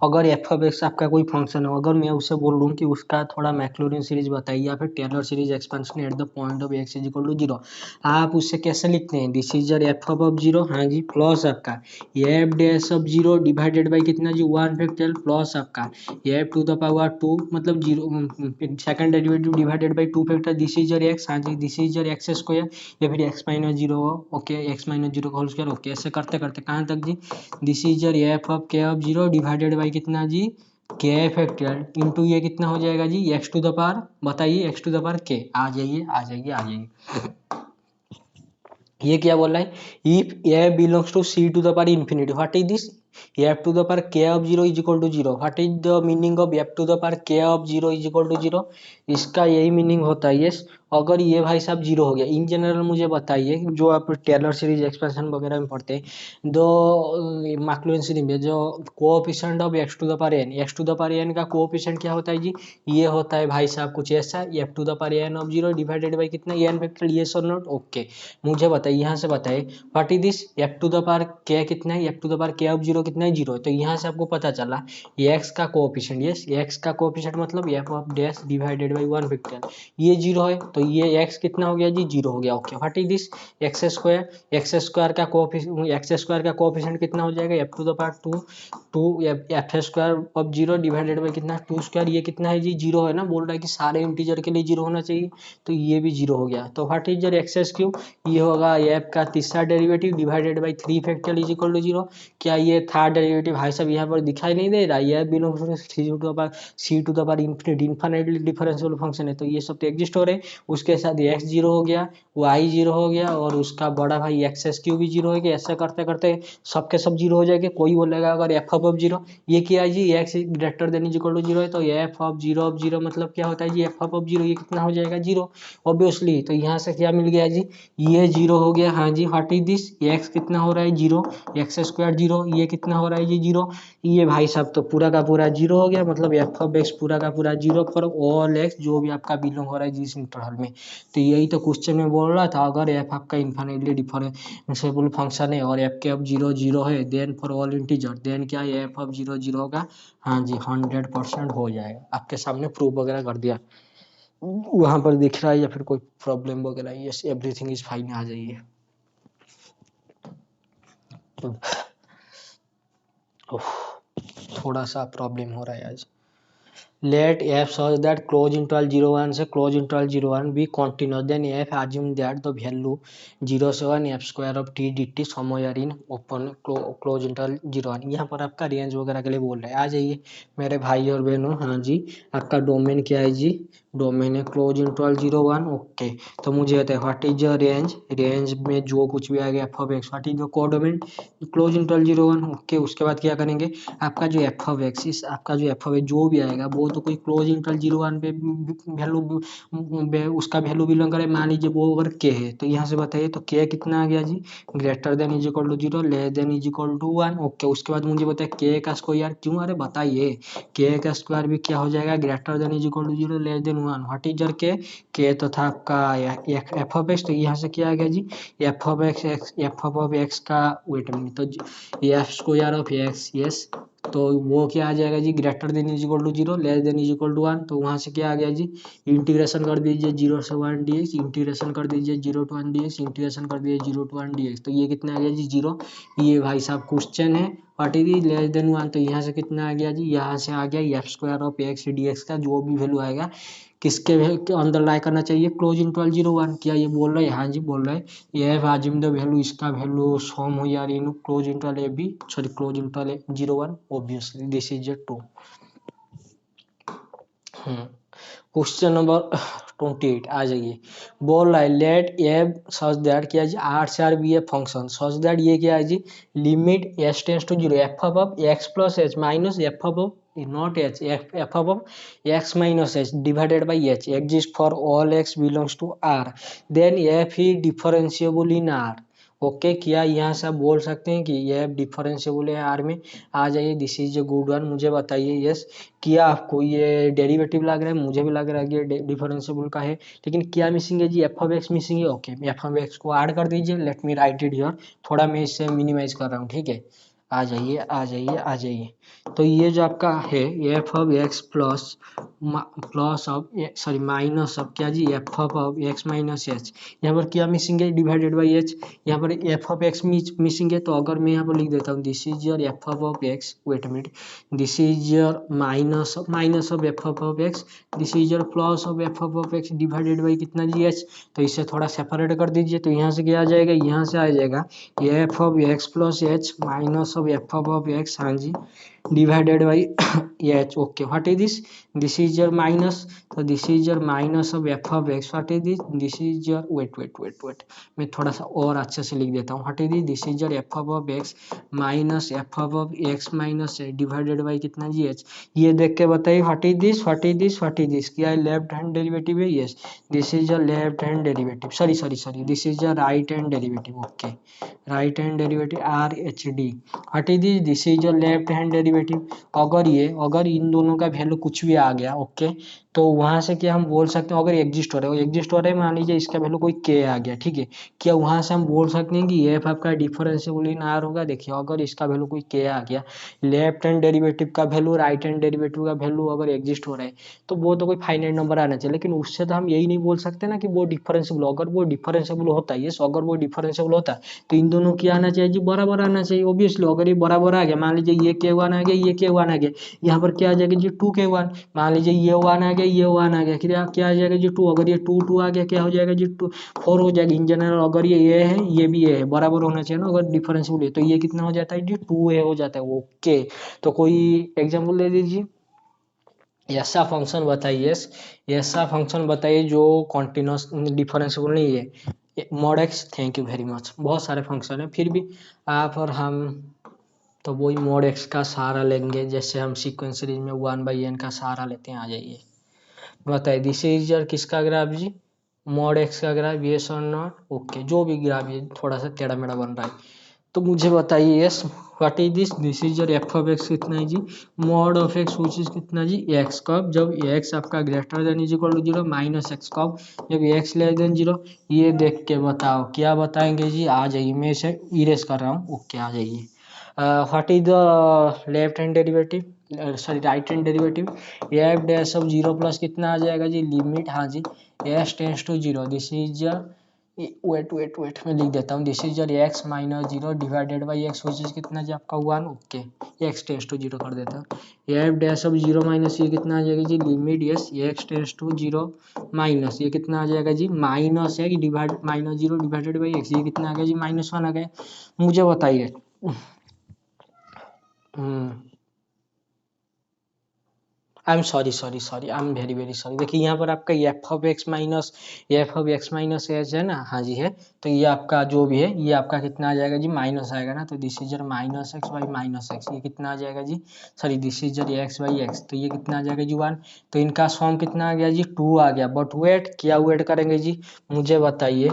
S1: अगर एफ ऑफ एक्स आपका कोई फंक्शन हो, अगर मैं उसे बोल दूं कि उसका थोड़ा मैक्लॉरिन सीरीज बताइए या फिर Taylor series expansion at the point of x is equal to 0, आप उससे कैसे लिखते हैं, this is your f of 0, हाँ जी प्लस आपका F dash of 0 divided by कितना जी 1 फैक्टोरियल प्लस आपका एफ टू द पावर 2 मतलब 0 second derivative divided by 2 factor, this is your x, हाँ जी this is your x square या फिर x minus 0, okay x minus 0 का होल स्क्वायर, ओके ऐसे करते करते कहाँ तक जी, this is your f of k of 0 divided by कितना जी के फैक्टोरियल इंटू ये कितना हो जाएगा जी एक्स टू द पावर, बताइए x to the power k, आ जाइए आ जाइए आ जाइए। ये क्या बोल रहा है, if a belongs to c to the power infinity, what is this, f to the power k of zero is equal to zero, what is the meaning of f to the power k of zero is equal to zero, इसका यही meaning होता है yes. अगर ये भाई साहब zero हो गया, इन जनरल मुझे बताइए जो आप टेलर सीरीज एक्सपेंशन वगैरह में पढ़ते हैं, दो मैक्लॉरिन सीरीज में जो coefficient of x to the power n, x to the power N का कोएफिशिएंट क्या होता है जी, ये होता है भाई साहब कुछ ऐसा, f to the power n of zero divided by कितना एन फैक्टोरियल, यस और नॉट, ओके। मुझे बताइए यहाँ से बताइए what is this, f to the power k कितना है, f to the power k of zero कितना है, जीरो है। तो यहाँ से आपको पता चला एक्स का कोएफिशिएंट, यस एक्स का कोएफिशिएंट मतलब F of dash divided by one factorial, ये जीरो है तो ये एक्स कितना हो गया जी, जीरो हो गया, okay. What is this x square, x square का कोएफिशिएंट, एक्स स्क्वायर का कोएफिशिएंट कितना हो जाएगा f to the power two, two f square of zero divided by कितना टू स्क्वायर, ये कितना है जी, जीरो है ना, बोल रहा है कि सारे इंटीजर के लिए जीरो होना चाहिए, तो ये भी जीरो हो गया। तो what is your x cube, ये होगा एफ का तीसरा derivative divided by three factorial is equal to zero. क्या ये थर्ड डेरिवेटिव भाई साहब यहाँ पर दिखाई नहीं दे रहा, ये belongs to c to the power infinitely differential function है, तो ये सब तो एग्जिस्ट हो रहे हैं। उसके साथ एक्स जीरो हो गया, वाई जीरो हो गया, और उसका बड़ा भाई एक्स क्यूब भी जीरो हो गया। ऐसा करते करते सबके सब जीरो हो जाएंगे। कोई बोलेगा अगर एफ ऑफ जीरो, ये क्या है जी, x greater than is equal to zero है, तो एफ ऑफ जीरो मतलब क्या होता है जी, एफ ऑफ जीरो, ये कितना हो जाएगा जीरो ऑब्वियसली। तो यहाँ से क्या मिल गया जी, ये जीरो हो गया, हाँ जी। व्हाट इज दिस, एक्स कितना हो रहा है जीरो, एक्स स्क्वायर जीरो, ये कितना हो रहा है जी जीरो, ये भाई साहब तो पूरा का पूरा जीरो हो गया, मतलब एफ ऑफ एक्स पूरा का पूरा जीरो फॉर ऑल एक्स जो भी आपका बिलोंग हो रहा है जिस इंटरवल में। तो यही तो क्वेश्चन में बोल रहा था, अगर एफ आपका इनफाइनाइटली डिफरेंशिएबल फंक्शन है और f k of zero zero है, then for all integer, then क्या है एफ ऑफ जीरो जीरो होगा, हाँ जी 100% हो जाएगा। आपके सामने प्रूफ वगैरह कर दिया, वहां पर दिख रहा है या फिर कोई प्रॉब्लम वगैरह, यस एवरीथिंग इज फाइन, आ जाइए। थोड़ा सा प्रॉब्लम हो रहा है आज। Let f such that close interval 0 1 से close interval 0 1 be continuous, then f assume that the value 0 से 1 f square of t dt somewhere in open close interval 0 1। यहाँ पर आपका रेंज वगैरह के लिए बोल रहे हैं, आ जाइए मेरे भाई और बहनों, हाँ जी। आपका डोमेन क्या है जी, डोमेन है क्लोज इंटरवल 0 1, ओके। तो मुझे बताए व्हाट इज रेंज, रेंज में जो कुछ भी आ गया F of x, what is the codomain close interval 0 1, okay. उसके बाद क्या करेंगे, आपका जो एफ ऑफ एक्स, आपका जो एफ ऑफ एक्स जो भी आएगा वो तो कोई क्लोज इंटरवल 0 1 पे वैल्यू, उसका वैल्यू बिलोंग करे, मान लीजिए वो अगर के है, तो यहाँ से बताइए तो के कितना आ गया जी, greater than is equal to zero, less than is equal to 1, okay. उसके बाद मुझे बताइए के का स्क्वायर क्यों, अरे बताइए के का स्क्वायर भी क्या हो जाएगा, greater than is equal to zero, less than 1, what is your k तो था आपका एफ ऑफ एक्स, तो यहाँ से क्या आ गया जी F of x, f of x का वेट मिनट, तो F square of x, yes. तो वो क्या आ जाएगा जी, greater than is equal to zero, less than is equal to 1, तो वहां से क्या आ गया जी, इंटीग्रेशन कर दीजिए 0 से 1 dx, इंटीग्रेशन कर दीजिए 0 to 1 dx, इंटीग्रेशन कर दीजिए 0 to 1 dx, तो ये कितना आ गया जी जीरो। ये भाई साहब क्वेश्चन है, व्हाट इज लेस देन 1, तो यहाँ से कितना आ गया जी, यहाँ से आ गया F square of x D x का जो भी वैल्यू आएगा किसके अंदर लाई करना चाहिए, क्लोज इंटरवल 0 1। क्या ये बोल रहा है, हाँ जी बोल रहा है, ये हाजिम द वैल्यू, इसका वैल्यू सम हो यार in close interval a b, sorry close interval 0 1, obviously this is a true. Question number 28 आ जाइए, बोल रहा है लेट एफ सच दैट क्या है जी, आर से r be a function such that, ये क्या है जी, limit s tends to zero f of x plus h minus F of not h, f of x minus h divided by h exist for all x belongs to r, then f is differentiable in r, okay. क्या यहाँ से आप बोल सकते हैं कि ये differentiable है आर में, आ जाइए this is a good one, मुझे बताइए यस। क्या आपको ये डेरिवेटिव लग रहा है, मुझे भी लग रहा है कि डिफरेंशिएबल का है, लेकिन क्या मिसिंग है जी, एफ ऑफ एक्स मिसिंग है, ओके। एफ ऑफ एक्स को ऐड कर दीजिए, late me write it here, थोड़ा मैं इसे मिनिमाइज कर रहा हूँ, ठीक है। आ जाइए आ जाइए आ जाइए, तो ये जो आपका है f of x plus plus of sorry minus of क्या जी F of x minus h, यहाँ पर क्या मिसिंग है, डिवाइडेड बाई एच, यहाँ पर एफ ऑफ एक्स मिसिंग है, तो अगर मैं यहाँ पर लिख देता हूँ this is your f of x, wait a minute, this is your minus of f of x, this is your plus of f of x divided by कितना जी एच, तो इसे थोड़ा सेपरेट कर दीजिए, तो यहाँ से क्या आ जाएगा, यहाँ से आ जाएगा F of x plus h minus of f of x, हाँ जी divided by h. Okay, what is this? This is your minus, so this is your minus of f of x. What is this? This is your wait, मैं थोड़ा सा और अच्छे से लिख देता हूँ. What is this? This is your f of x minus f of x minus a divided by कितना जी h. ये देख के बताइए what is this, what is this, what is this. क्या है? लेफ्ट हैंड डेरिवेटिव है. Yes, this is your left hand derivative. Sorry, this is your right hand derivative. Okay, right hand derivative R H D. What is this? This is your left hand derivative. अगर इन दोनों का value कुछ भी आ गया, okay, तो वहां से क्या हम बोल सकते हैं, अगर एग्जिस्ट हो रहा है, मान लीजिए इसका वैल्यू कोई के आ गया, ठीक है, क्या वहां से हम बोल सकते हैं कि ये एफ आपका डिफरेंशिएबल इन आर होगा? देखिए, अगर इसका वैल्यू कोई के आ गया, लेफ्ट हैंड डेरिवेटिव का वैल्यू, राइट हैंड डेरिवेटिव का वैल्यू अगर एग्जिस्ट हो रहा है, तो वो तो कोई फाइनाइट नंबर आना चाहिए. लेकिन उससे तो हम यही नहीं बोल सकते ना कि वो डिफरेंशिएबल. अगर वो डिफरेंशिएबल होता है, यस, अगर वो डिफरेंशिएबल होता है, तो इन दोनों की आना चाहिए जी, बराबर आना चाहिए. ऑब्वियसली अगर ये बराबर आ गया, मान लीजिए ये के वन आ गया, ये के वन आ गया, यहाँ पर क्या आ जाएगा जी, टू के वन. मान लीजिए ये वन आ गया, ये वन आ गया, क्या आ जाएगा जी, टू. अगर ये टू टू आ गया, क्या हो जाएगा जी, टू फोर हो जाएगा. इन जनरल अगर ये है, ये भी ये है, बराबर होना चाहिए ना. अगर डिफरेंशिएबल है तो ये कितना हो जाता है जी, टू ए हो जाता है. ओके, तो कोई एग्जाम्पल दे दीजिए. ऐसा फंक्शन बताइए, ऐसा फंक्शन बताइए जो कॉन्टिन्यूस डिफरेंशिएबल नहीं है. Mod x, thank you very much. बहुत सारे फंक्शन है, फिर भी आप और हम तो वही मॉड एक्स का सहारा लेंगे, जैसे हम सीक्वेंस सीरीज में 1/n का सहारा लेते हैं. आ जाइए, बताइए. दिस इज योर किसका ग्राफ जी, मॉड एक्स का ग्राफ. यस और नॉट? ओके, जो भी ग्राफ ये थोड़ा सा टेढ़ा मेढ़ा बन रहा है, तो मुझे बताइए. Yes, what is this? This is your f of x कितना है जी, mod of x which is कितना जी, एक्स. कब? जब एक्स आपका greater than is equal to zero. Minus x कब? जब एक्स लेस देन जीरो. ये देख के बताओ, क्या बताएंगे जी? आ जाइए, मैं इसे इरेज कर रहा हूँ. ओके, आ जाइए. What is the left hand derivative, sorry right hand derivative. F dash of zero plus कितना आ जाएगा जी, लिमिट, हाँ जी, s tends to zero. This is wait मैं लिख देता हूँ. This is your x minus zero divided by x which is कितना जी आपका one. Okay, x tends to zero कर देता हूँ. F dash of zero minus ये कितना आ जाएगा जी, limit, yes, x tends to zero minus ये कितना आ जाएगा जी, माइनस है, divide minus zero divided by x, ये कितना आ गया जी, माइनस वन आ गया. मुझे बताइए. आई am sorry, I am very sorry. देखिए, यहाँ पर आपका f of x minus H है ना, हाँ जी है. तो ये आपका जो भी है, ये आपका कितना आ जाएगा जी, माइनस आएगा ना. तो this is minus x by minus x, ये कितना आ जाएगा जी, sorry, this is x by x, तो ये कितना आ जाएगा जी, वन. तो इनका सॉम कितना आ गया जी, टू आ गया. बट वेट, क्या वेट करेंगे जी, मुझे बताइए.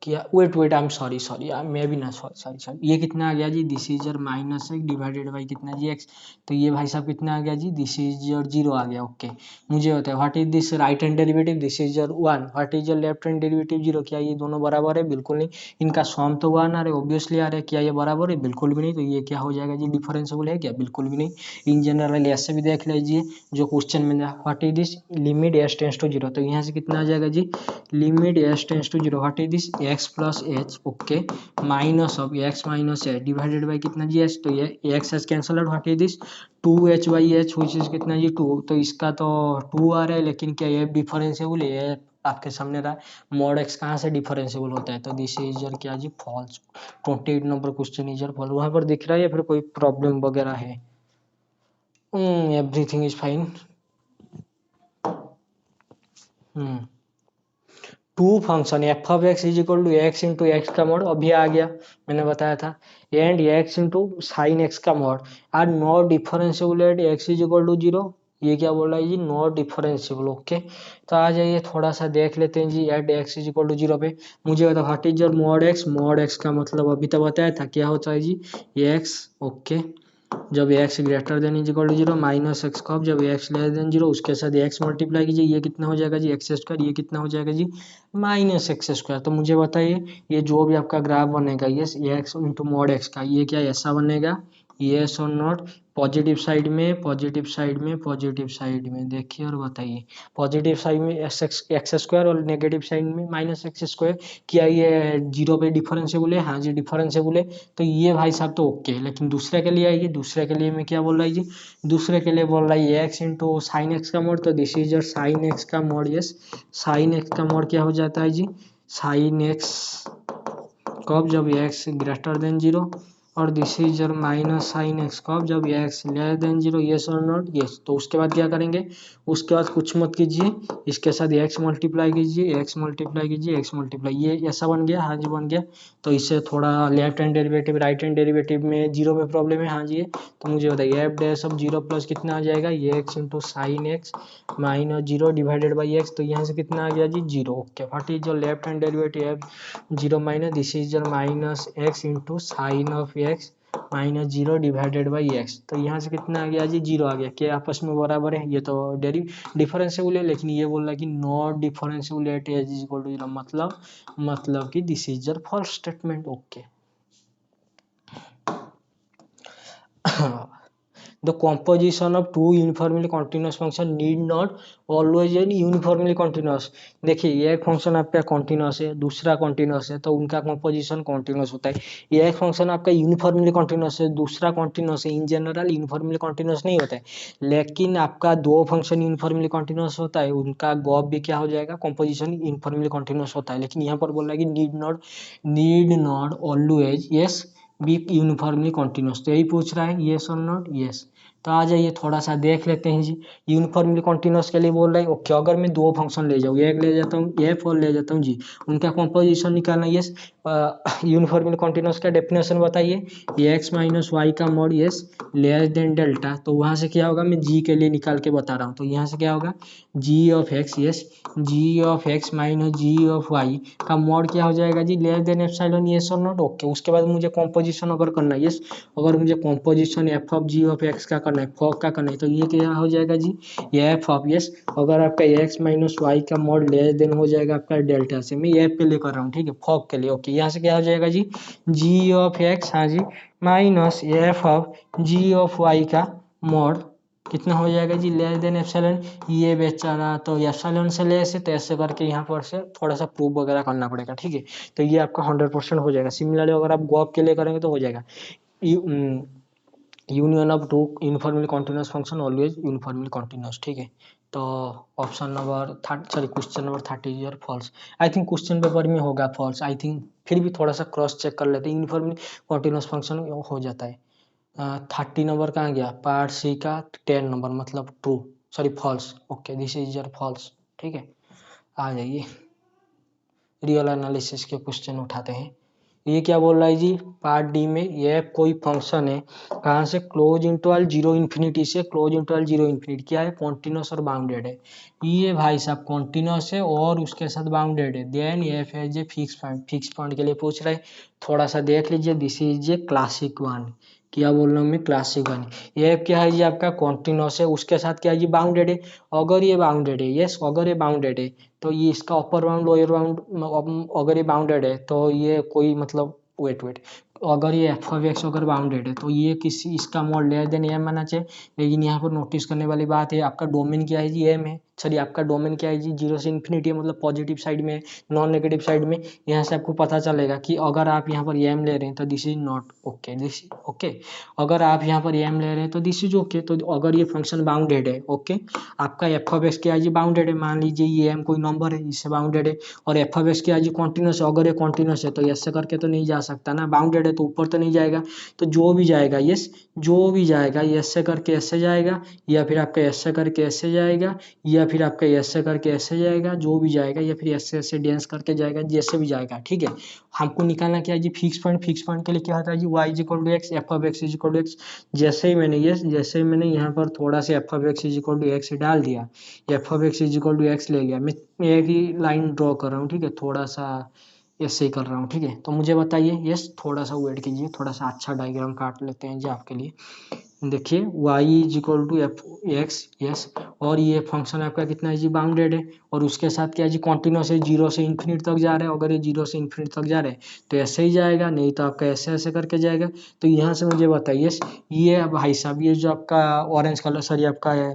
S1: क्या, वेट, आई एम सॉरी, मैं भी ना, सॉरी, ये कितना आ गया जी, this is your minus x divided by कितना जी, एक्स. तो ये भाई साहब कितना आ गया जी, दिस इज योर जीरो आ गया. ओके, मुझे बताए what is this right hand derivative, this is your one. What is your left hand derivative, zero. क्या ये दोनों बराबर है? बिल्कुल नहीं. इनका सॉम तो वन आ रहा है, ऑब्वियसली आ रहा है. क्या ये बराबर है? बिल्कुल भी नहीं. तो ये क्या हो जाएगा जी, डिफरेंशिएबल है क्या? बिल्कुल भी नहीं. इन जनरल ऐसे भी देख लीजिए जो क्वेश्चन में, what is this, limit s tends to zero. तो यहाँ से कितना आ जाएगा जी, limit s tends to zero. What is this, x plus h. Okay, minus of x minus h divided by कितना जी, एच. तो ये x h cancel out. What is this, two h by h which is कितना जी, to. तो इसका तो to आ रहा है, लेकिन क्या ये डिफरेंशिएबल है? आपके सामने रहा, मॉड एक्स कहाँ से डिफरेंशिएबल होता है. तो दिस इज योर क्या जी, false. 28 number question is your false. वहां पर दिख रहा है या फिर कोई प्रॉब्लम वगैरह है? Everything is fine. Two function f of x is equal to x into x का मॉड अभी आ गया, मैंने बताया था. And x into sine x का mod are not differentiable at x is equal to zero. ये क्या बोल रहा है जी, नॉट डिफरेंशिएबल. ओके, तो आ जाइए थोड़ा सा देख लेते हैं जी, at x is equal to zero पे. मुझे बता what is your mod x का मतलब अभी तो बताया था, क्या होता है जी, एक्स. ओके, जब x greater than is equal to zero. Minus x कब, जब एक्स लेस देन जीरो. उसके साथ एक्स मल्टीप्लाई कीजिए, ये कितना हो जाएगा जी, एक्स स्क्वायर. ये कितना हो जाएगा जी, माइनस एक्स स्क्वायर. तो मुझे बताइए, ये जो भी आपका ग्राफ बनेगा, ये एक्स इंटू मॉड एक्स का, ये क्या ऐसा बनेगा, यस और नॉट. पॉजिटिव साइड में देखिए और बताइए. पॉजिटिव साइड में एक्स स्क्वायर और नेगेटिव साइड में माइनस एक्स स्क्वायर. क्या ये जीरो पे डिफरेंशिएबल है? हाँ जी, डिफरेंशिएबल है. तो ये भाई साहब तो ओके है. लेकिन दूसरे के लिए आइए, दूसरे के लिए मैं क्या बोल रहा है जी, दूसरे के लिए बोल रहा है एक्स इंटू साइन एक्स का मोड. तो this is your sign x का मोड. यस, साइन एक्स का मोड क्या हो जाता है जी, साइन एक्स कब, जब एक्स ग्रेटर देन जीरो. और this is your minus sine x कब, जब x less than zero, yes और नॉट, येस। तो उसके बाद क्या करेंगे, उसके बाद कुछ मत कीजिए, इसके साथ एक्स मल्टीप्लाई कीजिए, एक्स मल्टीप्लाई कीजिए, एक्स मल्टीप्लाई, ये ऐसा बन गया, हाँ जी बन गया। तो इससे थोड़ा left hand derivative right hand derivative में जीरो में प्रॉब्लम है, हाँ जी है। तो मुझे बताइए f dash of zero plus कितना आ जाएगा, ये x into sine x minus zero divided by x. तो यहाँ से कितना आ गया जी, zero. Okay, what is your left hand derivative, f zero minus this is your minus x into sine of x minus zero divided by x. तो यहाँ से कितना आ गया जी, जीरो आ गया। क्या आपस में बराबर है, ये तो डिफरेंशिएबल है, लेकिन ये बोल रहा है कि not differentiable at h is equal to zero, मतलब कि this is your false statement. Okay the composition of two uniformly continuous function need not always be uniformly continuous। देखिए ये एक फंक्शन आपका कॉन्टिन्यूस है, दूसरा कॉन्टिन्यूस है, तो उनका कंपोजिशन कॉन्टिन्यूस होता है। ये एक फंक्शन आपका यूनिफॉर्मली कॉन्टिन्यूस है, दूसरा कॉन्टिन्यूस है। इन जनरल यूनिफॉर्मली कॉन्टिन्यूस नहीं होता है, लेकिन आपका दो फंक्शन यूनिफॉर्मली कॉन्टिन्यूस होता है, उनका गॉप भी क्या हो जाएगा, कंपोजिशन यूनिफॉर्मली कॉन्टिन्यूस होता है। लेकिन यहाँ पर बोल रहा है कि need not always yes be uniformly continuous. तो यही पूछ रहा है, येस और नॉट, येस। तो आ जाइए थोड़ा सा देख लेते हैं जी, यूनिफॉर्मली कॉन्टिन्यूस के लिए बोल रहे हैं। ओके, अगर मैं दो फंक्शन ले जाऊँ, एक ले जाता हूँ एफ और ले जाता हूँ जी, उनका कॉम्पोजिशन निकालना। यस, यूनिफॉर्मली कॉन्टिन्यूस का डेफिनेशन बताइए, एक्स माइनस वाई का mod yes less than delta. तो वहाँ से क्या होगा, मैं जी के लिए निकाल के बता रहा हूँ। तो यहाँ से क्या होगा, g of x yes g of x minus g of y का मॉड क्या हो जाएगा जी, लेस देन एप्सिलॉन, यस और नॉट। ओके, उसके बाद मुझे कॉम्पोजिशन अगर करना है, यस अगर मुझे composition f of g of x का करना है, फॉक का करना है, तो ये क्या हो जाएगा जी, ये एफ ऑफ यस अगर आपका एक्स माइनस वाई का मॉड लेस देन हो जाएगा आपका डेल्टा से। मैं एफ के लिए कर रहा हूँ, ठीक है, फॉक के लिए। ओके, यहाँ से क्या हो जाएगा जी ऑफ एक्स हाँ जी minus F of g of y का मॉड कितना हो जाएगा जी, लेस देन एप्सिलॉन। ये बेचारा तो एप्सिलॉन से लेस है, तो ऐसे करके यहाँ पर से थोड़ा सा प्रूफ वगैरह करना पड़ेगा, ठीक है। तो ये आपका 100% हो जाएगा। सिमिलरली अगर आप गॉप के लिए करेंगे तो हो जाएगा, union of two uniformly continuous function always uniformly continuous, ठीक है। तो option number question number 30 is your false. I think question paper में होगा फॉल्स, आई थिंक, फिर भी थोड़ा सा क्रॉस चेक कर लेते हैं, यूनिफॉर्मली कॉन्टिन्यूस फंक्शन हो जाता है। 30 नंबर कहाँ गया, पार्ट सी का 10 नंबर, मतलब true, false. Okay, this is your false, ठीक है। आ जाइए रियल एनालिसिस के क्वेश्चन उठाते हैं। ये क्या बोल रहा है जी, पार्ट डी में, ये कोई फंक्शन है, कहाँ से, क्लोज इंटरवल जीरो इन्फिनिटी से क्लोज इंटरवल जीरो इन्फिनिटी, क्या है, कॉन्टिन्यूस और बाउंडेड है। ये भाई साहब कॉन्टिन्यूस है और उसके साथ बाउंडेड है। देन एफ है जे फिक्स पॉइंट के लिए पूछ रहा है, थोड़ा सा देख लीजिए, this is a classic one. क्या बोल रहा हूँ मैं, क्लासिक वन। ये क्या है जी, आपका कॉन्टिन्यूस है, उसके साथ क्या है जी, बाउंडेड है। अगर ये बाउंडेड है, यस अगर ये बाउंडेड है, तो ये इसका अपर बाउंड लोअर बाउंड, अगर ये बाउंडेड है तो ये कोई मतलब वेट अगर ये एफ ऑफ एक्स अगर बाउंडेड है, तो ये किसी इसका मॉड लेस देन एम आना चाहिए। लेकिन यहाँ पर नोटिस करने वाली बात है, आपका डोमेन क्या है जी, एम है। चलिए, आपका डोमेन क्या है जी, जीरो से इन्फिनिटी है, मतलब पॉजिटिव साइड में, नॉन नेगेटिव साइड में। यहाँ से आपको पता चलेगा कि अगर आप यहाँ पर एम ले रहे हैं तो this is not okay, this okay. अगर आप यहाँ पर एम ले रहे हैं तो दिस इज ओके। तो अगर ये फंक्शन बाउंडेड है, ओके, आपका एफ ऑफ एक्स क्या है जी, बाउंडेड है। मान लीजिए ये एम कोई नंबर है, इससे बाउंडेड है, और एफ ऑफ एक्स क्या है जी, कॉन्टिन्यूस है। अगर ये कॉन्टिन्यूस है तो ऐसे करके तो नहीं जा सकता ना, बाउंडेड है तो ऊपर तो नहीं जाएगा। तो जो भी जाएगा, यस जो भी जाएगा, ऐसे करके ऐसे जाएगा, या फिर आपका ऐसे करके ऐसे जाएगा, या फिर आपका ऐसे करके ऐसे जाएगा, जो भी जाएगा, या फिर ऐसे ऐसे डांस करके जाएगा, जैसे भी जाएगा, ठीक है। हमको निकालना क्या है जी, फिक्स पॉइंट। फिक्स पॉइंट के लिए क्या होता है जी, y is equal to x, f of x is equal to x. जैसे ही मैंने यहाँ पर थोड़ा सा f of x is equal to x डाल दिया, f of x is equal to x ले लिया, मैं एक ही लाइन ड्रॉ कर रहा हूँ, ठीक है, थोड़ा सा ऐसे ही कर रहा हूँ, ठीक है। तो मुझे बताइए, यस थोड़ा सा वेट कीजिए, थोड़ा सा अच्छा डायग्राम काट लेते हैं जी आपके लिए। देखिए y is equal to f x, yes, और ये फंक्शन आपका कितना है जी, बाउंडेड है, और उसके साथ क्या है जी, कॉन्टिन्यूस है, जीरो से इन्फिनिट तक जा रहा है। अगर ये जीरो से इन्फिनिट तक जा रहा है तो ऐसे ही जाएगा, नहीं तो आपका ऐसे ऐसे करके जाएगा। तो यहाँ से मुझे बताइए, ये भाई साहब, ये जो आपका ऑरेंज कलर, सॉरी आपका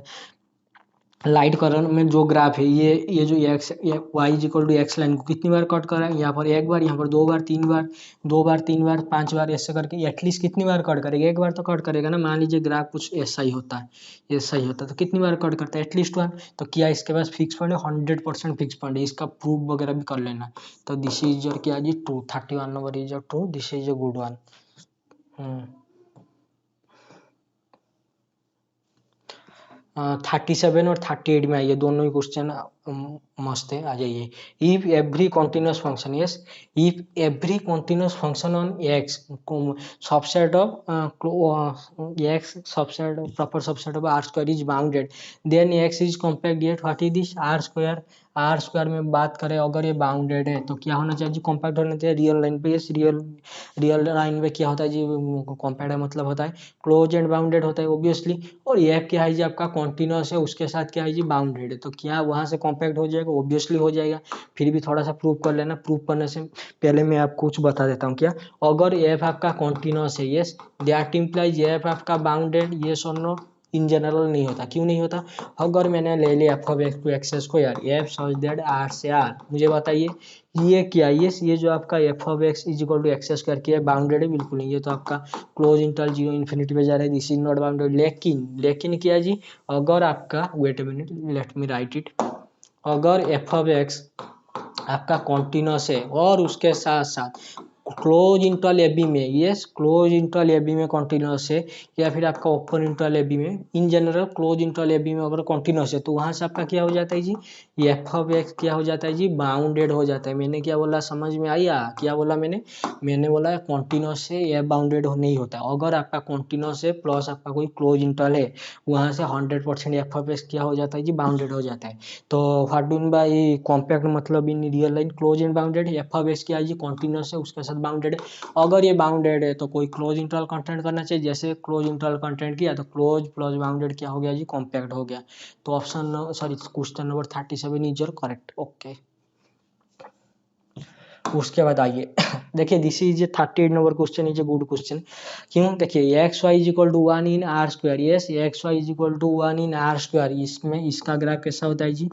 S1: लाइट कलर में जो ग्राफ है, ये जो x Y is equal to x line को कितनी बार कट कर रहा है, यहाँ पर एक बार, यहाँ पर दो बार, तीन बार, दो बार, तीन बार, पांच बार, ऐसे करके एटलीस्ट कितनी बार कट करेगा, एक बार तो कट करेगा ना। मान लीजिए ग्राफ कुछ ऐसा ही होता है, ऐसा ही होता है, तो कितनी बार कट करता है, एटलीस्ट वन। तो क्या इसके पास फिक्स पॉइंट है, 100% फिक्स पॉइंट है, इसका प्रूफ वगैरह भी कर लेना। तो दिस इज योर क्या जी, 231 number is your 2, this is a good one. 37 और 38 में आइए, दोनों ही क्वेश्चन मस्त है, आ जाइए। If every continuous function, yes, if every continuous function on x subset of x subset proper subset of r square is bounded, then x is compact yet what is this r square. R square में बात करें अगर ये bounded है तो क्या होना चाहिए जी, कॉम्पैक्ट होना चाहिए रियल लाइन पे। यस, रियल लाइन पे क्या होता है जी, कॉम्पैक्ट है मतलब होता है क्लोज एंड बाउंडेड होता है ऑब्वियसली। और ये क्या है जी आपका कॉन्टिन्यूस है, उसके साथ क्या है जी बाउंडेड है, तो क्या वहां से कॉम्पैक्ट हो जाएगा, ऑब्वियसली हो जाएगा। फिर भी थोड़ा सा प्रूव कर लेना, प्रूव करने से पहले मैं आपको कुछ बता देता हूँ। क्या अगर एफ आपका कॉन्टिन्यूस है, यस, दैट इम्प्लाइज एफ आपका बाउंडेड, यस और नो। इन जनरल नहीं होता, क्यों नहीं होता? अगर मैंने ले लिया f of x to x square, f such that r से आर, मुझे बताइए ये क्या, ये जो आपका f of x is equal to x square किया बाउंडेड है? बिल्कुल नहीं, ये तो आपका क्लोज इंटरवल जीरो इन्फिनिटी पे जा रहा है, दिस इज नॉट बाउंडेड। लेकिन क्या जी, अगर आपका wait a minute, let me write it, अगर एफ ऑफ एक्स आपका कॉन्टिन्यूस है और उसके साथ साथ क्लोज इंटरवल ए बी में, yes, close interval a b में कॉन्टिन्यूस है, या फिर आपका ओपन इंटरवल ए बी में, in general close interval a b में अगर कॉन्टिन्यूस है, तो वहां से आपका क्या हो जाता है जी, एफ ऑफ एक्स क्या हो जाता है जी, बाउंडेड हो जाता है। मैंने क्या बोला, समझ में आया क्या बोला मैंने बोला कॉन्टिन्यूस से एफ बाउंडेड नहीं होता। अगर आपका कॉन्टिन्यूस है प्लस आपका कोई क्लोज इंटरवल है, वहां से 100% एफ ऑफ एक्स क्या हो जाता है जी, बाउंडेड हो जाता है। तो व्हाट डू बाय कॉम्पैक्ट मतलब in real line close and bounded, F of x क्या है जी, कॉन्टिन्यूस है, उसके साथ बाउंडेड है। अगर ये बाउंडेड है तो कोई क्लोज इंटरवल कंटेंट करना चाहिए, जैसे क्लोज इंटरवल कंटेंट किया तो क्लोज प्लस बाउंडेड क्या हो गया जी, कॉम्पैक्ट हो गया। तो option sorry question number 37 is your correct. Okay, उसके बाद आइए देखिए, this is 38 number question, is a good question. क्यों? देखिए x Y is equal to 1 in are square, yes, x Y is equal to 1 in are square, इसमें इसका graph कैसा होता है जी,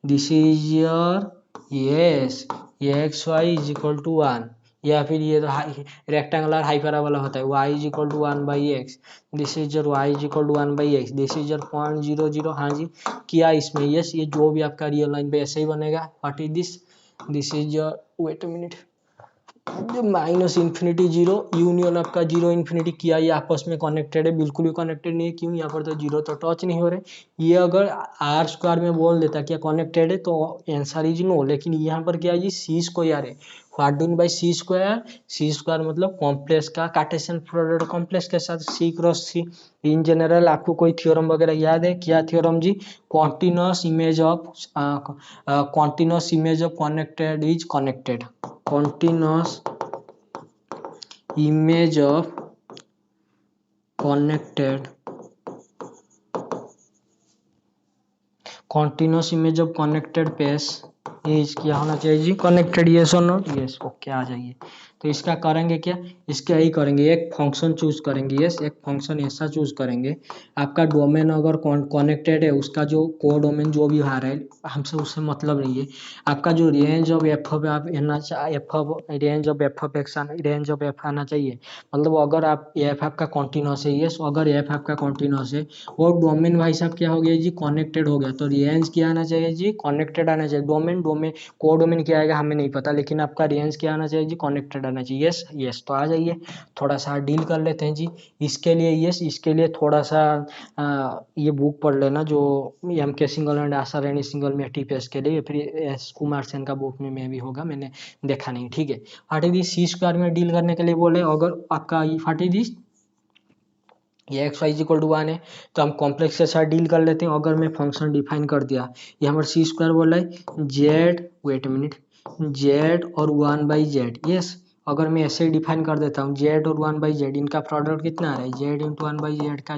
S1: this is your, yes, x Y is equal to 1, या फिर ये रेक्टेंगुलर हाइपरबोला होता है, y is equal to 1 by x, this is your y is equal to 1 by x, this is your 0.00, हाँ जी किया इसमें, यस, ये जो भी आपका रियल लाइन पे ऐसे ही बनेगा। What is this is your, wait a minute, minus infinity zero, union आपका जीरो इन्फिनिटी किया, ये आपस में कनेक्टेड है, बिल्कुल भी कनेक्टेड नहीं है। क्यों? यहाँ पर तो जीरो तो टच नहीं हो रहे। ये अगर आर स्क्वायर में बोल देता क्या कनेक्टेड है तो आंसर इज नो, लेकिन यहाँ पर क्या है जी, सी स्क्वायर है। What done by c square, c square मतलब कॉम्प्लेक्स का कार्टेशियन प्रोडक्ट कॉम्प्लेक्स के साथ सी क्रॉस सी। इन जनरल आपको कोई थ्योरम वगैरह याद है? क्या थ्योरम जी, continuous image of continuous image of connected is connected, continuous image of connected, continuous image of connected path इज क्या होना चाहिए जी, कनेक्टेड, यस और नॉट, यस। ओके, आ जाइए। तो इसका करेंगे क्या, इसका यही करेंगे, एक फंक्शन चूज करेंगे, यस, एक फंक्शन ऐसा चूज करेंगे, आपका डोमेन अगर कनेक्टेड है, उसका जो को डोमेन जो भी आ रहा है हमसे उससे मतलब नहीं है, आपका जो range of f of range of f of x, range of F आना चाहिए। मतलब अगर आप एफ आपका कॉन्टिन्यूस है, यस, अगर एफ आपका कॉन्टिन्यूस है और डोमेन भाई साहब क्या हो गया जी, कनेक्टेड हो गया, तो रेंज क्या आना चाहिए जी, कनेक्टेड आना चाहिए। डोमेन को डोमेन क्या आएगा हमें नहीं पता, लेकिन आपका रेंज क्या आना चाहिए जी, कनेक्टेड आना चाहिए, यस यस। तो आ जाइए थोड़ा सा डील कर लेते हैं जी इसके लिए, यस, इसके लिए थोड़ा सा ये बुक पढ़ लेना जो एम के single and Asha rainy single में टीपीएस के लिए, फिर एस कुमार सेन का बुक में भी होगा, मैंने देखा नहीं, ठीक है। फाटी दी सी स्क्वायर में डील करने के लिए बोले, अगर आपका फाटी दी ये एक्स वाई इक्वल टू 1 है तो हम कॉम्प्लेक्स के साथ डील कर लेते हैं। अगर मैं फंक्शन डिफाइन कर दिया, यहाँ पर सी स्क्वायर बोला है जेड, वेट मिनट, जेड और 1 बाई जेड, यस। अगर मैं ऐसे ही डिफाइन कर देता हूँ जेड और 1 बाई जेड, इनका प्रोडक्ट कितना आ रहा है, जेड इंटू 1 बाई जेड का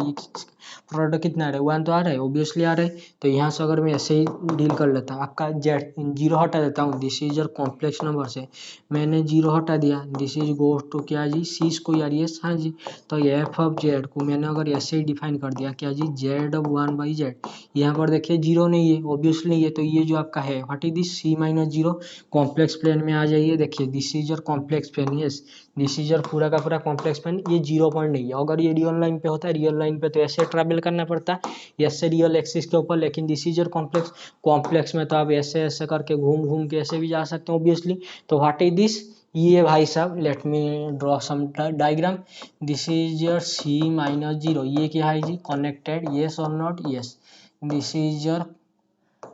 S1: प्रोडक्ट कितना आ रहा है, 1 तो आ रहा है, ऑब्वियसली आ रहा है। तो यहाँ से अगर मैं ऐसे ही डील कर लेता हूँ, आपका जेड जीरो हटा देता हूँ, this is your complex number से मैंने जीरो हटा दिया, दिस इज गोज टू क्या जी, सी स्क्वायर, यस, हाँ जी। तो एफ ऑफ जेड को मैंने अगर ऐसे ही डिफाइन कर दिया क्या जी, जेड ऑफ 1 बाई जेड, यहाँ पर देखिए जीरो नहीं है, ऑब्वियसली नहीं है, तो ये जो आपका है what is this, c minus zero. Complex plane में आ जाइए, देखिए this is your complex plane, yes, this is your पूरा का पूरा कॉम्प्लेक्स प्लेन, ये 0 पॉइंट नहीं है। अगर ये रियल लाइन पे होता है, रियल लाइन पे तो ऐसे ट्रैवल करना पड़ता है ऐसे रियल एक्सिस के ऊपर, लेकिन दिस इज योर कॉम्प्लेक्स में तो आप ऐसे ऐसे करके घूम घूम के ऐसे भी जा सकते हैं ऑब्वियसली। तो व्हाट इज दिस, ये भाई साहब let me draw some diagram. This is your C minus 0, ये क्या है जी कनेक्टेड, येस और not, yes. This is your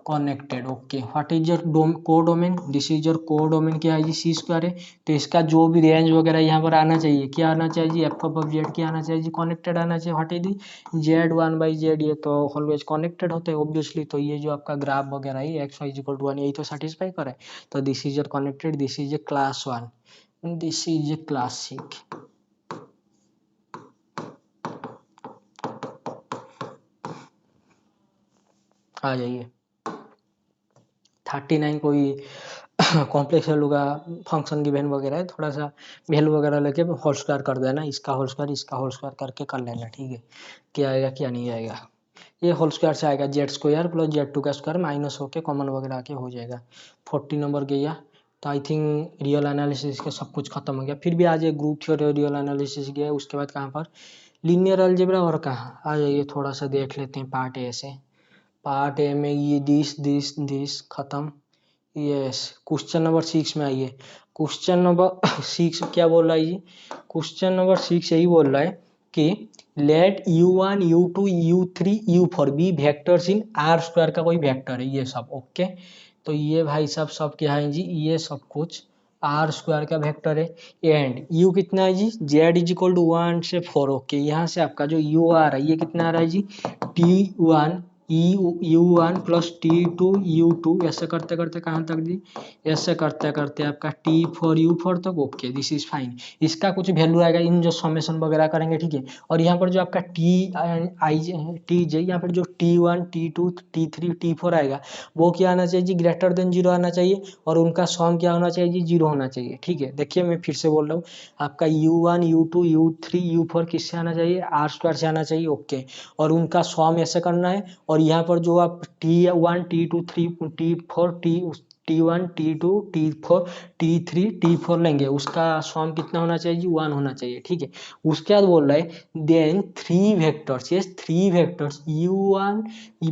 S1: connected, okay. What is your codomain, this is your codomain क्या है जी सी स्क्वायर है। तो इसका जो भी रेंज वगैरह यहाँ पर आना चाहिए, क्या आना चाहिए जी एफ ऑफ जेड, क्या आना चाहिए जी कनेक्टेड आना चाहिए। व्हाट इज दी Z1/Z, ये तो ऑलवेज कनेक्टेड होते हैं ऑब्वियसली। तो ये जो आपका ग्राफ वगैरह है एक्स वाई इक्वल टू 1, यही तो सेटिस्फाई करे। तो this is your connected, this is a class 1, this is a classic. आ जाइए 39 कोई कॉम्प्लेक्स वैल्यू का फंक्शन गिवन वगैरह है, थोड़ा सा वैल्यू वगैरह लेके होल स्क्वायर कर देना, इसका होल स्क्वायर इसका होल स्क्वायर करके कर लेना, ठीक है। क्या आएगा क्या नहीं आएगा, ये होल स्क्वायर से आएगा जेड स्क्वायर प्लस Z2 का स्क्वायर माइनस होके कॉमन वगैरह आके हो जाएगा। 40 नंबर गया। तो आई थिंक रियल एनालिसिस का सब कुछ खत्म हो गया। फिर भी आज एक ग्रुप थ्योरी और रियल एनालिसिस गया, उसके बाद कहाँ पर लीनियर अलजेब्रा और कहाँ आ जाइए थोड़ा सा देख लेते हैं पार्ट ए से। पार्ट ए में ये दिस खत्म। यस, क्वेश्चन नंबर 6 में आइए। क्वेश्चन नंबर 6 क्या बोल रहा है जी, क्वेश्चन नंबर 6 यही बोल रहा है कि let u1 u2 u3 u4 be vectors in are square का कोई वेक्टर है, ये सब ओके। तो ये भाई साहब सब क्या है जी, ये सब कुछ आर स्क्वायर का वेक्टर है। एंड u कितना है जी, z इज इक्वल टू 1 से 4, ओके। यहाँ से आपका जो u आ रहा है ये कितना आ रहा है जी t1 u1 plus t2 u2, ऐसे करते करते कहाँ तक जी, ऐसे करते करते आपका t4 u4 तक, ओके दिस इज फाइन। इसका कुछ वैल्यू आएगा इन जो समेशन वगैरह करेंगे, ठीक है। और यहाँ पर जो आपका टी जे यहाँ पर जो t1 t2 t3 t4 आएगा वो क्या आना चाहिए जी ग्रेटर देन 0 आना चाहिए, और उनका सम क्या होना चाहिए जी 0 होना चाहिए, ठीक है। देखिए मैं फिर से बोल रहा हूँ, आपका u1 u2 u3 u4 किससे आना चाहिए, आर स्क्वायर से आना चाहिए, ओके। और उनका सम ऐसे करना है। और यहाँ पर जो आप T1 T2 T4 T1 T2 T4 T3 T4 लेंगे, उसका सम कितना होना चाहिए जी 1 होना चाहिए, ठीक है। उसके बाद बोल रहा है then 3 vectors, yes 3 vectors u1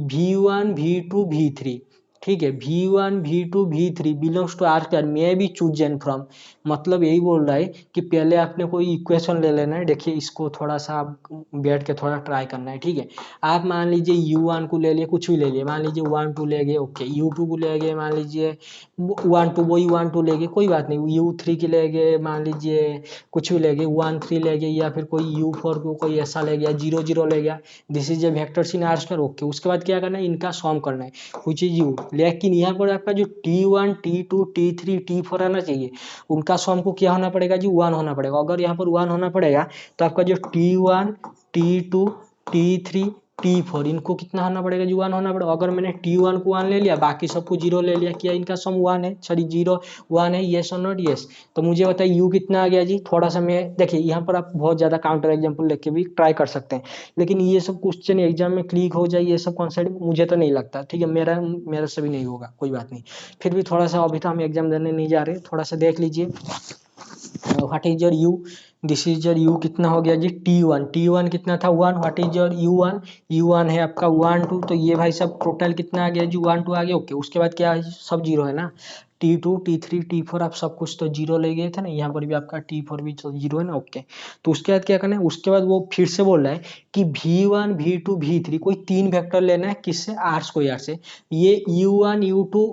S1: v1 v2 v3, ठीक है। v1 v2 v3 belongs to r square may be chosen from, मतलब यही बोल रहा है कि पहले आपने कोई इक्वेशन ले लेना है। देखिए इसको थोड़ा सा आप बैठ के थोड़ा ट्राई करना है, ठीक है। आप मान लीजिए u1 को ले लिए, कुछ भी ले लिए, मान लीजिए 1 2 ले गए, ओके। u2 को ले गए, मान लीजिए 1 2, वही 1 2 ले गए, कोई बात नहीं। u3 के ले गए, मान लीजिए कुछ भी ले गए 1 3 ले गए, या फिर कोई u4 को कोई ऐसा ले गया 0 0 ले गया, this is A vectors in are square, okay. उसके बाद क्या करना है, इनका सम करना है, व्हिच इज u। लेकिन यहाँ पर आपका जो t1 t2 t3 t4 आना चाहिए, उनका सम को क्या होना पड़ेगा जी 1 होना पड़ेगा। अगर यहाँ पर 1 होना पड़ेगा तो आपका जो t1 t2 t3 t4 इनको कितना होना पड़ेगा जी 1 होना पड़ेगा। अगर मैंने t1 को 1 ले लिया, बाकी सबको 0 ले लिया, क्या इनका सम 1 है, सॉरी 0 1 है, येस और नॉट, येस। तो मुझे बताइए u कितना आ गया जी, थोड़ा सा मैं देखिए यहाँ पर आप बहुत ज़्यादा काउंटर एग्जाम्पल लेके भी ट्राई कर सकते हैं, लेकिन ये सब क्वेश्चन एग्जाम में क्लिक हो जाए ये सब कॉन्सेप्ट मुझे तो नहीं लगता, ठीक है। मेरा से भी नहीं होगा, कोई बात नहीं। फिर भी थोड़ा सा, अभी तो हम एग्जाम देने नहीं जा रहे, थोड़ा सा देख लीजिए। What is your u, this is your u कितना हो गया जी t1 कितना था 1, व्हाट इज योर u1 है आपका 1 2, तो ये भाई सब टोटल कितना आ गया जी 1 2 आ गया, ओके। उसके बाद क्या है, सब 0 है ना, t2 t3 t4 आप सब कुछ तो 0 ले गए थे ना, यहाँ पर भी आपका t4 भी तो 0 है ना, ओके। तो उसके बाद क्या करना है, उसके बाद वो फिर से बोल रहा है कि v1 v2 v3 कोई 3 वेक्टर लेना है, किससे, आर स्क्वायर से। ये u1 u2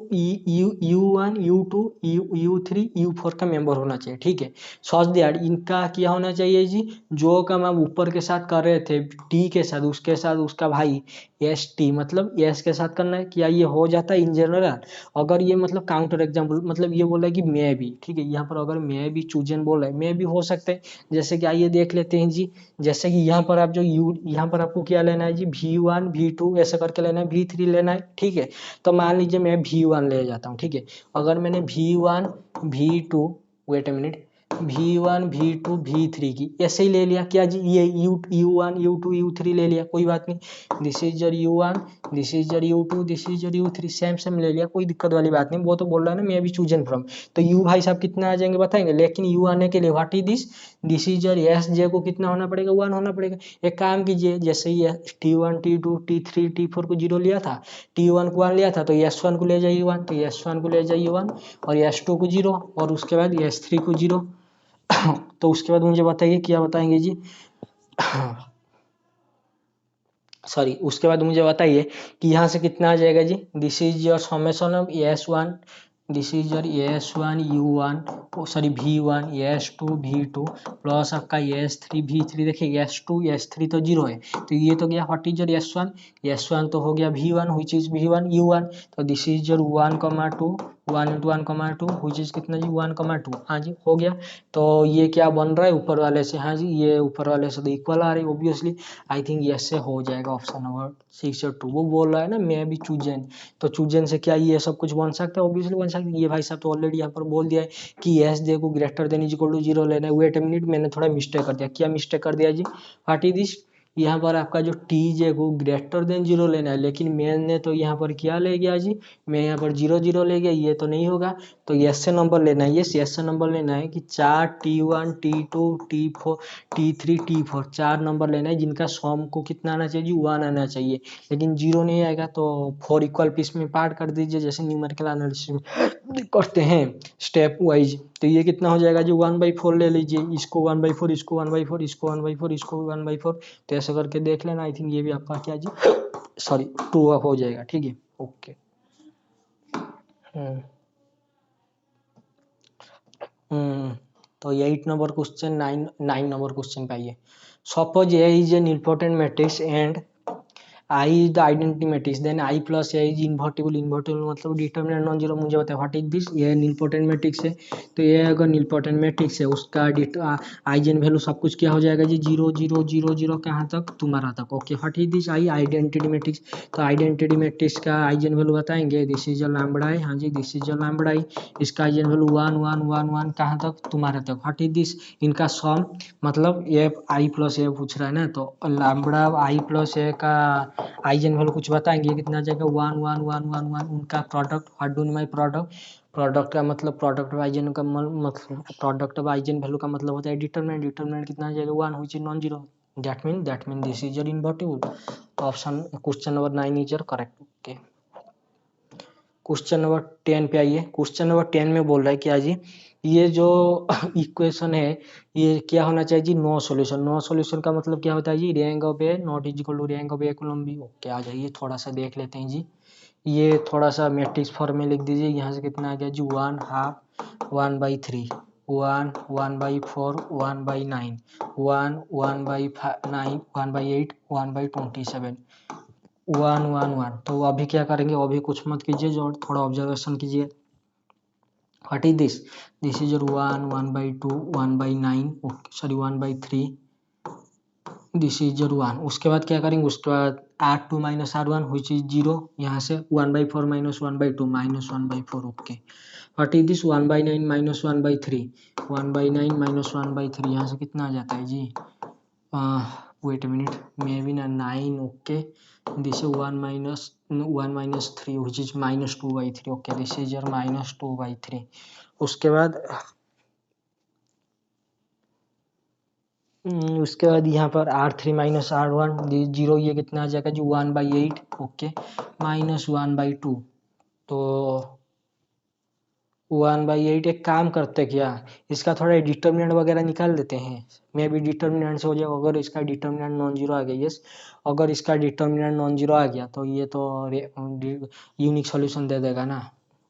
S1: u1 u2 u3 u4 का मेंबर होना चाहिए, ठीक है। सच दैट इनका क्या होना चाहिए जी, जो काम हम ऊपर के साथ कर रहे थे टी के साथ, उसके साथ उसका भाई एस टी, मतलब एस के साथ करना है, क्या ये हो जाता है इन जनरल। अगर ये मतलब काउंटर एग्जाम्पल, मतलब ये बोला है कि मे भी, ठीक है। यहाँ पर अगर मे भी चूजन बोल रहा है, मे भी हो सकते हैं। जैसे कि आइए देख लेते हैं जी, जैसे कि यहाँ पर आप जो यहाँ पर आपको क्या लेना है जी v1 v2 ऐसे करके लेना है, v3 लेना है, ठीक है। तो मान लीजिए मैं v1 ले जाता हूँ, ठीक है। अगर मैंने v1 v2, wait a minute, v1 v2 v3 की ऐसे ही ले लिया, क्या जी ये u1 u2 u3 ले लिया, कोई बात नहीं। This is your u1, this is your u2, this is your u3, same ले लिया, कोई दिक्कत वाली बात नहीं। वो तो बोल रहा है ना मैं भी चूजन फ्रॉम, तो u भाई साहब कितना आ जाएंगे बताएंगे, लेकिन u आने के लिए what is this, this is your S j को कितना होना पड़ेगा, 1 होना पड़ेगा। एक काम कीजिए, जैसे ये T1 T2 T3 T4 को 0 लिया था, T1 को 1 लिया था, तो S1 को ले जाइए 1, तो S1 को ले जाइए 1 और S2 को 0 और उसके बाद S3 को 0। तो उसके बाद मुझे बताइए क्या बताएंगे जी। सॉरी, उसके बाद मुझे बताइए कि यहाँ से कितना आ जाएगा जी। This is your summation of S1, this is your S1 U1 sorry V1 S2 V2 plus आपका S3 V3। देखिए S2 S3 तो 0 है, तो ये तो गया what is your S1, S1 तो हो गया V1 which is V1 U1। तो this is your 1,2 1 into 1,2 which is कितना जी 1,2। हाँ जी हो गया। तो ये क्या बन रहा है ऊपर वाले से, हाँ जी ये ऊपर वाले से तो इक्वल आ रही है ऑब्वियसली। आई थिंक यस से हो जाएगा ऑप्शन नंबर 6 और 2। वो बोल रहा है ना मैं भी चूजन, तो चूजन से क्या ये सब कुछ बन सकता है, ऑब्वियसली बन सकता है। ये भाई साहब तो ऑलरेडी यहाँ पर बोल दिया है कि एस जे को greater than is equal to 0 लेना है। वेट ए मिनट, मैंने थोड़ा मिस्टेक कर दिया। क्या मिस्टेक कर दिया जी, व्हाट इज दिस, यहाँ पर आपका जो टी जे को ग्रेटर देन 0 लेना है, लेकिन मैंने तो यहाँ पर क्या ले गया जी, मैं यहाँ पर 0 0 ले गया, ये तो नहीं होगा। तो यस से नंबर लेना है, यस से नंबर लेना है कि 4 T1 T2 T4 T3 T4 4 number लेना है जिनका सम को कितना आना चाहिए जी 1 आना चाहिए, लेकिन 0 नहीं आएगा। तो 4 इक्वल पीस में पार्ट कर दीजिए जैसे न्यूमेरिकल एनालिसिस करते हैं स्टेप वाइज। तो ये कितना हो जाएगा जी 1/4 ले लीजिए, इसको 1/4 इसको 1/4 इसको 1/4 इसको 1/4, तो ऐसे करके देख लेना। आई थिंक ये भी आपका क्या जी सॉरी 2 हो जाएगा, ठीक है ओके। तो 8 नंबर क्वेश्चन 9 नंबर क्वेश्चन पे आइए। Suppose A is an important matrix and I is the identity matrix, then I plus A is invertible। invertible मतलब डिटरमिनेंट नॉन जीरो। मुझे बताया व्हाट इज दिस, ये नीलपोटेंट मैट्रिक्स है, तो ये अगर नीलपोटेंट मैट्रिक्स है उसका आइजेन वैल्यू सब कुछ क्या हो जाएगा जी 0 0 0 0 कहाँ तक तुम्हारा तक। Okay what is this I identity matrix, तो आइडेंटिटी मैट्रिक्स का आइजेन वैल्यू बताएंगे, दिस इज लैम्बडा आई, हाँ जी दिस इज लैम्बडा आई, इसका आइजेन वैल्यू 1 1 1 1 कहाँ तक तुम्हारे तक। व्हाट इज दिस, इनका सम मतलब ये आई प्लस ए पूछ रहा है ना, तो लैम्बडा आई प्लस ए का आइजन वैल्यू कुछ बताएंगे कितना जाएगा 1 1 1 1 1, उनका product what do my product, product का मतलब प्रोडक्ट ऑफ आइजन का मतलब प्रोडक्ट ऑफ आइजन वैल्यू का मतलब होता है डिटरमिनेंट, डिटरमिनेंट कितना जाएगा 1 which is non zero, that mean this is your invertible. तो option question number 9 is your correct. Okay question number 10 पे आइए। क्वेश्चन नंबर 10 में बोल रहा है क्या जी, ये जो इक्वेशन है ये क्या होना चाहिए जी नो सॉल्यूशन। नो सॉल्यूशन का मतलब क्या होता है जी rank of A not is equal to rank of A column B. Okay आ जाइए थोड़ा सा देख लेते हैं जी। ये थोड़ा सा मैट्रिक्स फॉर्म में लिख दीजिए। यहाँ से कितना आ गया जी 1/2 1/3 1 1/4 1/9 1 1/9 1/8 1/27 1 1 1। तो अभी क्या करेंगे, अभी कुछ मत कीजिए, जो थोड़ा ऑब्जर्वेशन कीजिए। What is this, this is your 1 1/2 1/9 sorry 1/3, this is your 1। उसके बाद क्या करेंगे, उसके बाद R2 - R1 व्हिच इज 0, यहाँ से 1/4 - 1/2 -1/4। ओके व्हाट इज दिस 1/9 - 1/3 1/9 - 1/3, यहाँ से कितना आ जाता है जी wait a minute maybe ना 9। Okay this is 1 - 3 which is -2/3। Okay this is your -2/3। उसके बाद यहाँ पर R3 - R1 0, ये कितना आ जाएगा जी 1/8। ओके -1/2, तो 1/8। एक काम करते क्या, इसका थोड़ा डिटर्मिनेंट वगैरह निकाल देते हैं, मे भी डिटर्मिनेंट से हो जाएगा। अगर इसका डिटर्मिनेंट नॉन जीरो आ गया, यस अगर इसका डिटर्मिनेंट नॉन जीरो आ गया तो ये तो यूनिक सॉल्यूशन दे देगा ना।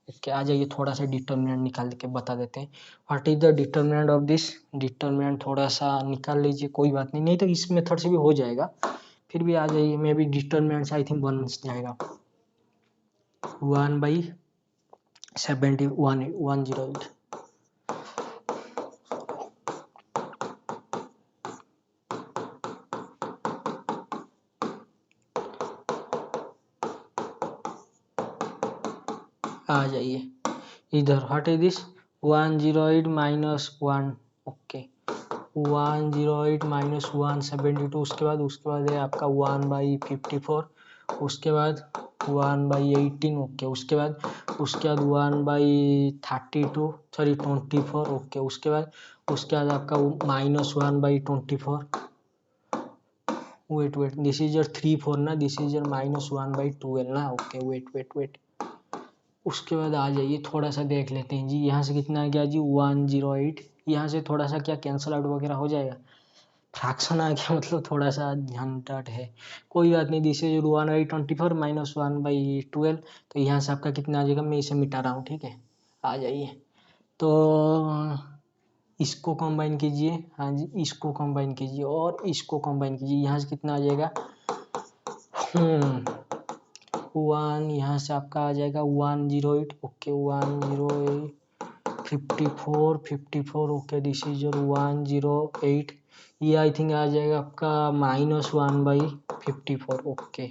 S1: ओके आ जाइए थोड़ा सा डिटर्मिनेंट निकाल के बता देते हैं। What is the determinant of this, determinant थोड़ा सा निकाल लीजिए, कोई बात नहीं, नहीं तो इस मेथड से भी हो जाएगा, फिर भी आ जाइए। मे बी डिटर्मिनेंट से आई थिंक बन जाएगा 1/7108। आ जाइए इधर, व्हाट इज दिस 108 - 1। ओके 108 - 172। उसके बाद है आपका 1/54। उसके बाद 1/18 ओके। उसके बाद 1/32 ओके। उसके बाद आपका -1/24 वेट दिस इज योर 3 4 ना, दिस इज योर -1/12 ना ओके। वेट उसके बाद आ जाइए, थोड़ा सा देख लेते हैं जी। यहाँ से कितना आ गया जी 108। यहाँ से थोड़ा सा क्या कैंसल आउट वगैरह हो जाएगा, फ्रैक्शन आ गया, मतलब थोड़ा सा झंझट है, कोई बात नहीं। दिस इज 1/24 -1/12, तो यहाँ से आपका कितना आ जाएगा, मैं इसे मिटा रहा हूँ, ठीक है। आ जाइए, तो इसको कंबाइन कीजिए, हाँ जी, इसको कंबाइन कीजिए और इसको कंबाइन कीजिए। यहाँ से कितना आ जाएगा 1, यहाँ से आपका आ जाएगा 108 okay. 108 54 okay. This is your 108। ये आई थिंक आ जाएगा आपका -1/54 okay.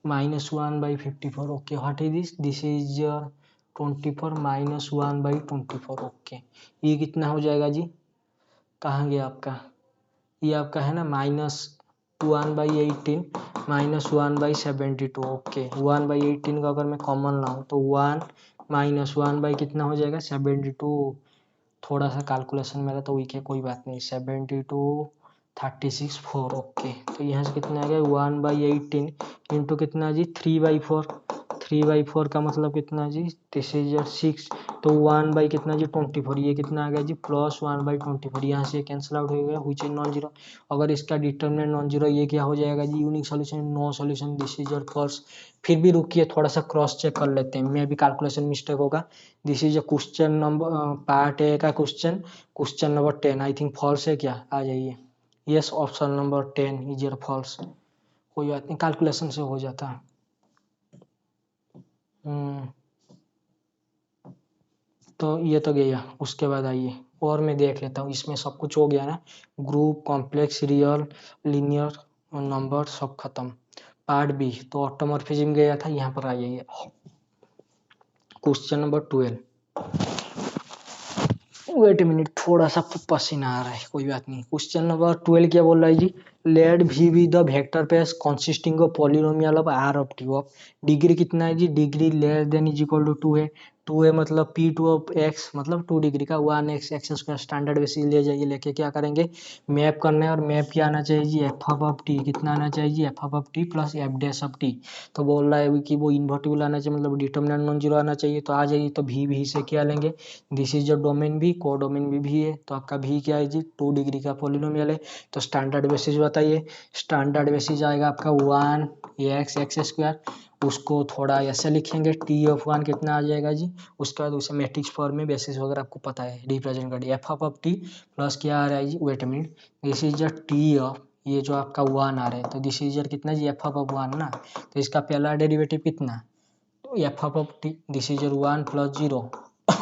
S1: -1/54 okay. What is this, this is 24 -1/24 okay. ये कितना हो जाएगा जी, कहाँ गया आपका, ये आपका है ना -1/18 -1/72 ओके। 1/18 का अगर मैं कॉमन लाऊं तो 1 -1 बाई कितना हो जाएगा 72। थोड़ा सा कैलकुलेशन मेरा तो वीक है, कोई बात नहीं। 72 36 4 ओके। तो यहाँ से कितना आ गया 1/18 इंटू कितना जी 3/4। 3/4 का मतलब कितना जी, दिस इज 6। तो 1 बाई कितना जी 24। ये कितना आ गया जी +1/24। यहाँ से कैंसिल आउट हो गया, व्हिच इज नॉन जीरो। अगर इसका डिटरमिनेंट नॉन जीरो, ये क्या हो जाएगा जी unique solution, no solution, this is your false. फिर भी रुकिए, थोड़ा सा क्रॉस चेक कर लेते हैं, मे भी कैलकुलेशन मिस्टेक होगा। This is a question number part A का question number 10 I think false है क्या, आ जाइए। Yes, option number 10 is your false. कोई बात नहीं, कैलकुलेशन से हो जाता है। तो ये तो गया। उसके बाद आइए और मैं देख लेता हूँ, इसमें सब कुछ हो गया ना, group, complex, real, linear, number सब खत्म। पार्ट बी तो ऑटोमॉर्फिज्म गया था, यहाँ पर आ जाइए क्वेश्चन नंबर 12। वेट मिनट, थोड़ा सा पसीना आ रहा है, कोई बात नहीं। क्वेश्चन नंबर 12 क्या बोल रहा है जी, let V be the vector space consisting of polynomial of R of T of degree कितना है जी, degree less than is equal to 2 है। 2 है मतलब P2 ऑफ x मतलब 2 डिग्री का 1x x² स्टैंडर्ड बेसिस ले जाइए, लेके क्या करेंगे मैप करना है। और मैप क्या आना चाहिए जी एफ ऑफ टी, कितना आना चाहिए जी F of T plus f dash of T. तो बोल रहा है कि वो इन्वर्टिबल आना चाहिए, मतलब डिटरमिनेंट नॉन जीरो आना चाहिए। तो आ जाइए, तो भी से क्या लेंगे, दिस इज योर डोमेन भी, को डोमेन भी है। तो आपका भी क्या है जी 2 डिग्री का पॉलिनोमियल है। तो स्टैंडर्ड बेसिस बताइए, स्टैंडर्ड बेसिस आएगा आपका 1x उसको थोड़ा ऐसे लिखेंगे, टी ऑफ 1 कितना आ जाएगा जी, उसके बाद उसे मैट्रिक्स फॉर्म में बेसिस वगैरह आपको पता है रिप्रेजेंट कर दिया, एफ ऑफ टी प्लस क्या आ रहा है जी, wait minute, this is the T of, ये जो आपका 1 आ रहा है, तो दिस इज कितना जी एफ ऑफ 1 ना, तो इसका पहला डेरिवेटिव कितना, तो F of T this is 1 + 0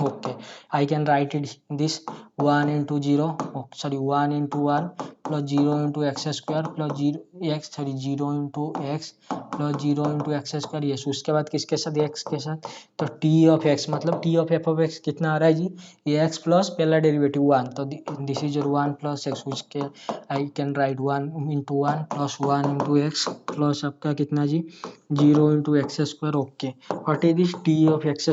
S1: okay, I can write it this 1 into 0 sorry 1 into 1 plus 0 into x² plus 0 into x plus 0 into x²। Yes, उसके बाद किसके साथ x के साथ, तो t of x मतलब t of f of x कितना आ रहा है जी, ये x प्लस पहला डेरिवेटिव 1, तो दिस इज 1 + x, उसके I can write 1 into 1 plus 1 into x plus आपका कितना जी 0 into x²। Okay, what is this t of x²,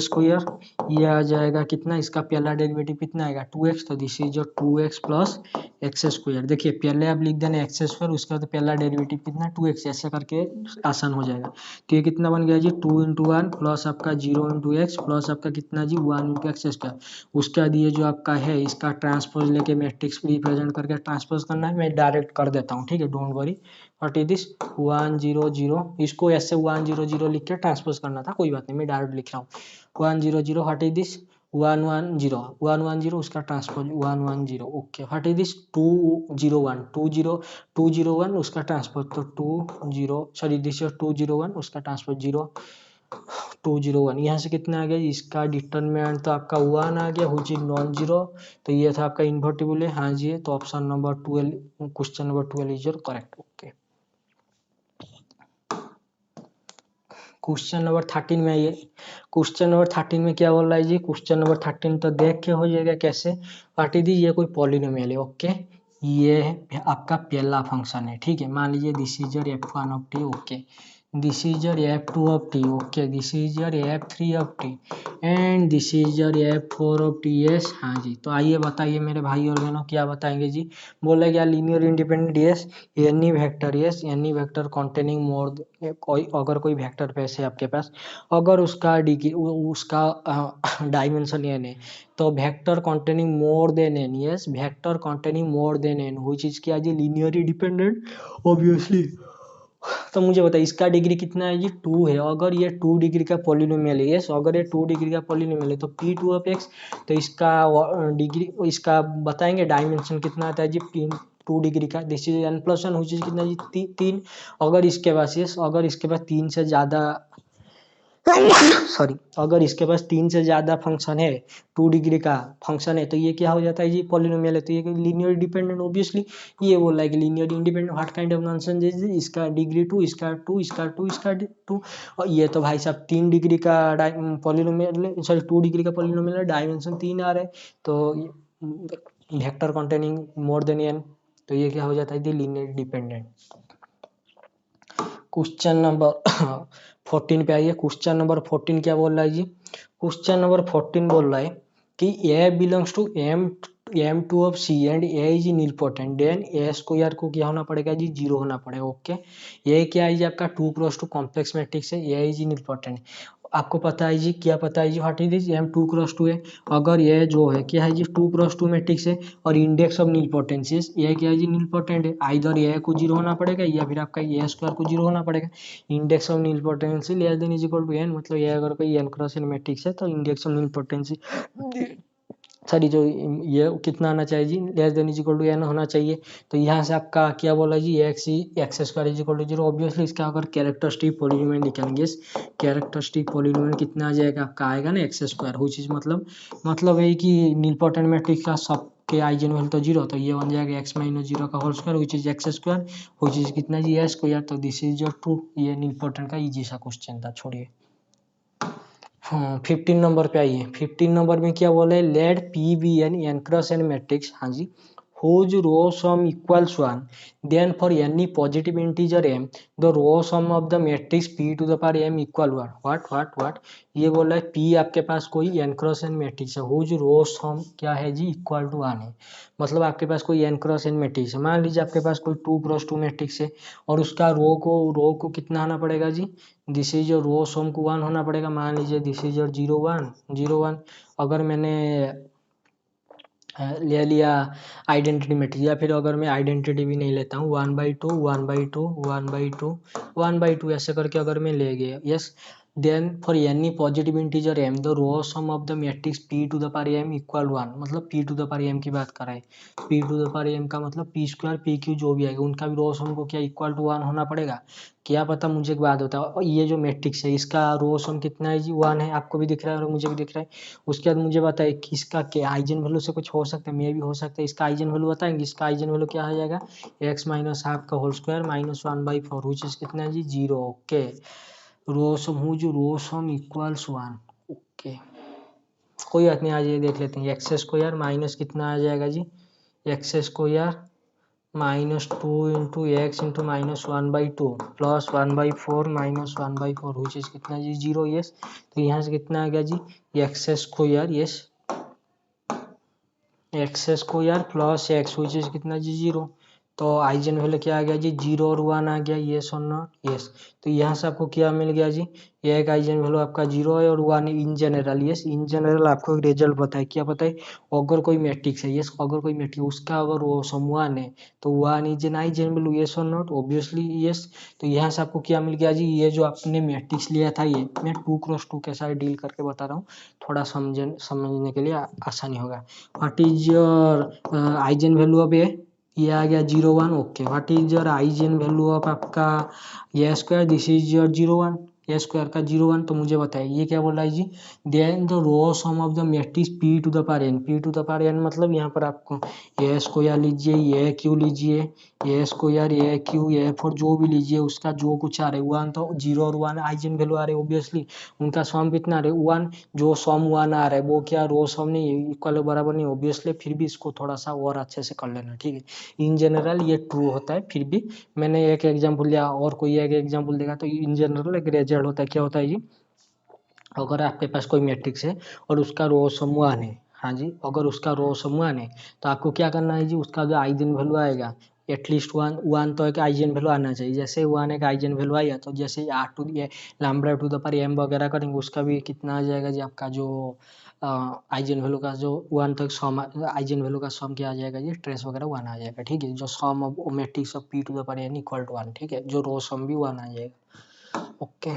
S1: ये आ जाएगा कितना, इसका पहला डेरिवेटिव कितना आएगा 2x, तो this is 2x plus x²। देखिए पहले आप लिख देना x², उसके बाद पहला डेरिवेटिव कितना 2x, ऐसे करके आसान हो जाएगा। तो ये कितना बन गया जी 2 into 1 प्लस आपका 0 into x प्लस आपका कितना जी 1 into x²। उसके बाद ये जो आपका है इसका ट्रांसपोज लेके मैट्रिक्स रिप्रेजेंट करके ट्रांसपोज करना है, मैं डायरेक्ट कर देता हूँ, ठीक है, don't worry. What is this 1 0 0, इसको ऐसे 1 0 0 लिख के ट्रांसपोज करना था, कोई बात नहीं, मैं डायरेक्ट लिख रहा हूँ 1 0 0। व्हाट इज दिस 1 1 0 1 1 0, उसका transpose 1 1 0। Okay, what is this 2 0 1 2 0 2 0 1, उसका ट्रांसपोज तो 2 0 सॉरी दिस 2 0 1, उसका ट्रांसपोज 0 2 0 1। यहाँ से कितना आ गया, इसका डिटरमिनेंट तो आपका 1 आ गया व्हिच इज नॉन जीरो, तो ये था आपका इन्वर्टिबल है, हाँ जी। तो option number 12 question number 12 is your correct. Okay, question number 13 में आइए। क्वेश्चन नंबर 13 में क्या बोल रहा है जी? क्वेश्चन नंबर 13 तो देख के हो जाएगा कैसे। पार्टी दी, ये कोई पॉलिनोमियल है, ओके। ये आपका पहला फंक्शन है, ठीक है। मान लीजिए this is your f1 of T, okay. This is your f2 of T, okay. This is your f3 of T and this is your f4 of T. Yes, हाँ जी। तो आइए बताइए मेरे भाई और बहनों, क्या बताएंगे जी? बोला क्या? Linear independent, yes. Any vector, yes. Any vector containing more, कोई अगर कोई वेक्टर पैस है आपके पास, अगर उसका डिग्री, उसका डायमेंशन एन है, तो vector containing more than n, yes. Vector containing more than n, वो चीज क्या है जी? Linearly dependent, obviously. तो मुझे बताइए इसका डिग्री कितना है जी? 2 है। अगर ये 2 डिग्री का पॉलिनोमियल है, यस, अगर ये 2 डिग्री का पॉलिनोमियल है तो P2 ऑफ x, तो इसका डिग्री, इसका बताएंगे डायमेंशन कितना आता है जी? 2 डिग्री का। दिस इज n+1, हुई चीज कितना जी? 3। अगर इसके पास, यस, अगर इसके पास 3 से ज्यादा सॉरी, अगर इसके पास 3 से ज्यादा फंक्शन है, 2 डिग्री का फंक्शन है, तो ये क्या हो जाता है जी? पॉलिनोमियल है। तो ये लीनियर डिपेंडेंट, ऑब्वियसली। ये बोल रहा है कि linear independent, what kind of nonsense is, इसका डिग्री 2, इसका 2, इसका 2, इसका 2। और ये तो भाई साहब 3 डिग्री का पॉलिनोमियल, सॉरी 2 डिग्री का पॉलिनोमियल है, डायमेंशन 3 आ रहा है। तो vector containing more than n, तो ये क्या हो जाता है जी? Linear dependent. क्वेश्चन नंबर 14 पे आइए। क्वेश्चन नंबर 14 क्या बोल रहा है जी? क्वेश्चन नंबर 14 बोल रहा है कि A belongs to M2 of C and A is idempotent, then A square को क्या होना पड़ेगा जी? 0 होना पड़ेगा, ओके। ये क्या है जी? आपका 2x2 कॉम्प्लेक्स मैट्रिक्स है, A इज इन इम्पोर्टेंट। आपको पता है जी, क्या पता है जी? What is this? M2x2 है। अगर ये जो है क्या है जी? 2x2 मैट्रिक्स है और इंडेक्स ऑफ नीलपोटेंसीज, ये क्या है जी? नीलपोटेंट है। आइदर ये को 0 होना पड़ेगा या फिर आपका ए स्क्वायर को 0 होना पड़ेगा। Index of nilpotency less than is equal to n, मतलब ये अगर कोई n क्रॉस n मैट्रिक्स है तो इंडेक्स ऑफ नीलपोटेंसी, सॉरी, जो ये कितना आना चाहिए जी? Less than is equal to n होना चाहिए। तो यहाँ से आपका क्या बोला जी? X square is equal to 0। Obviously इसका अगर कैरेक्टरिस्टिक पॉलिनोमियल निकालेंगे, कैरेक्टरिस्टिक पॉलिनोमियल कितना आ जाएगा आपका? आएगा ना एक्स स्क्वायर, हुई चीज मतलब है कि नीलपोटेंट मैट्रिक्स का सब के आइजन वैल्यू तो 0, तो ये बन जाएगा x माइनस 0 का whole square, which is x square, हुई चीज कितना जी? A square. तो दिस इज योर ट्रू। ये नीलपोटेंट का इजी सा क्वेश्चन था, छोड़िए। 15 नंबर पे आइए। 15 नंबर में क्या बोले? Let p be n n cross n matrix, हाँ जी, whose row sum equals 1, then for any positive integer m the row sum of the matrix p to the power m equal 1। what ये बोल रहा है p आपके पास कोई n cross n matrix है, whose row sum क्या है जी? इक्वल टू 1 है। मतलब आपके पास कोई n क्रॉस n मैट्रिक्स है। मान लीजिए आपके पास कोई 2x2 मैट्रिक्स है और उसका रो को कितना आना पड़ेगा जी? दिस इज योर रो सम को 1 होना पड़ेगा। मान लीजिए दिस इज योर 0 1 0 1। अगर मैंने ले लिया आइडेंटिटी मैट्रिक्स, या फिर अगर मैं आइडेंटिटी भी नहीं लेता हूँ, 1/2 1/2 1/2 1/2 ऐसे करके अगर मैं ले गया, yes, then for any positive integer m the row sum of the matrix p to the power m equal 1, मतलब p to the power m की बात कर रहे हैं। p to the power m का मतलब p स्क्वायर p क्यू जो भी आएगा उनका भी रो सम को क्या इक्वल टू 1 होना पड़ेगा। क्या पता, मुझे एक बात होता है, और ये जो मैट्रिक्स है इसका रो सम कितना है जी? 1 है। आपको भी दिख रहा है और मुझे भी दिख रहा है। उसके बाद मुझे बताइए कि इसका क्या आइजन वैल्यू से कुछ हो सकता है, मे भी हो सकता है। इसका आइजन वैल्यू बताएंगे। इसका आइजन वैल्यू क्या आ जाएगा? x माइनस हाफ का whole square minus 1/4, which is कितना है जी? 0, ओके। रो सम हूँ जो रो सम इक्वल्स 1, ओके। कोई बात नहीं, आज ये देख लेते हैं। एक्स स्क्वायर माइनस कितना आ जाएगा जी? X square minus 2 into x into minus 1/2 plus 1/4 minus 1/4, हुई चीज कितना जी? 0, यस। तो यहाँ से कितना आ गया जी? X square, yes, x square plus x, हुई चीज कितना जी? 0। तो आइजन वैल्यू क्या आ गया जी? 0 और 1 आ गया, यस और नॉट? यस। तो यहाँ से आपको क्या मिल गया जी? ये एक आइजन वैल्यू आपका 0 है और 1 इन जनरल, यस। इन जनरल आपको एक रिजल्ट पता है, क्या पता है? अगर कोई मैट्रिक्स है, यस, अगर कोई मैट्रिक्स उसका अगर वो सम 1 है तो 1 is an eigen value, yes और नॉट? Obviously yes. तो यहाँ से आपको क्या मिल गया जी? ये जो आपने मैट्रिक्स लिया था, ये मैं 2x2 के साथ डील करके बता रहा हूँ, थोड़ा समझने के लिए आसानी होगा। What is your eigen value of ये आ गया 0 1, okay. What is your eigen value of आपका ये square? This is your 0 1, A square का 0 1, तो मुझे बताइए ये क्या बोल रहा है जी, then the row sum of the matrix P to the power N. P to the power N मतलब यहाँ पर आपको ए स्क्वायर लीजिए, ए क्यू लीजिए, ए स्क्वायर, ए क्यू, ए फोर, जो भी लीजिए उसका जो कुछ आ रहा है वन, तो 0 और 1 आइजन वैल्यू आ रहे हैं ऑब्वियसली, उनका सम कितना आ रहा है 1, जो सम 1 आ रहा है वो क्या रो सम नहीं है, इक्वल बराबर नहीं ऑब्वियसली, फिर भी इसको थोड़ा सा और अच्छे से कर लेना, ठीक है। इन जनरल ये ट्रू होता है, फिर भी मैंने एक एग्जांपल लिया, और कोई एक एग्जांपल देगा तो इन जनरल एक रिजल्ट होता है, क्या होता है जी, अगर आपके पास कोई मैट्रिक्स है और उसका रो सम 1 है, हाँ जी, अगर उसका रो सम 1 है तो आपको क्या करना है जी, उसका जो आइजन वैल्यू आएगा एटलीस्ट 1 तो एक आइजन वैल्यू आना चाहिए, जैसे 1 एक आइजन वैल्यू आया तो जैसे आर टू ये lambda to the power m वगैरह करेंगे उसका भी कितना आ जाएगा जी, आपका जो आइजन वैल्यू का जो 1 तक सम, आइजन वैल्यू का सम क्या आ जाएगा जी, ट्रेस वगैरह 1 आ जाएगा, ठीक है, जो sum of matrix of P to the power N equal to 1, ठीक है, जो रो सम भी 1 आ जाएगा। ओके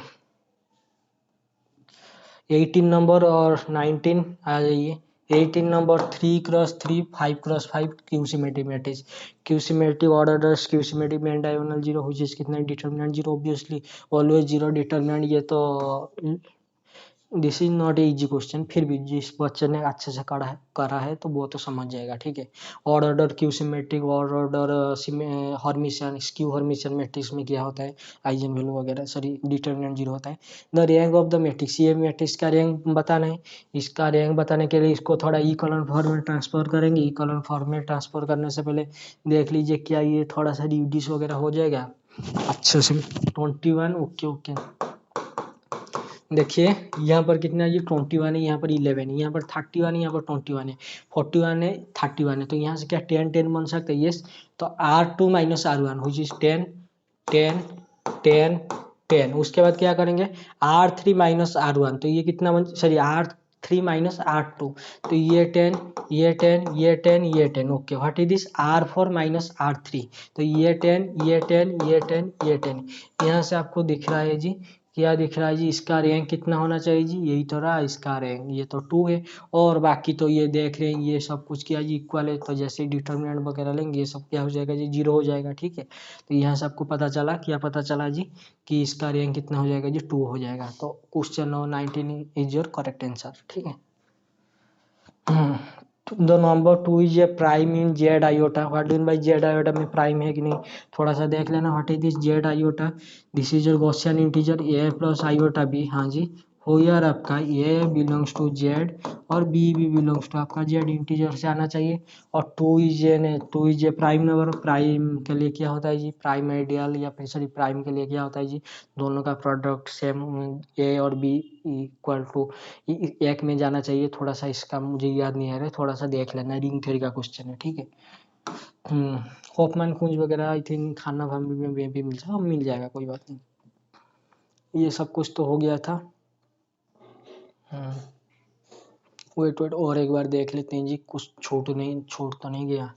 S1: 18 नंबर और 19 आ जाइए। 18 number 3x3 5x5 skew symmetric matrix, skew symmetric order skew symmetric main diagonal 0 which is कितना डिटरमिनेंट 0 ऑब्वियसली ऑलवेज 0 डिटरमिनेंट, ये तो this is not a easy question, फिर भी जिस बच्चे ने अच्छे से करा है तो वो तो समझ जाएगा, ठीक है। Order Q symmetric, order Hermitian, skew Hermitian matrix में क्या होता है, आइजन वैल्यू वगैरह सॉरी डिटरमिनेंट 0 होता है। The rank of the matrix, ये मैट्रिक्स का रैंक बताना है, इसका रैंक बताने के लिए इसको थोड़ा ई कॉलम फॉर्म में ट्रांसफर करेंगे। ई कॉलम फॉर्म में ट्रांसफर करने से पहले देख लीजिए क्या ये थोड़ा सा रिड्यूस वगैरह हो जाएगा अच्छे से। 21 ओके ओके, देखिए यहाँ पर कितना है, ये 21 है, यहाँ पर 11 है, यहाँ पर 31 है, यहाँ पर 21 है, 41 है, 31 है, तो यहाँ से क्या 10 10 बन सकता है, यस। तो R2 minus R1 which is 10 10 10 10, उसके बाद क्या करेंगे R3 माइनस R1, तो ये कितना बन सॉरी R3 माइनस R2, तो ये 10 ये 10 ये 10 ये 10, okay. What is this R4 minus R3, तो ये 10 ये 10 ये 10 ये 10, यहाँ से आपको दिख रहा है जी, क्या दिख रहा है जी, इसका रैंक कितना होना चाहिए जी, यही तो रहा इसका रैंक, ये तो 2 है, और बाकी तो ये देख रहे हैं ये सब कुछ क्या जी इक्वल है, तो जैसे डिटरमिनेंट वगैरह लेंगे ये सब क्या हो जाएगा जी 0 हो जाएगा, ठीक है। तो यहाँ से आपको पता चला, क्या पता चला जी, कि इसका रैंक कितना हो जाएगा जी 2 हो जाएगा, तो question number 19 is your correct answer, ठीक है। The number 2 is a prime in z iota, what do by z iota में प्राइम है कि नहीं, थोड़ा सा देख लेना। What is this z iota, this is your Gaussian integer a plus iota b, हाँ जी, हो यार आपका ए बिलोंग्स टू जेड और बी भी बिलोंग्स टू आपका जेड, इंटीजर से आना चाहिए। और 2 is a prime number, prime के लिए क्या होता है जी, प्राइम आइडियल या फिर सॉरी प्राइम के लिए क्या होता है जी, दोनों का प्रोडक्ट सेम, ए और बी इक्वल टू एक में जाना चाहिए, थोड़ा सा इसका मुझे याद नहीं आ रहा है, थोड़ा सा देख लेना, रिंग थ्योरी का क्वेश्चन है, ठीक है। होफमैन कुंज वगैरह आई थिंक खाना फैमिली में भी मिल जाएगा, कोई बात नहीं। ये सब कुछ तो हो गया था। वेट वेट और एक बार देख लेते हैं जी, कुछ छूट तो नहीं गया।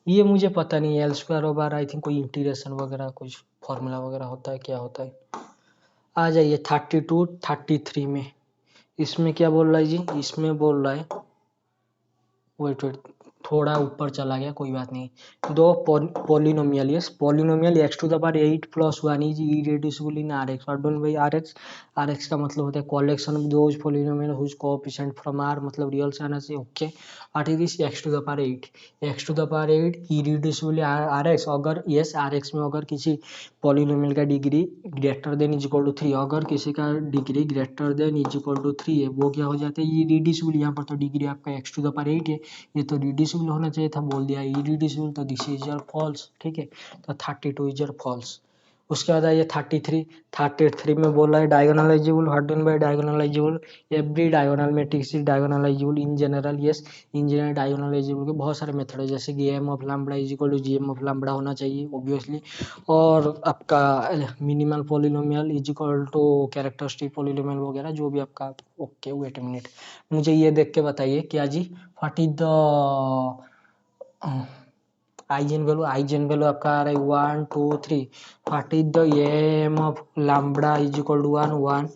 S1: ये मुझे पता नहीं है, L square over bar I think कोई इंटीग्रेशन वगैरह कुछ फॉर्मूला वगैरह होता है, क्या होता है। आ जाइए 32 33 में, इसमें क्या बोल रहा है जी, इसमें बोल रहा है, वेट वेट थोड़ा ऊपर चला गया, कोई बात नहीं। दो polynomial, yes polynomial x to the power 8 plus 1 is irreducible in R x, don't by R x, R x का मतलब होता है collection of those polynomial whose coefficient from R, मतलब रियल से आना चाहिए, okay. What is this x to the power 8, x to the power 8 irreducible R x, अगर yes R x में अगर किसी पॉलिनोमियल का degree greater than is equal to 3, अगर किसी का degree greater than is equal to 3 है वो क्या हो जाता है इरेड्यूसिबल, यहाँ पर तो डिग्री आपका एक्स टू द पावर 8 है, ये तो रिड्यूसिबल होना चाहिए था, बोल दिया इरिड्यूसिबल, तो दिस इज योर फॉल्स, ठीक है। तो 32 इज योर फॉल्स। उसके बाद आइए 33 में बोल रहा है diagonalizable, what do by diagonalizable, every diagonal matrix is diagonalizable in general, yes in general diagonalizable के बहुत सारे मेथड है, जैसे कि m of lambda is equal to g m of lambda होना चाहिए ऑब्वियसली, और आपका minimal polynomial is equal to characteristic polynomial वगैरह जो भी आपका, ओके वेट अ मिनट, मुझे ये देख के बताइए क्या जी, what is the eigen value आपका आ रहा है 1 2 3, what is the M of lambda is equal to 1 1,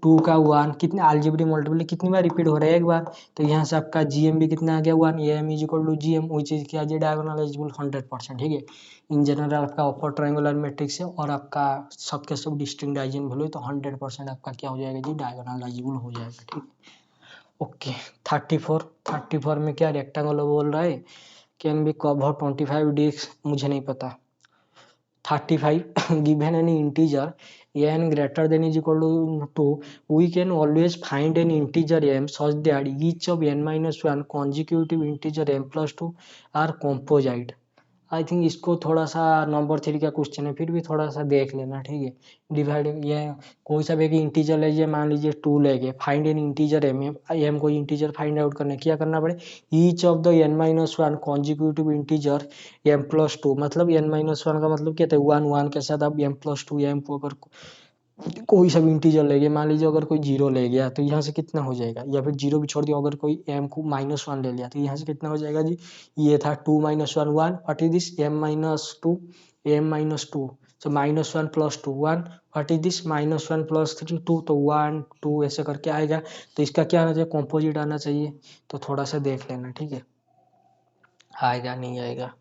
S1: 2 का 1 कितने अलजेब्रिक मल्टीप्लाई कितनी बार रिपीट हो रहा है, एक बार। तो यहाँ से आपका जीएम भी कितना आ गया 1, m is equal to g m, वही चीज क्या है डायगोनलाइजेबल 100%। ठीक है, इन जनरल आपका अपर ट्रायंगुलर मैट्रिक्स है और आपका सबके सब डिस्टिंक्ट डाइजेन वैल्यू, तो 100% आपका क्या हो जाएगा जी डायगोनलाइजेबल हो जाएगा। ठीक, ओके। 34 में क्या रेक्टेंगल बोल रहा है, कैन बी कवर 25 डिस्क, मुझे नहीं पता। 35 given an integer n greater than is equal to 2, we can always find an integer m such that each of n minus 1 consecutive integer m plus 2 are composite। I think इसको थोड़ा सा number 3 का question है, फिर भी थोड़ा सा देख लेना। ठीक है, डिवाइड ये कोई सा भी एक इंटीजर लीजिए, मान लीजिए 2 लेंगे, find an integer m, m कोई इंटीजर फाइंड आउट करना है, क्या करना पड़े, each of the n minus 1 consecutive integer m plus 2, मतलब n माइनस 1 का मतलब क्या था 1 1 के साथ आप m प्लस 2 m को अगर कोई सा भी इंटीजर ले गए, मान लीजिए अगर कोई जीरो ले गया तो यहाँ से कितना हो जाएगा, या फिर जीरो भी छोड़ दिया, अगर कोई m को -1 ले लिया तो यहाँ से कितना हो जाएगा जी, ये था 2 - 1 1, what is this m - 2 so -1 + 2 1, what is this -1 + 3 2, तो 1 2 ऐसे करके आएगा। तो इसका क्या आना चाहिए, कॉम्पोजिट आना चाहिए, तो थोड़ा सा देख लेना। ठीक है, आएगा नहीं आएगा।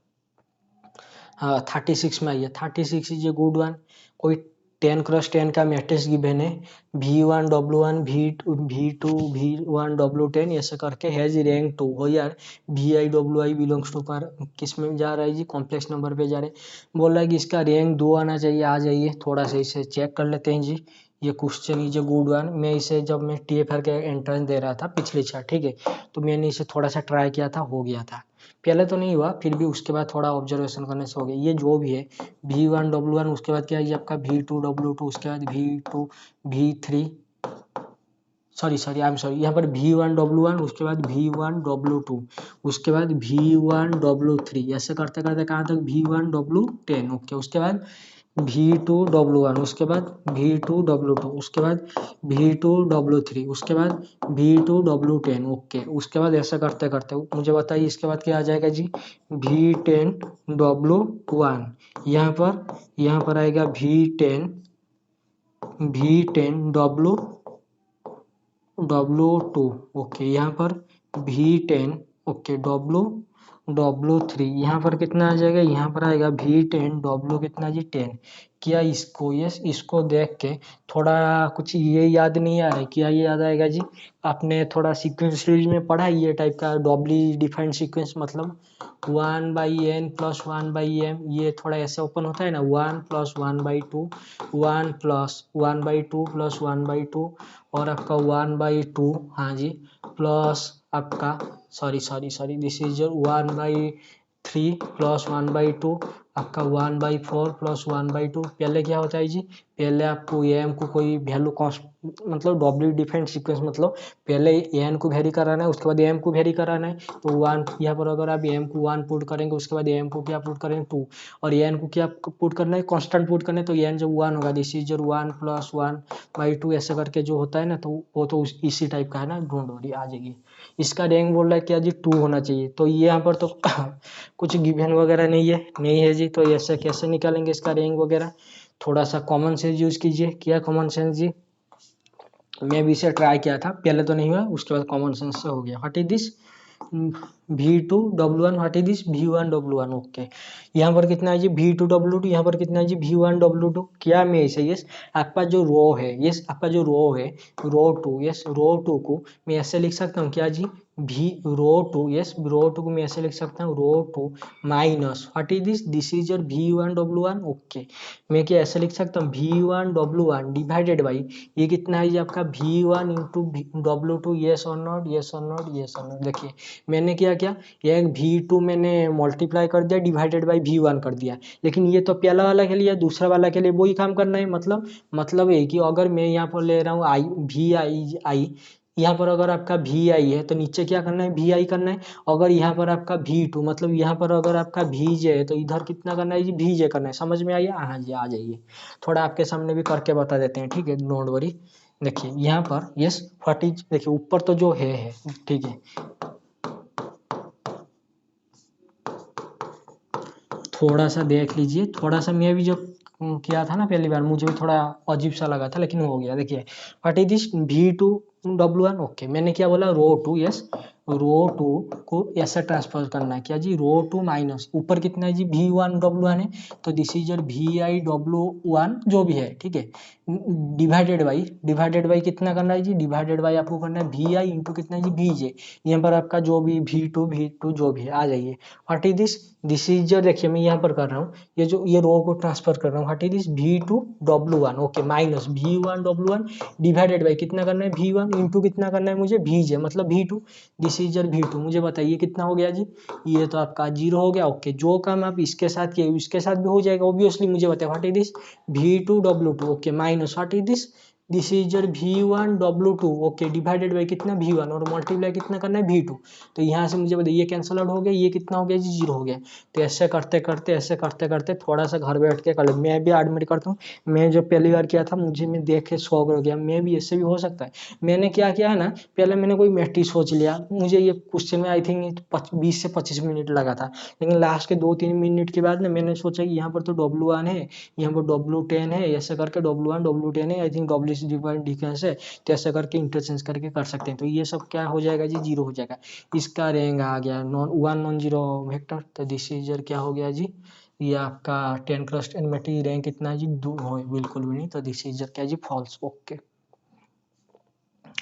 S1: हाँ 36 में आइए, 36 इज ए गुड वन। कोई 10x10 का मैट्रिक्स गिवन है, V1 W1 V2 V1 W10 ऐसे करके हैज रैंक 2 हो यार, VI WI बिलोंग्स टू पर किस में जा रहा है जी, कॉम्प्लेक्स नंबर पे जा रहे हैं। बोल रहा है कि इसका रैंक 2 आना चाहिए, आ जाइए थोड़ा सा इसे चेक कर लेते हैं जी। ये question is a good one. मैं इसे जब मैं TFR के एंट्रेंस दे रहा था पिछले साल, ठीक है, तो मैंने इसे थोड़ा सा ट्राई किया था, हो गया था। पहले तो नहीं हुआ, फिर भी उसके बाद थोड़ा ऑब्जर्वेशन करने से हो गया। ये जो भी है V1 W1, उसके बाद क्या है आपका V2 W2, उसके बाद V2 V3, sorry I am sorry, यहाँ पर V1 W1, उसके बाद V1 W2, उसके बाद V1 W3, ऐसे करते करते कहाँ तक V1 W10, ओके। उसके बाद V2 W1, उसके बाद V2 W2, उसके बाद V2 W3, उसके बाद V2 W10, ओके। उसके बाद ऐसा करते करते मुझे बताइए इसके बाद क्या आ जाएगा जी, V10 W1, यहाँ पर आएगा V10 W2, ओके। यहाँ पर V10, ओके, W3, यहाँ पर कितना आ जाएगा, यहाँ पर आएगा V10 W कितना जी 10। क्या इसको, यस, इसको देख के थोड़ा कुछ ये याद नहीं आ रहा है, क्या ये याद आएगा जी, आपने थोड़ा सीक्वेंस सीरीज में पढ़ा है ये टाइप का डॉबली डिफाइंड सीक्वेंस, मतलब 1/n + 1/m, ये थोड़ा ऐसे ओपन होता है ना, 1 + 1/2 1 + 1/2 + 1/2 और आपका 1/2, हाँ जी, प्लस आपका सॉरी दिस इज 1/3 + 1/2, आपका 1/4 + 1/2। पहले क्या होता है जी, पहले आपको एम को कोई वैल्यू मतलब डब्ल्यू डिफाइंड सीक्वेंस, मतलब पहले एन को वेरी कराना है, उसके बाद एम को वेरी कराना है। तो 1 यहाँ पर अगर आप एम को 1 पुट करेंगे, उसके बाद एम को क्या पुट करेंगे 2, और एन को क्या पुट करना है, कांस्टेंट पुट करना है। तो एन जब 1 होगा, दिस इज 1 + 1/2 ऐसे करके जो होता है ना, तो वो तो इसी टाइप का है ना, डोंट वरी आ जाएगी। इसका रैंक बोल रहा है क्या जी 2 होना चाहिए, तो ये यहाँ पर तो कुछ गिवन वगैरह नहीं है जी, तो ऐसे कैसे निकालेंगे इसका रैंक वगैरह, थोड़ा सा कॉमन सेंस यूज कीजिए। क्या कॉमन सेंस जी, मैं भी इसे ट्राई किया था, पहले तो नहीं हुआ, उसके बाद कॉमन सेंस से हो गया। What is this V2 W1, what is this V1 W1, okay. यहाँ पर कितना है जी V2 W2, यहाँ पर कितना है जी V1 W2। क्या मैं इसे, यस, आपका जो रो है, यस, आपका जो रो है रो 2, यस, रो 2 को मैं ऐसे लिख सकता हूँ क्या जी, रो 2, यस, रो 2 को मैं ऐसे लिख सकता हूँ रो 2 minus, what is this is your V1 W1, okay. मैं क्या ऐसे लिख सकता हूँ V1 W1 डिवाइडेड बाई, ये कितना है जी आपका V1 × W2, यस और नॉट, यस और नॉट, यस और नॉट। देखिए मैंने क्या किया, एक V2 मैंने मल्टीप्लाई कर दिया डिवाइडेड बाई V1 कर दिया, लेकिन ये तो पहला वाला के लिए, दूसरा वाला के लिए वही काम करना है। मतलब है कि अगर मैं यहाँ पर ले रहा हूँ VI, यहाँ पर अगर आपका VI है तो नीचे क्या करना है, VI करना है। अगर यहाँ पर आपका V2, मतलब यहाँ पर अगर आपका VJ है तो इधर कितना करना है जी, VJ करना है। समझ में आइए, हाँ जी आ जाइए, थोड़ा आपके सामने भी करके बता देते हैं, ठीक है, डोंट वरी। देखिए यहाँ पर यस, व्हाट इज, देखिए ऊपर तो जो है ठीक है, थोड़ा सा देख लीजिए, थोड़ा सा मैं भी जो किया था ना पहली बार, मुझे भी थोड़ा अजीब सा लगा था लेकिन हो गया। देखिए what is this V2W1, okay मैंने क्या बोला रो टू, यस रो टू को ऐसा ट्रांसफर करना है क्या जी, रो टू माइनस ऊपर कितना है जी V1W1 है, तो दिस इज योर VIW1 जो भी है, ठीक है, डिवाइडेड बाई कितना करना है जी, डिवाइडेड बाई आपको करना है VI इंटू कितना है जी VJ, यहाँ पर आपका जो भी V2 जो भी है आ जाइए। व्हाट इज दिस इज जो, देखिए मैं यहाँ पर कर रहा हूँ, ये जो ये रो को ट्रांसफर कर रहा हूँ, what is this V2W1 okay minus V1W1 divided by कितना करना है V1 इंटू कितना करना है मुझे VJ मतलब V2, this is your V2, मुझे बताइए कितना हो गया जी, ये तो आपका 0 हो गया। ओके जो काम आप इसके साथ किए इसके साथ भी हो जाएगा ऑब्वियसली, मुझे बताइए what is this V2W2 okay minus what is this is your V1W2 okay divided by कितना V1 और मल्टीप्लाई कितना करना है V2, तो यहाँ से मुझे बताइए ये कैंसल आउट हो गया, ये कितना हो गया जी 0 हो गया। तो ऐसे करते थोड़ा सा घर बैठ के कर ले, मैं भी एडमिट करता हूँ, मैं जो पहली बार किया था मुझे मैं देख के शौक हो गया, मैं भी ऐसे भी हो सकता है। मैंने क्या किया है ना, पहले मैंने कोई मैट्रिक सोच लिया, मुझे ये क्वेश्चन में आई थिंक 20 से 25 मिनट लगा था, लेकिन लास्ट के 2-3 मिनट के बाद ना मैंने सोचा कि यहाँ पर तो W1 है, यहाँ पर W10 है, ऐसे करके W1 W10 है, आई थिंक W डिफरेंस है, तो ऐसे करके इंटरचेंज करके कर सकते हैं। तो ये सब क्या हो जाएगा जी 0 हो जाएगा। इसका रैंक आ गया नॉन जीरो वेक्टर, तो दिस इज क्या हो गया जी, ये आपका 10 क्रस्ट एंड मेटेरियल रैंक कितना है जी 2 हो, बिल्कुल भी नहीं, तो दिस इज क्या जी false. Okay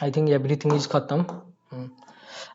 S1: I think everything is खत्म।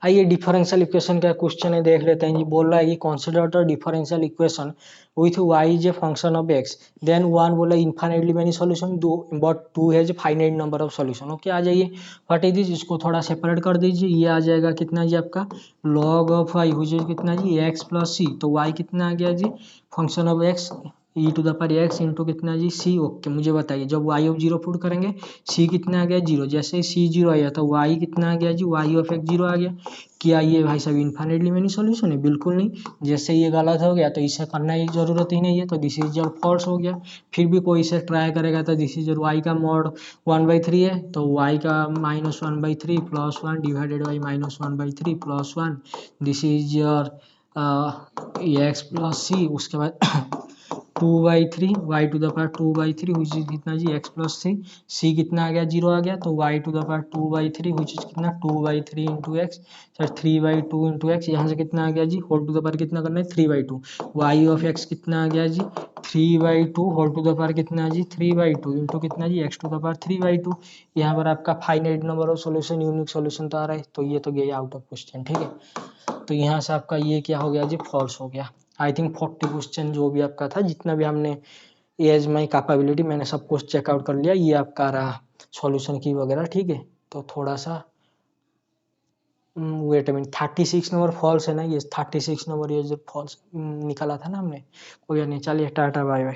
S1: आइए डिफरेंशियल इक्वेशन का क्वेश्चन है देख लेते हैं जी। बोल रहा है कि consider the differential equation with y is a function of x, then one बोला इनफाइनाइटली मेनी सॉल्यूशन, दो but two has finite number of solution. Okay आ जाइए व्हाट इज दिस, इसको थोड़ा सेपरेट कर दीजिए, ये आ जाएगा कितना जी आपका log ऑफ y हुई कितना जी x प्लस सी, तो y कितना आ गया जी function of x e to the power x into कितना जी सी। ओके मुझे बताइए जब वाई ऑफ जीरो पुट करेंगे सी कितना आ गया 0, जैसे ही सी 0 आया तो वाई कितना आ गया जी वाई ऑफ एक्स 0 आ गया। क्या ये भाई साहब इनफाइनाइटली मेनी सॉल्यूशन है, बिल्कुल नहीं। जैसे ये गलत हो गया तो इसे करना की जरूरत ही नहीं है, तो दिस इज योर फॉल्स हो गया। फिर भी कोई इसे ट्राई करेगा तो दिस इज योर वाई का मॉड 1/3 है, तो वाई का -1/3 plus 1 divided by -1/3 plus 1, this is your x plus C. उसके बाद 2/3 वाई टू द पावर 2/3 हुई चीज कितना जी एक्स प्लस सी कितना आ गया 0 आ गया, तो वाई टू द पावर 2/3 हुई चीज कितना 2/3 into x, sir 3/2 into x, यहाँ से कितना आ गया जी होल टू द पावर कितना करना है 3/2, वाई ऑफ एक्स कितना आ गया जी 3/2 होल टू द पावर कितना जी 3/2 इंटू कितना जी एक्स टू द पावर 3/2। यहाँ पर आपका finite number of solution unique solution तो आ रहा है, तो ये तो गया आउट ऑफ क्वेश्चन, ठीक है। तो यहाँ से आपका ये क्या हो गया जी फॉल्स हो गया। आई थिंक 40 क्वेश्चन जो भी आपका था, जितना भी हमने एज माई कैपेबिलिटी मैंने सब कुछ चेकआउट कर लिया, ये आपका रहा सॉल्यूशन की वगैरह, ठीक है। तो थोड़ा सा वेट मिनट 36 नंबर फॉल्स है ना, ये 36 नंबर ये जो फॉल्स निकाला था ना हमने, कोई नहीं, चलिए टाटा बाय बाय।